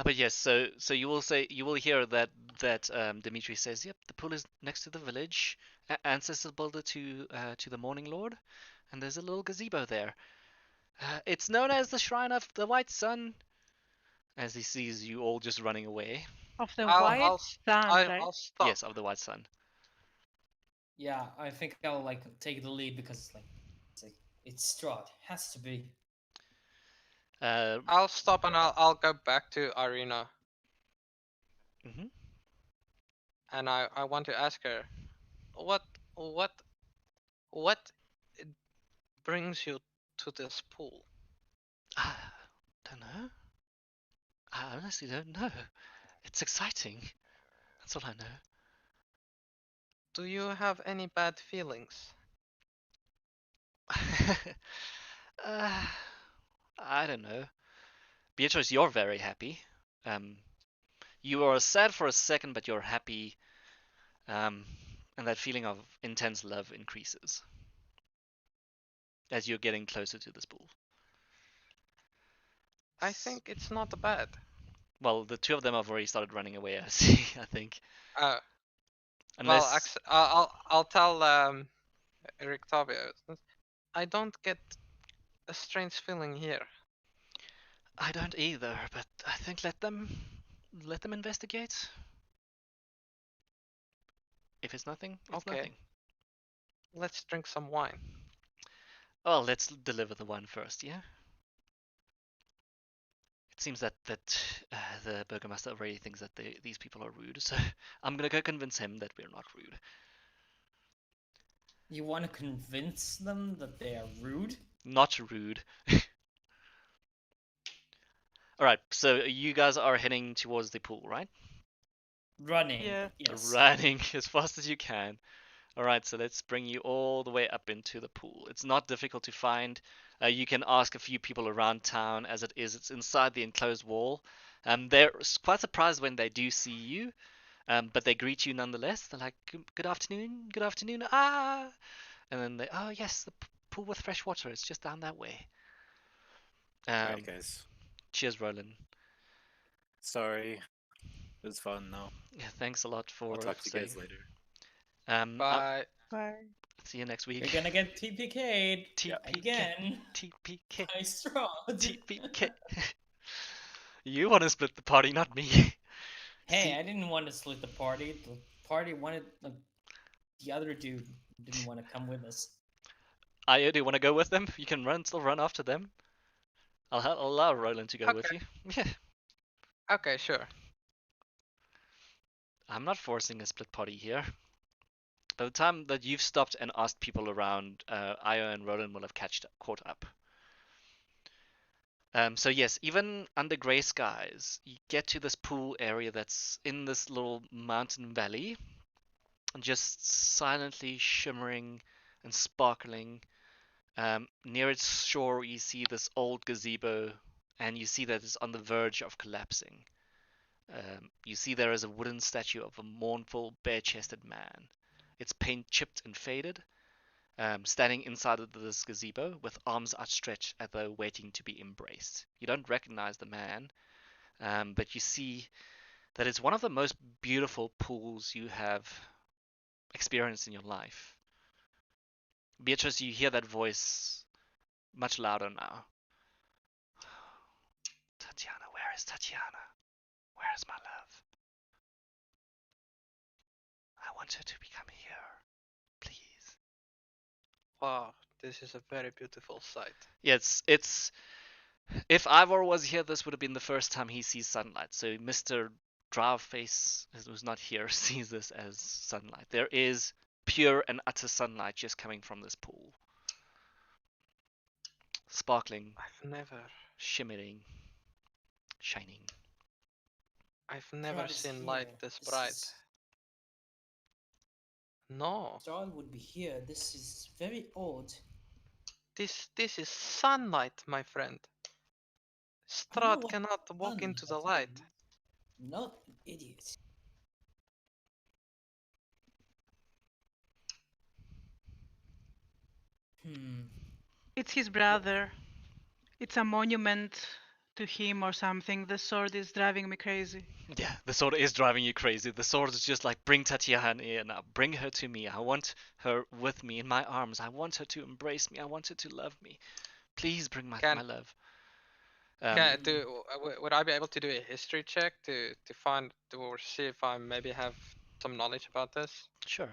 But yes, so you will hear that Dimitri says, "Yep, the pool is next to the village. Ancestors built it to the Morning Lord, and there's a little gazebo there. It's known as the Shrine of the White Sun." As he sees you all just running away. Of the I'll white I'll sand, right? I'll stop. Yes, of the White Sun. Yeah, I think I'll like take the lead because it's Strahd. Has to be. I'll stop and I'll go back to Irina Mhm. and I want to ask her what what brings you to this pool? I don't know. I honestly don't know. It's exciting. That's all I know. Do you have any bad feelings? uh, I don't know. Beatrice, you're very happy. You are sad for a second, but you're happy. And that feeling of intense love increases as you're getting closer to this pool. I think it's not bad. Well, the two of them have already started running away. I see. I think. Well, Unless I'll tell Eric Tavio. I don't get a strange feeling here. I don't either, but I think let them investigate. If it's nothing, it's Okay. nothing. Let's drink some wine. Well, let's deliver the one first, yeah? It seems that the burgomaster already thinks that these people are rude, so I'm gonna go convince him that we're not rude. You want to convince them that they are rude? Not rude. Alright, so you guys are heading towards the pool, right? Running. Yeah. Yes. Running as fast as you can. Alright, so let's bring you all the way up into the pool. It's not difficult to find. You can ask a few people around town as it is. It's inside the enclosed wall. They're quite surprised when they do see you, but they greet you nonetheless. They're like, good afternoon, good afternoon, ah! And then they, oh yes, the pool with fresh water. It's just down that way. Alright, guys. Cheers, Roland. Sorry. It was fun, though. Yeah, thanks a lot for I'll talk to you saying. guys later. Bye. Bye. See you next week. You're gonna get TPK'd TPK. again. TPK. By Strahd. TPK. You want to split the party, not me. Hey, See- I didn't want to split the party. The party wanted the other dude didn't want to come with us. Io, do you want to go with them? You can still run after them. I'll allow Roland to go with Okay. you. Yeah, Okay, sure. I'm not forcing a split party here. By the time that you've stopped and asked people around, Io and Roland will have caught up. So yes, even under grey skies, you get to this pool area that's in this little mountain valley, just silently shimmering and sparkling. Near its shore, you see this old gazebo, and you see that it's on the verge of collapsing. You see there is a wooden statue of a mournful, bare-chested man. Its paint chipped and faded, standing inside of this gazebo with arms outstretched as though waiting to be embraced. You don't recognize the man, but you see that it's one of the most beautiful pools you have experienced in your life. Beatrice, you hear that voice much louder now. Tatiana, where is Tatiana? Where is my love? I want her to become here, please. Wow, this is a very beautiful sight. Yeah, it's if Ivor was here, this would have been the first time he sees sunlight. So Mr. Drow-face, who's not here, sees this as sunlight. There is pure and utter sunlight just coming from this pool. Sparkling, shimmering, shining. I've never Strahd is seen light here. this This bright. is- No, Strahd would be here. This is very odd. this is sunlight, my friend. I know Strahd what cannot walk into the sunlight light. is. I'm not an idiot. It's his brother. It's a monument to him or something. The sword is driving me crazy. Yeah, the sword is driving you crazy. The sword is just like, bring Tatiana here now. Bring her to me. I want her with me in my arms. I want her to embrace me. I want her to love me. Please bring my love. Would I be able to do a history check to find or see if I maybe have some knowledge about this? Sure.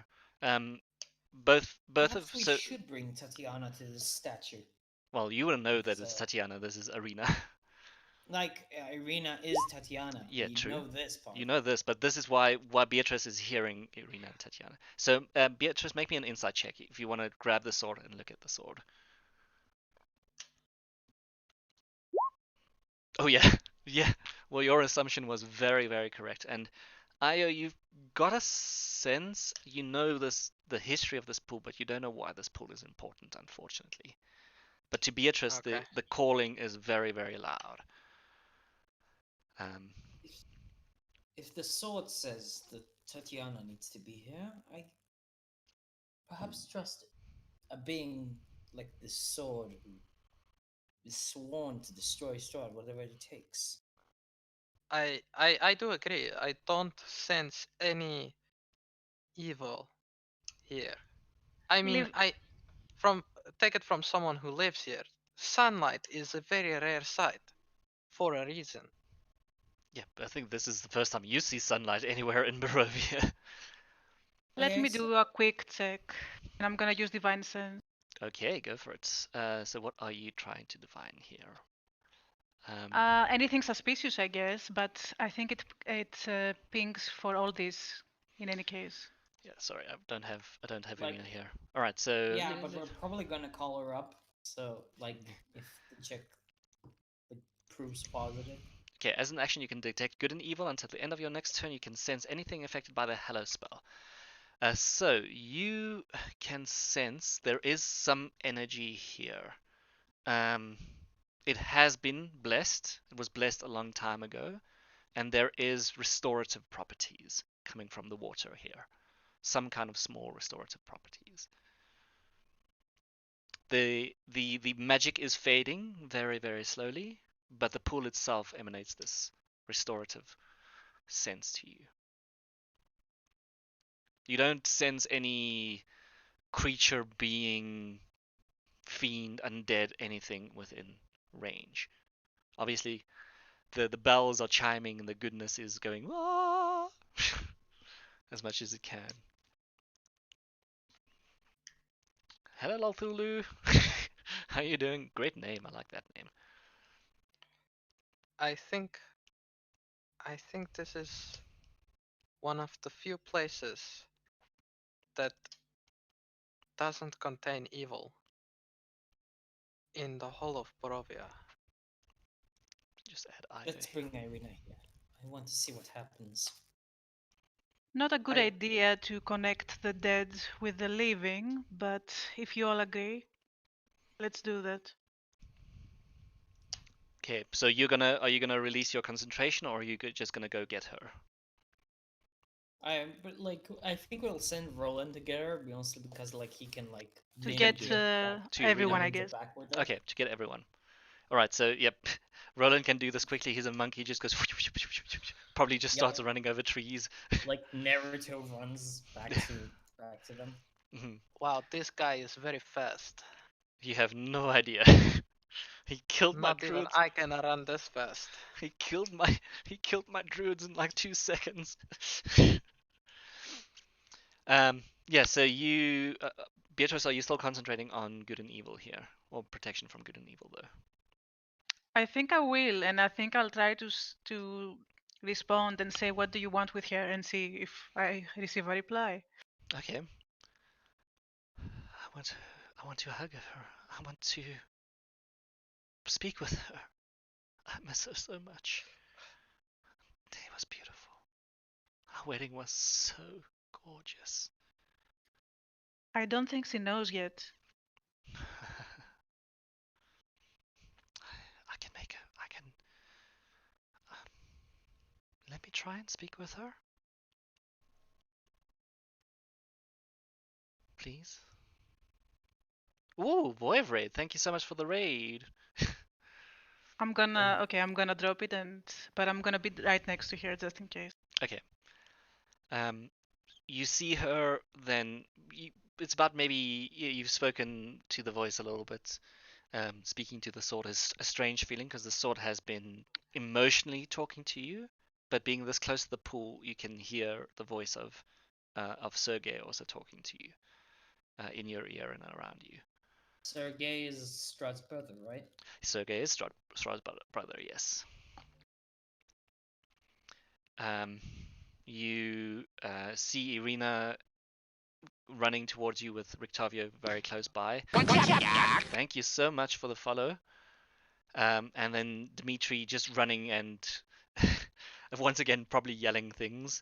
Both Perhaps of we so should bring Tatiana to this statue. well, you will know that it's So- Tatiana. This is Arena. Like Irina is Tatiana. Yeah, we true. know this part. You know this, but this is why Beatrice is hearing Irina and Tatiana. So Beatrice, make me an insight check if you want to grab the sword and look at the sword. Oh yeah, yeah. Well, your assumption was very, very correct. And Io, you've got a sense, you know the history of this pool, but you don't know why this pool is important, unfortunately. But to Beatrice, Okay. the calling is very, very loud. Um, If the sword says that Tatiana needs to be here, I perhaps trust it. A being like the sword who is sworn to destroy Strahd, whatever it takes. I do agree. I don't sense any evil here. I mean, Live- take it from someone who lives here. Sunlight is a very rare sight for a reason. yeah, I think this is the first time you see sunlight anywhere in Barovia. Let Okay, me so- do a quick check. And I'm gonna use Divine Sense. Okay, go for it. So what are you trying to divine here? Anything suspicious, I guess, but I think it pings for all this in any case. Yeah, sorry, I don't have Like- Irina here. All right, so Yeah, but we're probably gonna call her up. So, like, if the check proves positive. okay, as an action, you can detect good and evil until the end of your next turn. You can sense anything affected by the Hello spell. So you can sense there is some energy here. It has been blessed. It was blessed a long time ago, and there is restorative properties coming from the water here. Some kind of small restorative properties. The magic is fading very, very slowly, but the pool itself emanates this restorative sense to you. You don't sense any creature, being, fiend, undead, anything within range. Obviously, the bells are chiming and the goodness is going "Wah!" as much as it can. Hello, Lolthulu. How you doing? Great name. I like that name. I think this is one of the few places that doesn't contain evil in the whole of Borovia. Just add I. Let's bring Irina here. I want to see what happens. Not a good I- idea to connect the dead with the living, but if you all agree, let's do that. Okay, so are you gonna release your concentration, or are you just gonna go get her? But like, I think we'll send Roland together, mostly because like he can like To mimic get the fact- To everyone, Irina? I mimic the guess. backward there. Okay, to get everyone. All right, so yep, Roland can do this quickly. He's a monkey, just goes probably just Yep. starts running over trees. Like Naruto runs back to them. Mhm. Wow, this guy is very fast. You have no idea. He killed my Not even druids. I can run this fast. He killed my druids in like 2 seconds. Yeah. So you, Beatrice, are you still concentrating on good and evil here, or protection from good and evil though? I think I will, and I think I'll try to respond and say, "What do you want with her?" and see if I receive a reply. Okay. I want to hug her. I want to speak with her. I miss her so much. The day was beautiful. Our wedding was so gorgeous. I don't think she knows yet. I can make her. I can. Um, Let me try and speak with her. Please. Ooh, Voiv raid. Thank you so much for the raid. I'm gonna drop it, but I'm gonna be right next to her just in case. Okay. You see her then. It's about maybe you've spoken to the voice a little bit. Speaking to the sword is a strange feeling because the sword has been emotionally talking to you, but being this close to the pool, you can hear the voice of Sergei also talking to you in your ear and around you. Sergei is Strahd's brother, right? Sergei is Strahd's brother, yes. You see Irina running towards you with Rictavio very close by. Thank you so much for the follow. And then Dmitri just running and once again probably yelling things,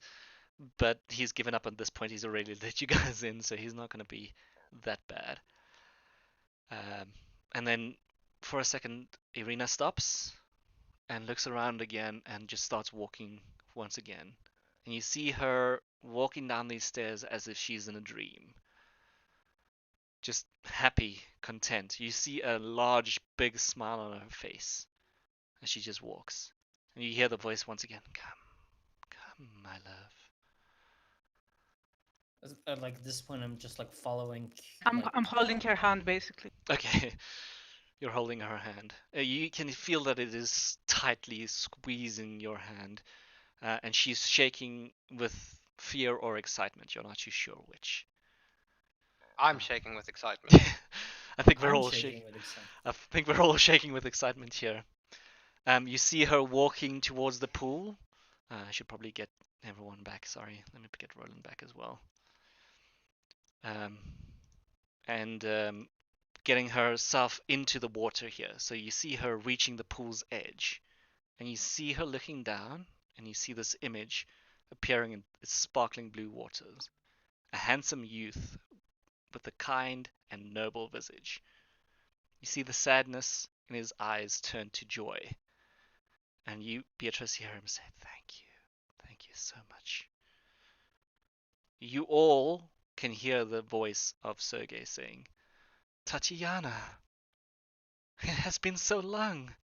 but he's given up at this point. He's already let you guys in, so he's not going to be that bad. And then for a second, Irina stops and looks around again and just starts walking once again. And you see her walking down these stairs as if she's in a dream. Just happy, content. You see a large, big smile on her face as she just walks. And you hear the voice once again, come, my love. Like at this point, I'm just like following. I'm holding her hand basically. Okay, you're holding her hand. You can feel that it is tightly squeezing your hand, and she's shaking with fear or excitement. You're not too sure which. I'm shaking with excitement. I think we're I'm all shaking shaking. with excitement. I think we're all shaking with excitement here. You see her walking towards the pool. I should probably get everyone back. Sorry, let me get Roland back as well. And getting herself into the water here. So you see her reaching the pool's edge, and you see her looking down, and you see this image appearing in its sparkling blue waters. A handsome youth with a kind and noble visage. You see the sadness in his eyes turn to joy. And you, Beatrice, hear him say, thank you so much. You all can hear the voice of Sergei saying, Tatiana, it has been so long.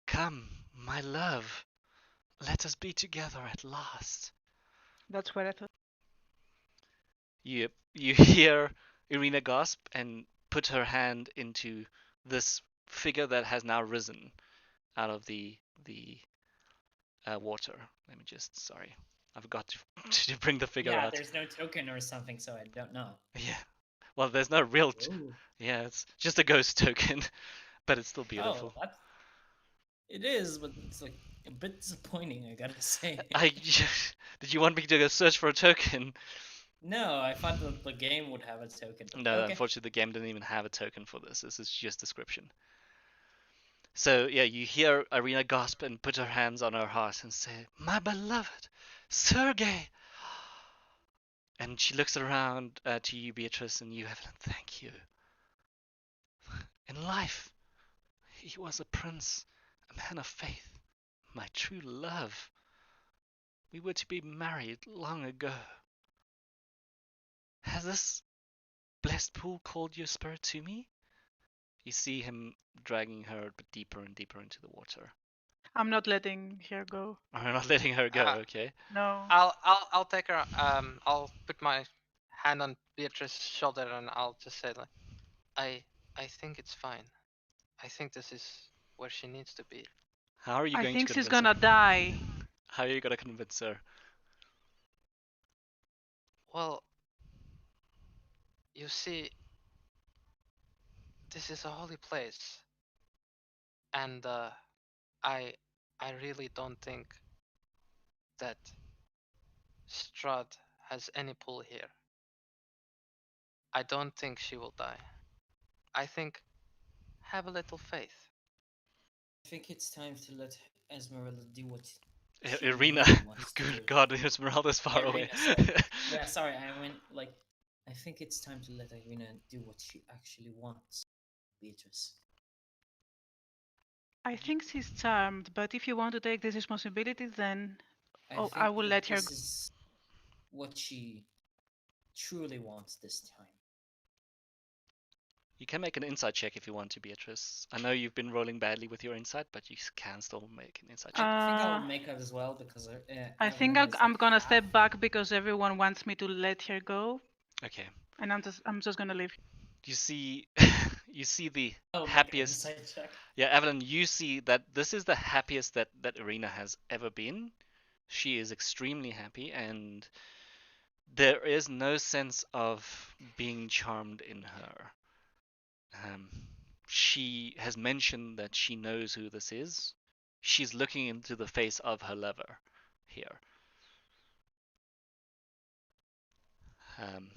Come, my love, let us be together at last. That's what I thought. You hear Irina gasp and put her hand into this figure that has now risen out of the water. Let me just, sorry, I forgot to bring the figure Yeah, out. there's no token or something, so I don't know. Yeah, Well, there's no real. Ooh. Yeah, it's just a ghost token, but it's still Oh, beautiful. that's it is, but it's like a bit disappointing, I gotta say. Did you want me to go search for a token? No, I thought that the game would have a token. But No, okay. unfortunately, the game didn't even have a token for this. This is just description. So yeah, you hear Irina gasp and put her hands on her heart and say, "My beloved, Sergey." And she looks around to you, Beatrice, and you, Evelyn. Thank you. In life, he was a prince, a man of faith, my true love. We were to be married long ago. Has this blessed pool called your spirit to me? You see him dragging her a bit deeper and deeper into the water. I'm not letting her go. Are not letting her go, okay? No. I'll take her. I'll put my hand on Beatrice's shoulder and I'll just say like, I think it's fine. I think this is where she needs to be. How are you I going think to she's convince gonna her? die. How are you gonna convince her? Well, you see, this is a holy place, and I I really don't think that Strahd has any pull here. I don't think she will die. I think have a little faith. I think it's time to let Esmeralda do what she Irina. really wants to do. Good God, Esmeralda's far Irina, away. sorry. Yeah, sorry, I meant like I think it's time to let Irina do what she actually wants, Beatrice. I think she's charmed, but if you want to take this responsibility, then I I think will that let her. this is what she truly wants this time. You can make an insight check if you want to, Beatrice. I know you've been rolling badly with your insight, but you can still make an insight check. I think I'll make it as well because I think Evelyn is, I'm like, gonna half. step back because everyone wants me to let her go, Okay. and I'm just gonna leave. You see, you see the I'll make an happiest. insight check. Yeah, Evelyn, you see that this is the happiest that Irina has ever been. She is extremely happy, and there is no sense of being charmed in her. Um, she has mentioned that she knows who this is. She's looking into the face of her lover here. Um,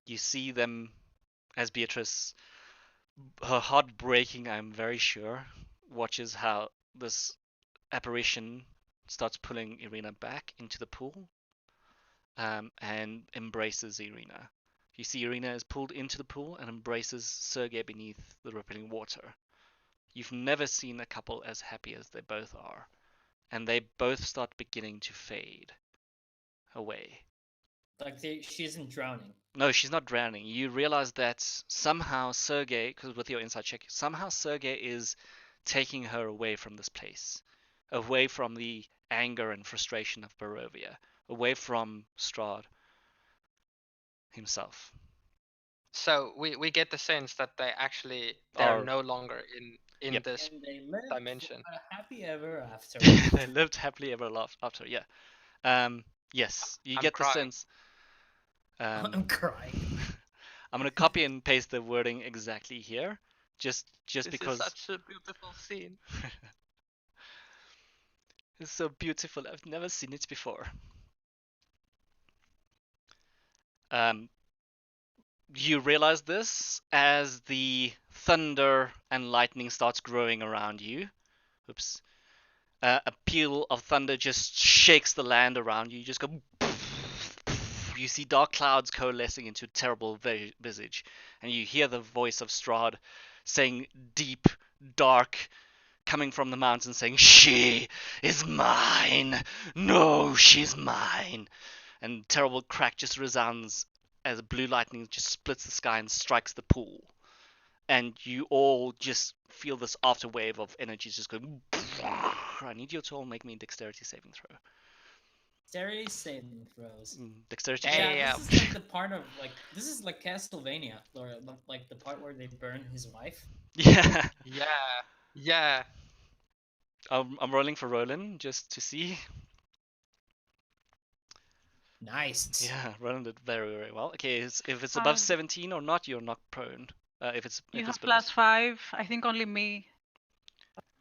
you see them as Beatrice, her heart breaking, I'm very sure, watches how this apparition starts pulling Irina back into the pool and embraces Irina. You see Irina is pulled into the pool and embraces Sergei beneath the rippling water. You've never seen a couple as happy as they both are, and they both start beginning to fade away. Like she isn't drowning. No, she's not drowning. You realize that somehow Sergei, because with your inside check, somehow Sergei is taking her away from this place, away from the anger and frustration of Barovia, away from Strahd himself. So we get the sense that they're Are no longer in Yep. this And they live dimension. happy ever after. they lived happily ever after. Yeah. Yes, you I'm get the crying. sense. I'm crying. I'm gonna copy and paste the wording exactly here, just This because is such a beautiful scene. it's so beautiful. I've never seen it before. You realize this as the thunder and lightning starts growing around you. Oops. A peal of thunder just shakes the land around you. You just go. You see dark clouds coalescing into a terrible visage, and you hear the voice of Strahd saying deep, dark, coming from the mountain, saying, "She is mine! No, she's mine!" And terrible crack just resounds as blue lightning just splits the sky and strikes the pool. And you all just feel this after wave of energy just going. I need you to all make me a dexterity saving throw. Dexterity saving throws. Dexterity Yeah. This is like the part of this is like Castlevania, or like the part where they burn his wife. Yeah. Yeah. I'm rolling for Roland just to see. Nice. Yeah, Roland did very, very well. Okay, if it's Um, above 17 or not, you're knocked prone. You If it's have below. +5. I think only me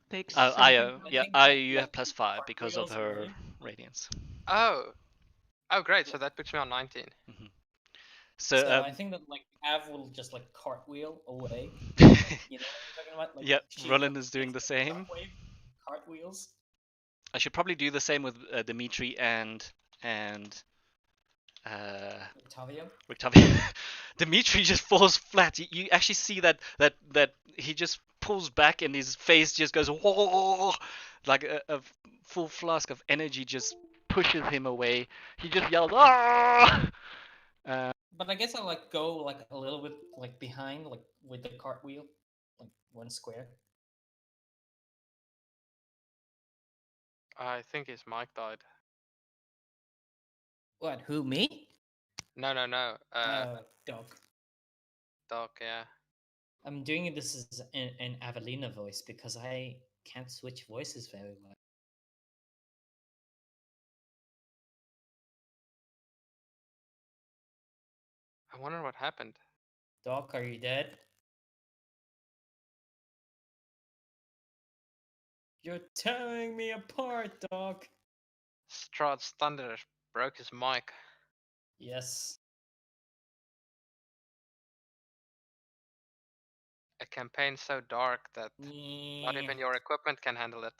takes Oh, 17. Yeah, think that, You have like, +5 because of cartwheels her away. radiance. Oh, oh, great. So that puts me on 19. Hmm So So, I think that like Av will just like cartwheel away. You know what I'm talking about? Like yep, she Roland is doing takes the the same. shockwave, cartwheels. I should probably do the same with Dimitri and Octavio. Rictavio. Dimitri just falls flat. You actually see that he just pulls back and his face just goes whoa, like a full flask of energy just pushes him away. He just yells ah. But I guess I'll like go like a little bit like behind, like with the cartwheel, like one square. I think his mic died. What? Who? Me? No, no, no. Dog. Doc, yeah. I'm doing this as an Avelina voice because I can't switch voices very well. I wonder what happened. Doc, are you dead? You're tearing me apart, Doc. Strahd's thunder broke his mic. Yes. A campaign so dark that not even your equipment can handle it.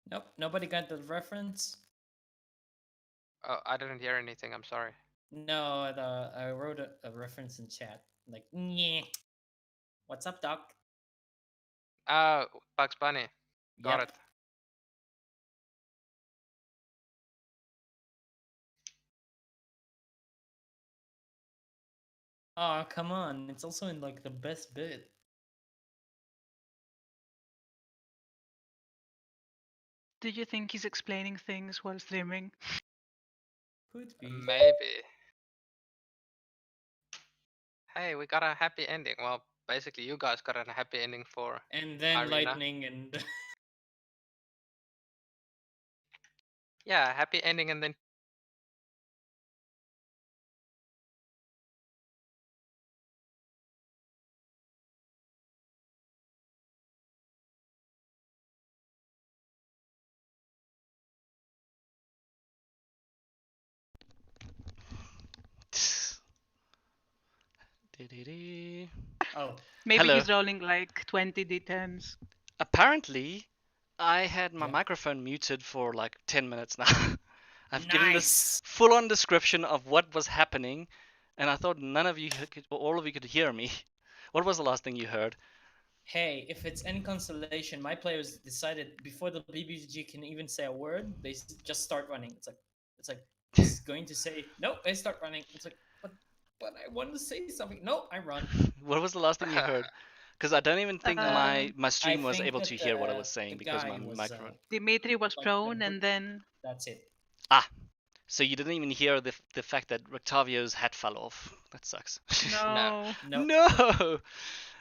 Nope, nobody got the reference. Oh, I didn't hear anything. I'm sorry. No, I wrote a reference in chat. Like, yeah. What's up, Doc? Oh, Bugs Bunny. Got Yep. it. Oh, come on. It's also in like the best bit. Do you think he's explaining things while streaming? Could be. Maybe. Hey, we got a happy ending. Well, basically, you guys got a happy ending for And then Irina. lightning and Yeah, happy ending and then oh, Maybe Hello. he's rolling like 20 d10s. Apparently, I had my Yeah. microphone muted for like 10 minutes now. I've given this nice. full-on description of what was happening, and I thought none of you could, or all of you could hear me. What was the last thing you heard? Hey, if it's any consolation, my players decided before the BBG can even say a word, they just start running. It's like he's going to say no, they start running. It's like, but I want to say something. No, I run. What was the last thing you heard? Because I don't even think my Um, stream was think able that to hear what I was the saying because guy my was microphone. Dimitri was like prone, and then that's it. Ah, so you didn't even hear the fact that Octavio's hat fell off. That sucks. no. No. No.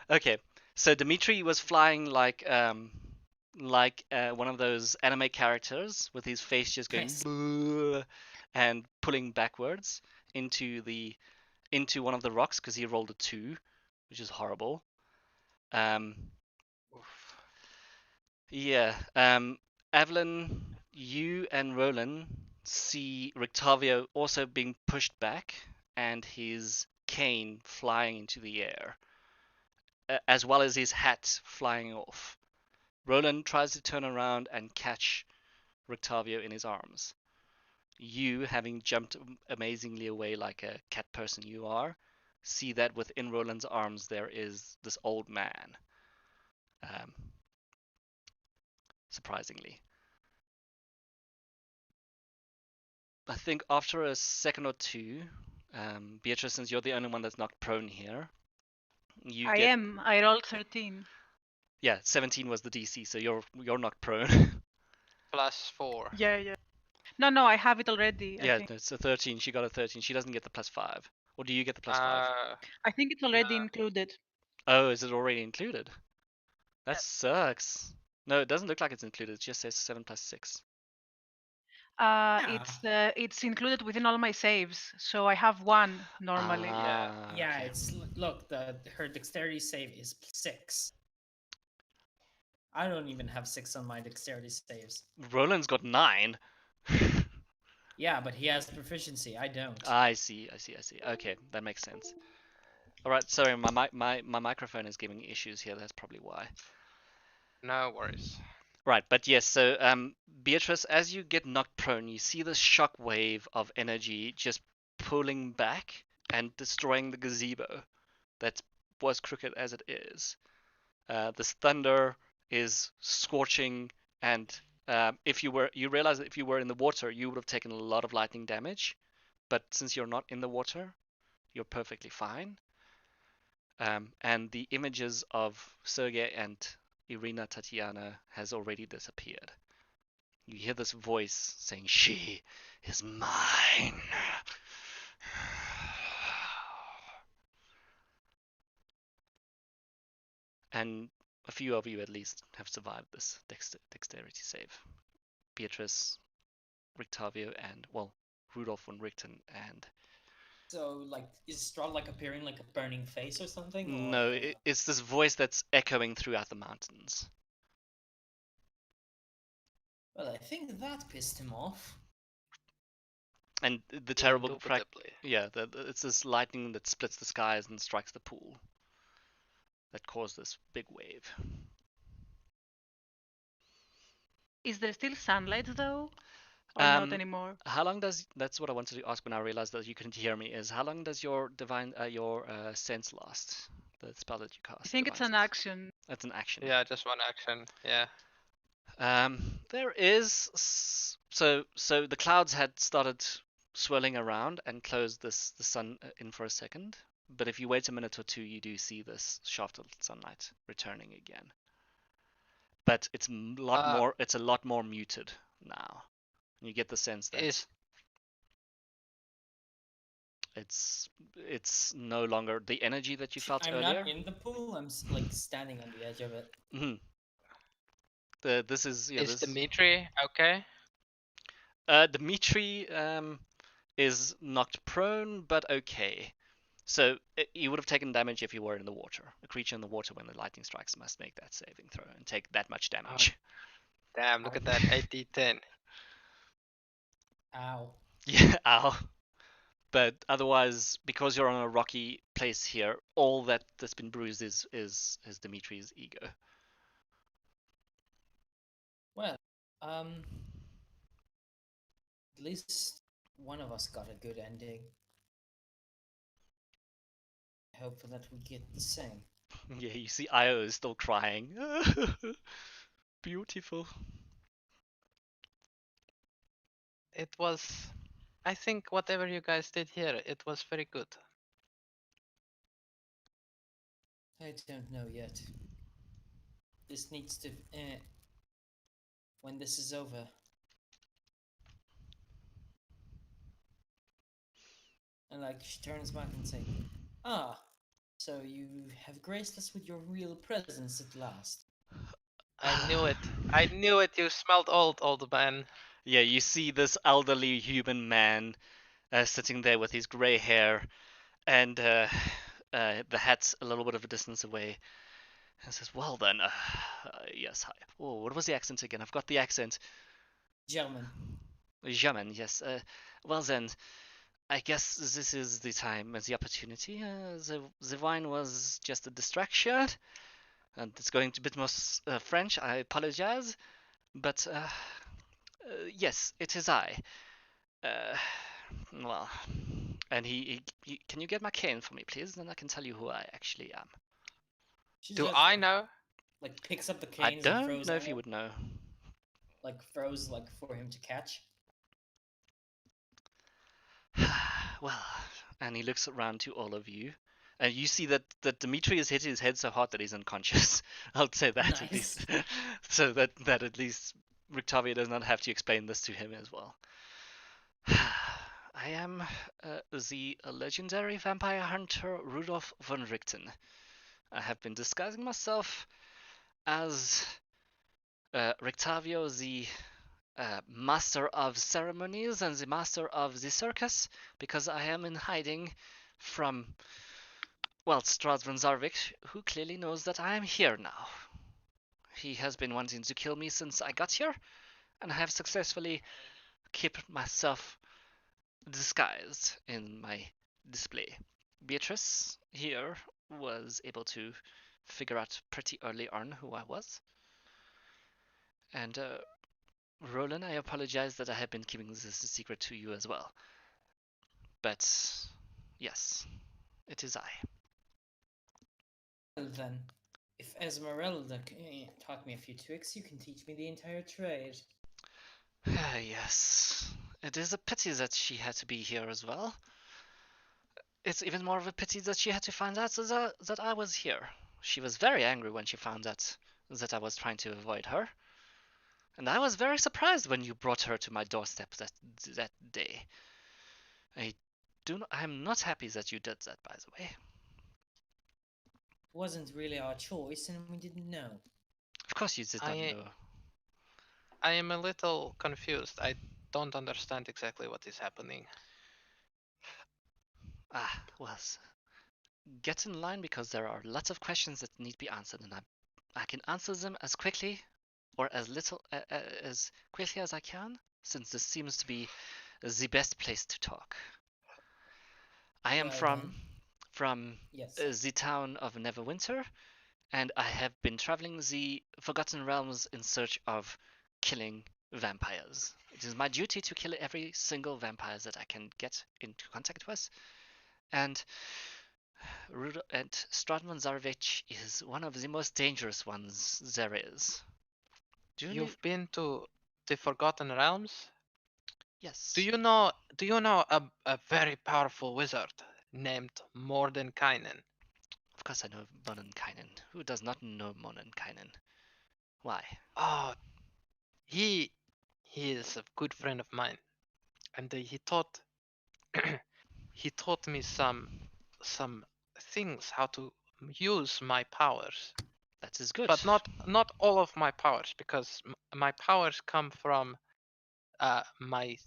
Okay, so Dimitri was flying like one of those anime characters with his face just going Yes. "Boo," and pulling backwards into one of the rocks because he rolled a 2, which is horrible. Um, oof. yeah. Evelyn, you and Roland see Rictavio also being pushed back and his cane flying into the air, as well as his hat flying off. Roland tries to turn around and catch Rictavio in his arms. You, having jumped amazingly away like a cat person you are, see that within Roland's arms there is this old man. Um, Surprisingly. I think after a second or two, Beatrice, since you're the only one that's knocked prone here, you I get am. I rolled 13. 17 was the DC, so you're knocked prone. +4. Yeah, yeah. No, I have it already. Yeah, it's a 13. She got a 13. She doesn't get the +5. Or do you get the +5? I think it's already included. Oh, is it already included? That sucks. No, it doesn't look like it's included. It just says 7 + 6. It's included within all my saves, so I have 1 normally. Yeah, Okay. it's look, her dexterity save is 6. I don't even have 6 on my dexterity saves. Roland's got 9. Yeah, but he has proficiency. I don't. I see. Okay, that makes sense. All right, sorry, my microphone is giving issues here. That's probably why. No worries. Right, but yes, so Beatrice, as you get knocked prone, you see this shock wave of energy just pulling back and destroying the gazebo that was crooked as it is. This thunder is scorching, and you realize that if you were in the water, you would have taken a lot of lightning damage, but since you're not in the water, you're perfectly fine. And the images of Sergei and Irina Tatiana has already disappeared. You hear this voice saying, "She is mine." And a few of you at least have survived this dexterity save. Beatrice, Rictavio, and, well, Rudolf von Richten, and... So, like, is Strahd like appearing like a burning face or something? No, Or it's this voice that's echoing throughout the mountains. well, I think that pissed him off. And the terrible Indubitably. yeah, it's this lightning that splits the skies and strikes the pool that caused this big wave. Is there still sunlight though, or not anymore? How long does that's what I wanted to ask when I realized that you couldn't hear me is how long does your divine your sense last? The spell that you cast. I think it's an action. That's an action. Yeah, just 1 action. Yeah. There is so the clouds had started swirling around and closed the sun in for a second, but if you wait a minute or two, you do see this shaft of sunlight returning again. But it's a lot more muted now. You get the sense that it's no longer the energy that you felt earlier. I'm not in the pool. I'm like standing on the edge of it. This is Dimitri okay? Dimitri is knocked prone, but okay. So you would have taken damage if you were in the water. A creature in the water when the lightning strikes must make that saving throw and take that much damage. Damn, look at that 8d10. Ow. Yeah, ow. But otherwise, because you're on a rocky place here, all that's been bruised is Dimitri's ego. Well, at least one of us got a good ending. I hope that we get the same. Yeah, you see Io is still crying. Beautiful. It was, I think whatever you guys did here, it was very good. I don't know yet. This needs to when this is over. And like she turns back and says, "Ah, so you have graced us with your real presence at last." I knew it. I knew it. You smelled old man. Yeah, you see this elderly human man sitting there with his grey hair and the hat's a little bit of a distance away. And says, "Well then, yes, hi. Oh, what was the accent again? I've got the accent. German. German, yes. Well then, I guess this is the time, the opportunity. The wine was just a distraction, and it's going to be a bit more French. I apologize, but yes, it is I. Well, and he can you get my cane for me, please? Then I can tell you who I actually am. Do I know? Like picks up the canes I and don't throws know at if you him. would know. Like throws like for him to catch. Well, and he looks around to all of you, and you see that Dimitri has hit his head so hard that he's unconscious. I'll say that at least, so that at least Rictavio does not have to explain this to him as well. I am the legendary vampire hunter Rudolf von Richten. I have been disguising myself as Rictavio, the master of ceremonies and the master of the circus, because I am in hiding from, well, Strasvan Zarvik, who clearly knows that I am here now. He has been wanting to kill me since I got here, and I have successfully kept myself disguised in my display. Beatrice here was able to figure out pretty early on who I was. And Roland, I apologize that I have been keeping this a secret to you as well. But yes, it is I. Well then, if Esmeralda taught me a few tricks, you can teach me the entire trade. Yes, it is a pity that she had to be here as well. It's even more of a pity that she had to find out that I was here. She was very angry when she found out that I was trying to avoid her. And I was very surprised when you brought her to my doorstep that day. I'm not happy that you did that, by the way. It wasn't really our choice, and we didn't know. Of course you did not know. I am a little confused. I don't understand exactly what is happening. Well, get in line because there are lots of questions that need to be answered, and I can answer them as quickly or as quickly as I can, since this seems to be the best place to talk. I am Well from yes. the town of Neverwinter, and I have been traveling the Forgotten Realms in search of killing vampires. It is my duty to kill every single vampire that I can get into contact with, and Stradman Zarevich is one of the most dangerous ones there is. You've been to the Forgotten Realms? Yes. Do you know a very powerful wizard named Mordenkainen? Of course I know Monenkainen. Who does not know Monenkainen? Why? Oh, he is a good friend of mine, and he taught he taught me some things how to use my powers. That is good. But not all of my powers, because my powers come from my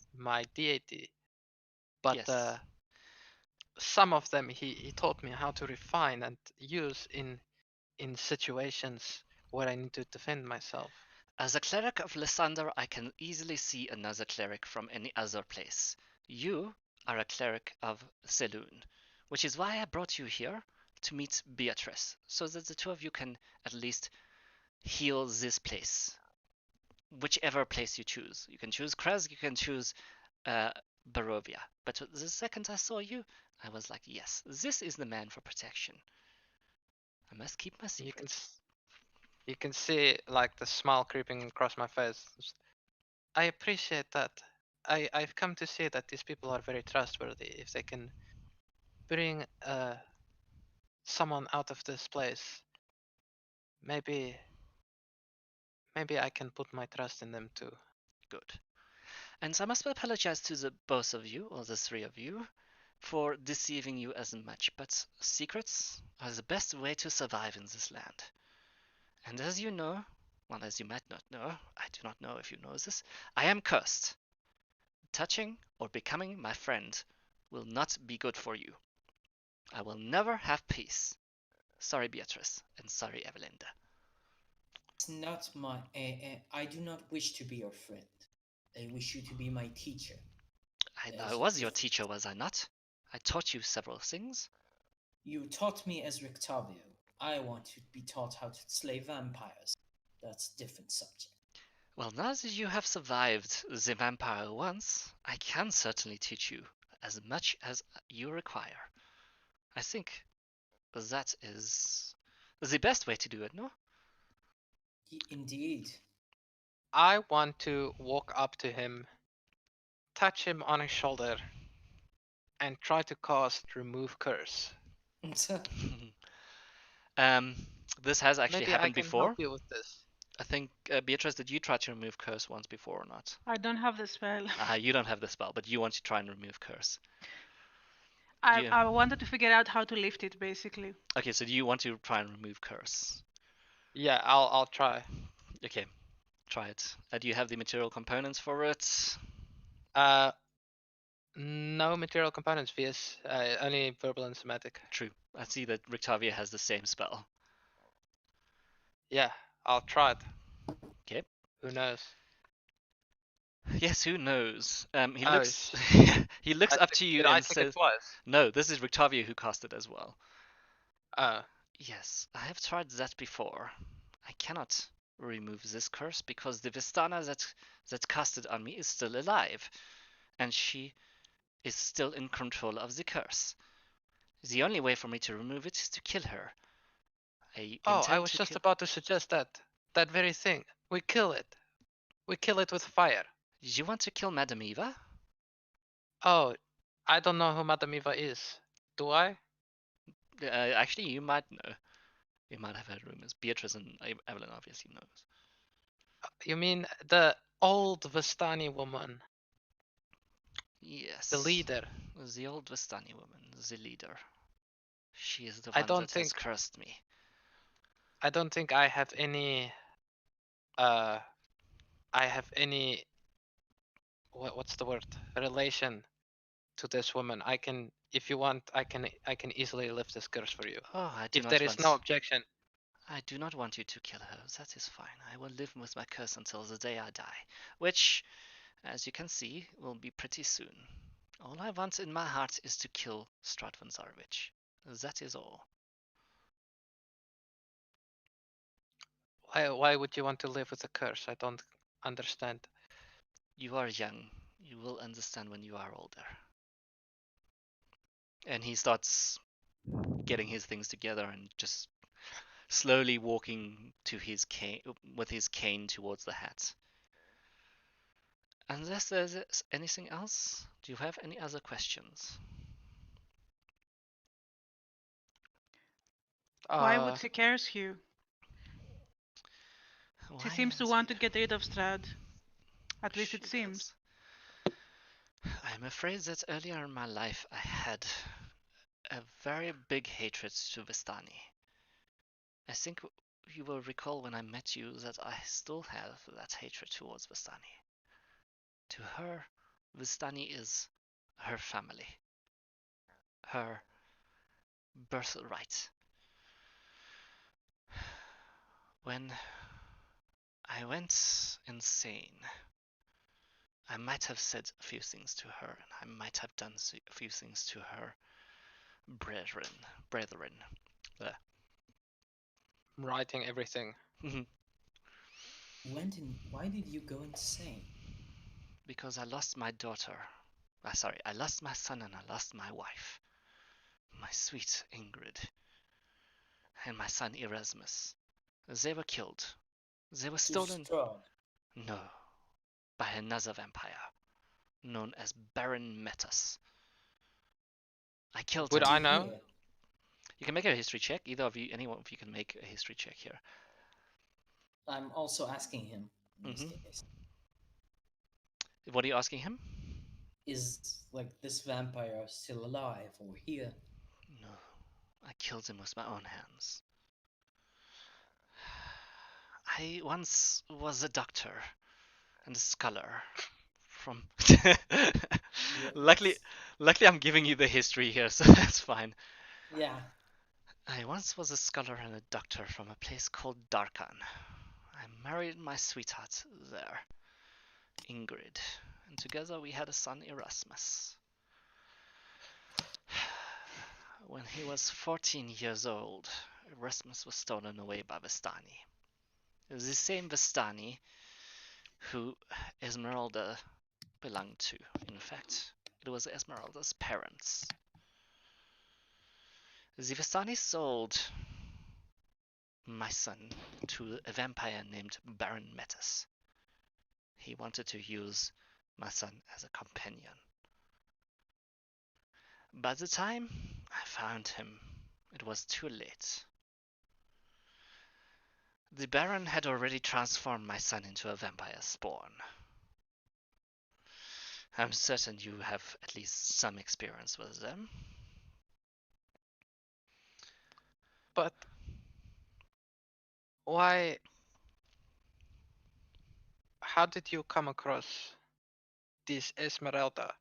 deity. But yes. some of them he taught me how to refine and use in situations where I need to defend myself. As a cleric of Lysander, I can easily see another cleric from any other place. You are a cleric of Selûne, which is why I brought you here to meet Beatrice, so that the two of you can at least heal this place. Whichever place you choose. You can choose Krezk, you can choose Barovia. But the second I saw you, I was like, yes, this is the man for protection. I must keep my secret. You can see like the smile creeping across my face. I appreciate that. I've come to see that these people are very trustworthy. If they can bring someone out of this place, maybe I can put my trust in them too. Good. And I must apologize to the both of you, or the three of you, for deceiving you as much, but secrets are the best way to survive in this land. And as you know, well, as you might not know, I do not know if you know this, I am cursed. Touching or becoming my friend will not be good for you. I will never have peace. Sorry, Beatrice, and sorry, Evelinda. It's not my. I do not wish to be your friend. I wish you to be my teacher. I was your teacher, was I not? I taught you several things. You taught me as Rictavio. I want to be taught how to slay vampires. That's a different subject. Well, now that you have survived the vampire once, I can certainly teach you as much as you require. I think that is the best way to do it, no? Indeed. I want to walk up to him, touch him on his shoulder, and try to cast Remove Curse. This has actually Maybe happened I can before. help you with this. I think, Beatrice, did you try to remove curse once before or not? I don't have the spell. You don't have the spell, but you want to try and remove curse. I wanted to figure out how to lift it, basically. Okay, so do you want to try and remove curse? Yeah, I'll try. Okay, try it. Do you have the material components for it? No material components, VS. Only verbal and somatic. True. I see that Rictavia has the same spell. Yeah, I'll try it. Okay. Who knows? Yes, who knows? He Oh, looks he looks up to you Did I and think says, it was? "No, this is Rictavia who cast it as well." Oh, Yes, I have tried that before. I cannot remove this curse because the Vistana that cast it on me is still alive, and she is still in control of the curse. The only way for me to remove it is to kill her. I I intend was to just kill. about to suggest that very thing. We kill it. We kill it with fire. Did you want to kill Madame Eva? Oh, I don't know who Madame Eva is. Do I? Actually, you might know. You might have heard rumors. Beatrice and Evelyn obviously knows. You mean the old Vistani woman, Yes. the leader? The old Vistani woman, the leader. She is the I one don't that has think cursed me. I don't think I have any. I have any. What's the word? Relation to this woman. I can, if you want, I can easily lift this curse for you. Oh, I do If not there is want. no objection. I do not want you to kill her. That is fine. I will live with my curse until the day I die, which, as you can see, will be pretty soon. All I want in my heart is to kill Stradvan Tsarevich. That is all. Why would you want to live with a curse? I don't understand. You are young. You will understand when you are older. And he starts getting his things together and just slowly walking to his cane with his cane towards the hat. Unless there's anything else, do you have any other questions? Why would Uh, she curse you? She Why seems to is want he- to get rid of Strad. At least She it seems. does. I'm afraid that earlier in my life I had a very big hatred to Vistani. I think you will recall when I met you that I still have that hatred towards Vistani. To her, Vistani is her family, her birthright. When I went insane, I might have said a few things to her, and I might have done a few things to her brethren. writing everything. Why did you go insane? Because I lost my daughter. Sorry, I lost my son and I lost my wife. My sweet Ingrid. And my son Erasmus. They were killed. They were To stolen. Strahd. No. By another vampire. Known as Baron Metas. I killed Would him. I know? Here. You can make a history check. Either of you, anyone of you can make a history check here. I'm also asking him in this Mhm. case. What are you asking him? Is like this vampire still alive or here? No. I killed him with my own hands. I once was a doctor and a scholar from luckily Yes. I'm giving you the history here, so that's fine. Yeah. I once was a scholar and a doctor from a place called Darkan. I married my sweetheart there, Ingrid, and together we had a son, Erasmus. When he was 14 years old, Erasmus was stolen away by Vistani. It was the same Vistani who Esmeralda belonged to. In fact, it was Esmeralda's parents. The Vistani sold my son to a vampire named Baron Metas. He wanted to use my son as a companion. By the time I found him, it was too late. The Baron had already transformed my son into a vampire spawn. I'm certain you have at least some experience with them. But why? How did you come across this Esmeralda?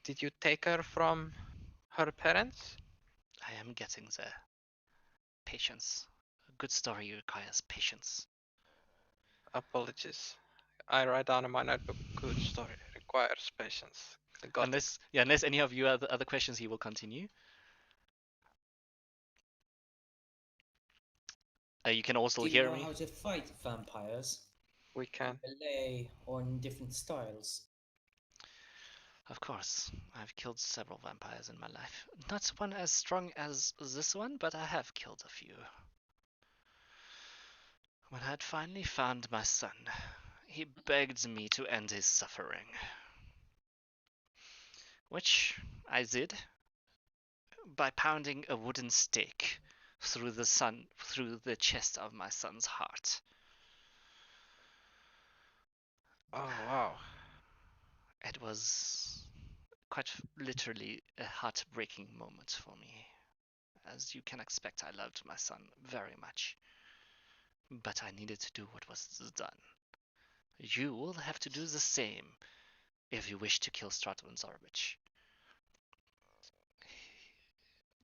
Did you take her from her parents? I am getting there. Patience. A good story requires patience. Apologies. I write down in my notebook, good story requires patience. I got it. Unless any of you have other questions, he will continue. You can also Do you hear know me. how to fight vampires? We can. Melee or in different styles? Of course, I've killed several vampires in my life. Not one as strong as this one, but I have killed a few. When I had finally found my son, he begged me to end his suffering. Which I did by pounding a wooden stake through the chest of my son's heart. Oh wow. It was quite literally a heartbreaking moment for me. As you can expect, I loved my son very much. But I needed to do what was done. You will have to do the same if you wish to kill Stratton Zorbich.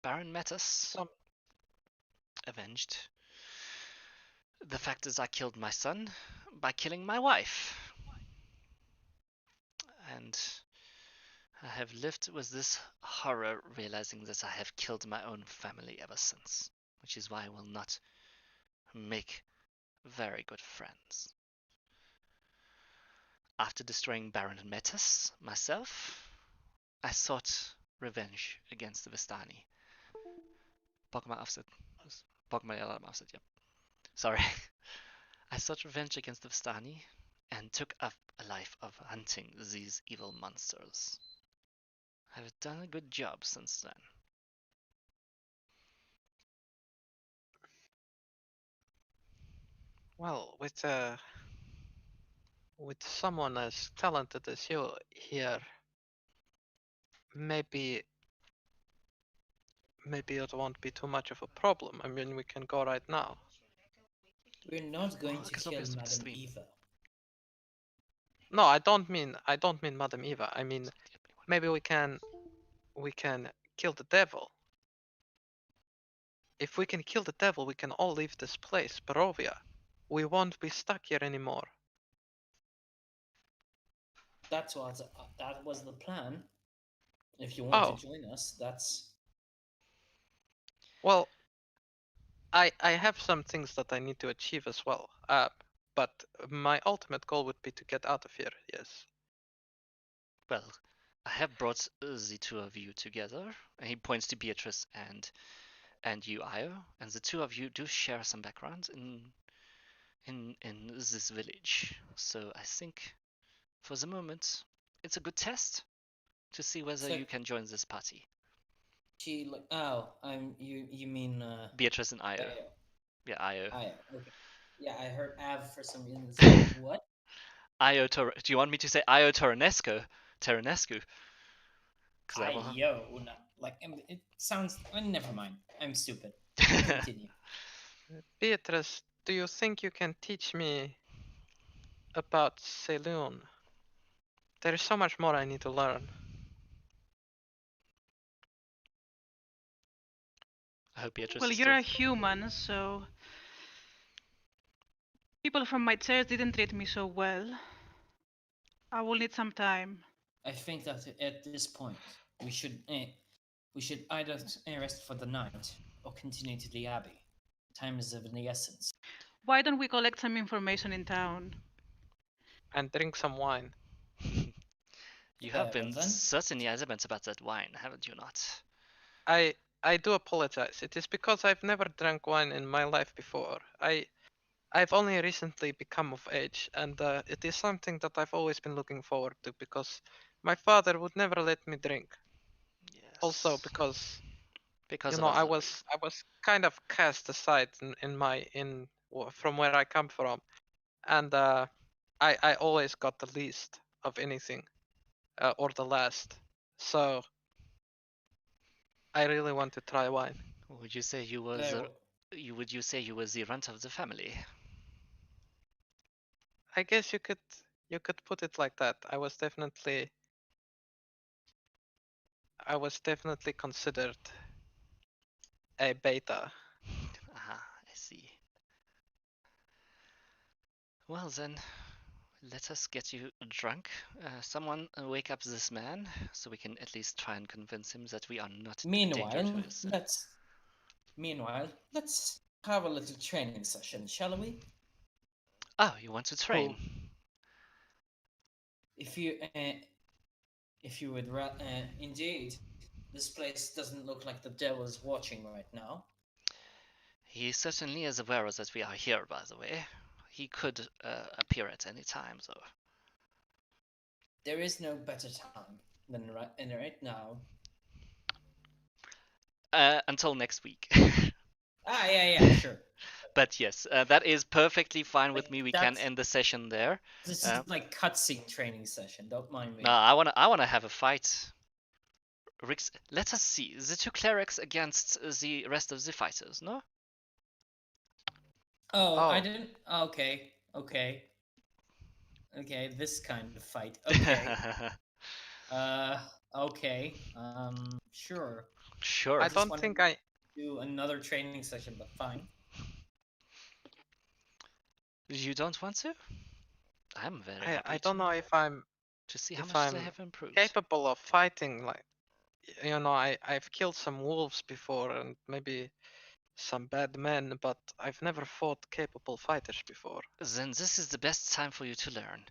Baron Metis Some avenged. The fact is, I killed my son by killing my wife. And I have lived with this horror, realizing that I have killed my own family ever since, which is why I will not make very good friends. After destroying Baron Metis myself, I sought revenge against the Vistani. Pak my afzet. Pak my alarm afzet, yep. Sorry. I sought revenge against the Vistani and took up a life of hunting these evil monsters. I've done a good job since then. well, with someone as talented as you here, maybe it won't be too much of a problem. I mean, we can go right now. We're not going to Because kill obviously Madame stream. Eva. No, I don't mean Madam Eva. I mean maybe we can kill the devil. If we can kill the devil, we can all leave this place, Barovia. We won't be stuck here anymore. That was the plan. If you want to join us, that's Well, I have some things that I need to achieve as well. But my ultimate goal would be to get out of here. Yes. Well, I have brought the two of you together. And he points to Beatrice and you, Io, and the two of you do share some background in this village. So I think, for the moment, it's a good test to see whether So- you can join this party. she like. Oh, you mean Beatrice and Io. Io. Yeah, Io. Io. Okay. Yeah, I heard Av for some reason. It's like, what? Do you want me to say Io Terranescu? Terranescu? Because that will. Io. Not, like it sounds. Never mind. I'm stupid. Continue. Beatrice, do you think you can teach me about Saloon? There is so much more I need to learn. I hope Beatrice Well, is you're still. a human, so people from my church didn't treat me so well. I will need some time. I think that at this point we should either rest for the night or continue to the abbey. Time is of the essence. Why don't we collect some information in town? And drink some wine. You have been Then? certainly adamant about that wine, haven't you not? I do apologize. It is because I've never drank wine in my life before. I've only recently become of age, and it is something that I've always been looking forward to because my father would never let me drink. Yes. Also because because you of know I other was kind of cast aside in from where I come from, and I always got the least of anything, or the last. So I really want to try wine. Would you say you was There, would you say you was the runt of the family? I guess you could put it like that. I was definitely considered a beta. Ah, I see. Well then, let us get you drunk. Someone wake up this man, so we can at least try and convince him that we are not a danger to meanwhile, his. let's have a little training session, shall we? Oh, you want to train? If you would, indeed. This place doesn't look like the devil is watching right now. He certainly is aware that we are here, by the way. He could appear at any time, though. There is no better time than right now. Until next week. Yeah, sure. But yes, that is perfectly fine with Like, me. We can end the session there. This is like cutscene training session. Don't mind me. No, I wanna have a fight. Rix, let us see the two clerics against the rest of the fighters. No. Oh, I Oh. didn't. Okay. This kind of fight. Okay. Okay. Sure. Sure. I don't think I do another training session, but fine. You don't want to? I'm very happy I don't know if I'm to see how if much they I'm have improved. capable of fighting. Like, you know, I've killed some wolves before and maybe some bad men, but I've never fought capable fighters before. Then this is the best time for you to learn.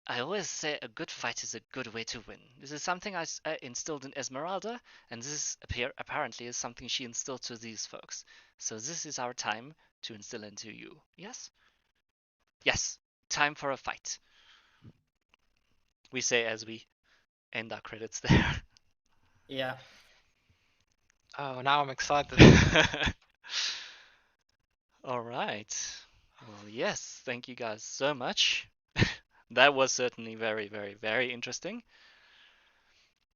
I always say a good fight is a good way to win. This is something I instilled in Esmeralda, and this apparently is something she instilled to these folks. So this is our time to instill into you. Yes? Yes. Time for a fight. We say as we end our credits there. Yeah. Oh, now I'm excited. All right. Well, yes. Thank you guys so much. That was certainly very, very, very interesting.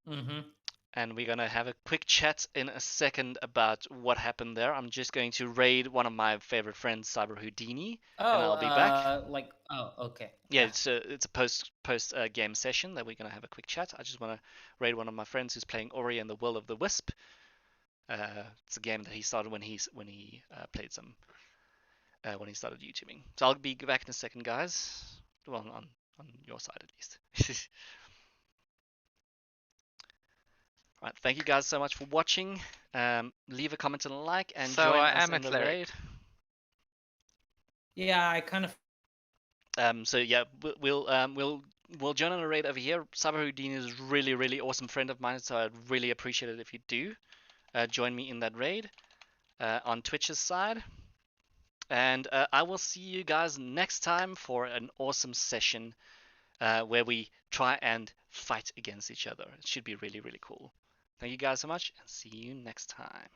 Mm-hmm. And we're gonna have a quick chat in a second about what happened there. I'm just going to raid one of my favorite friends, Cyber Houdini, and I'll be back. Okay. Yeah, it's a post game session that we're gonna have a quick chat. I just want to raid one of my friends who's playing Ori and the Will of the Wisp. It's a game that he started when he played some when he started YouTubing. So I'll be back in a second, guys. Well, on your side at least. Right, thank you guys so much for watching. Leave a comment and a like, and So join I us am a in the cleric. raid. Yeah, I kind of. So yeah, we'll join on a raid over here. Cyber Houdini is a really, really awesome friend of mine, so I'd really appreciate it if you do join me in that raid on Twitch's side. And I will see you guys next time for an awesome session where we try and fight against each other. It should be really, really cool. Thank you guys so much, and see you next time.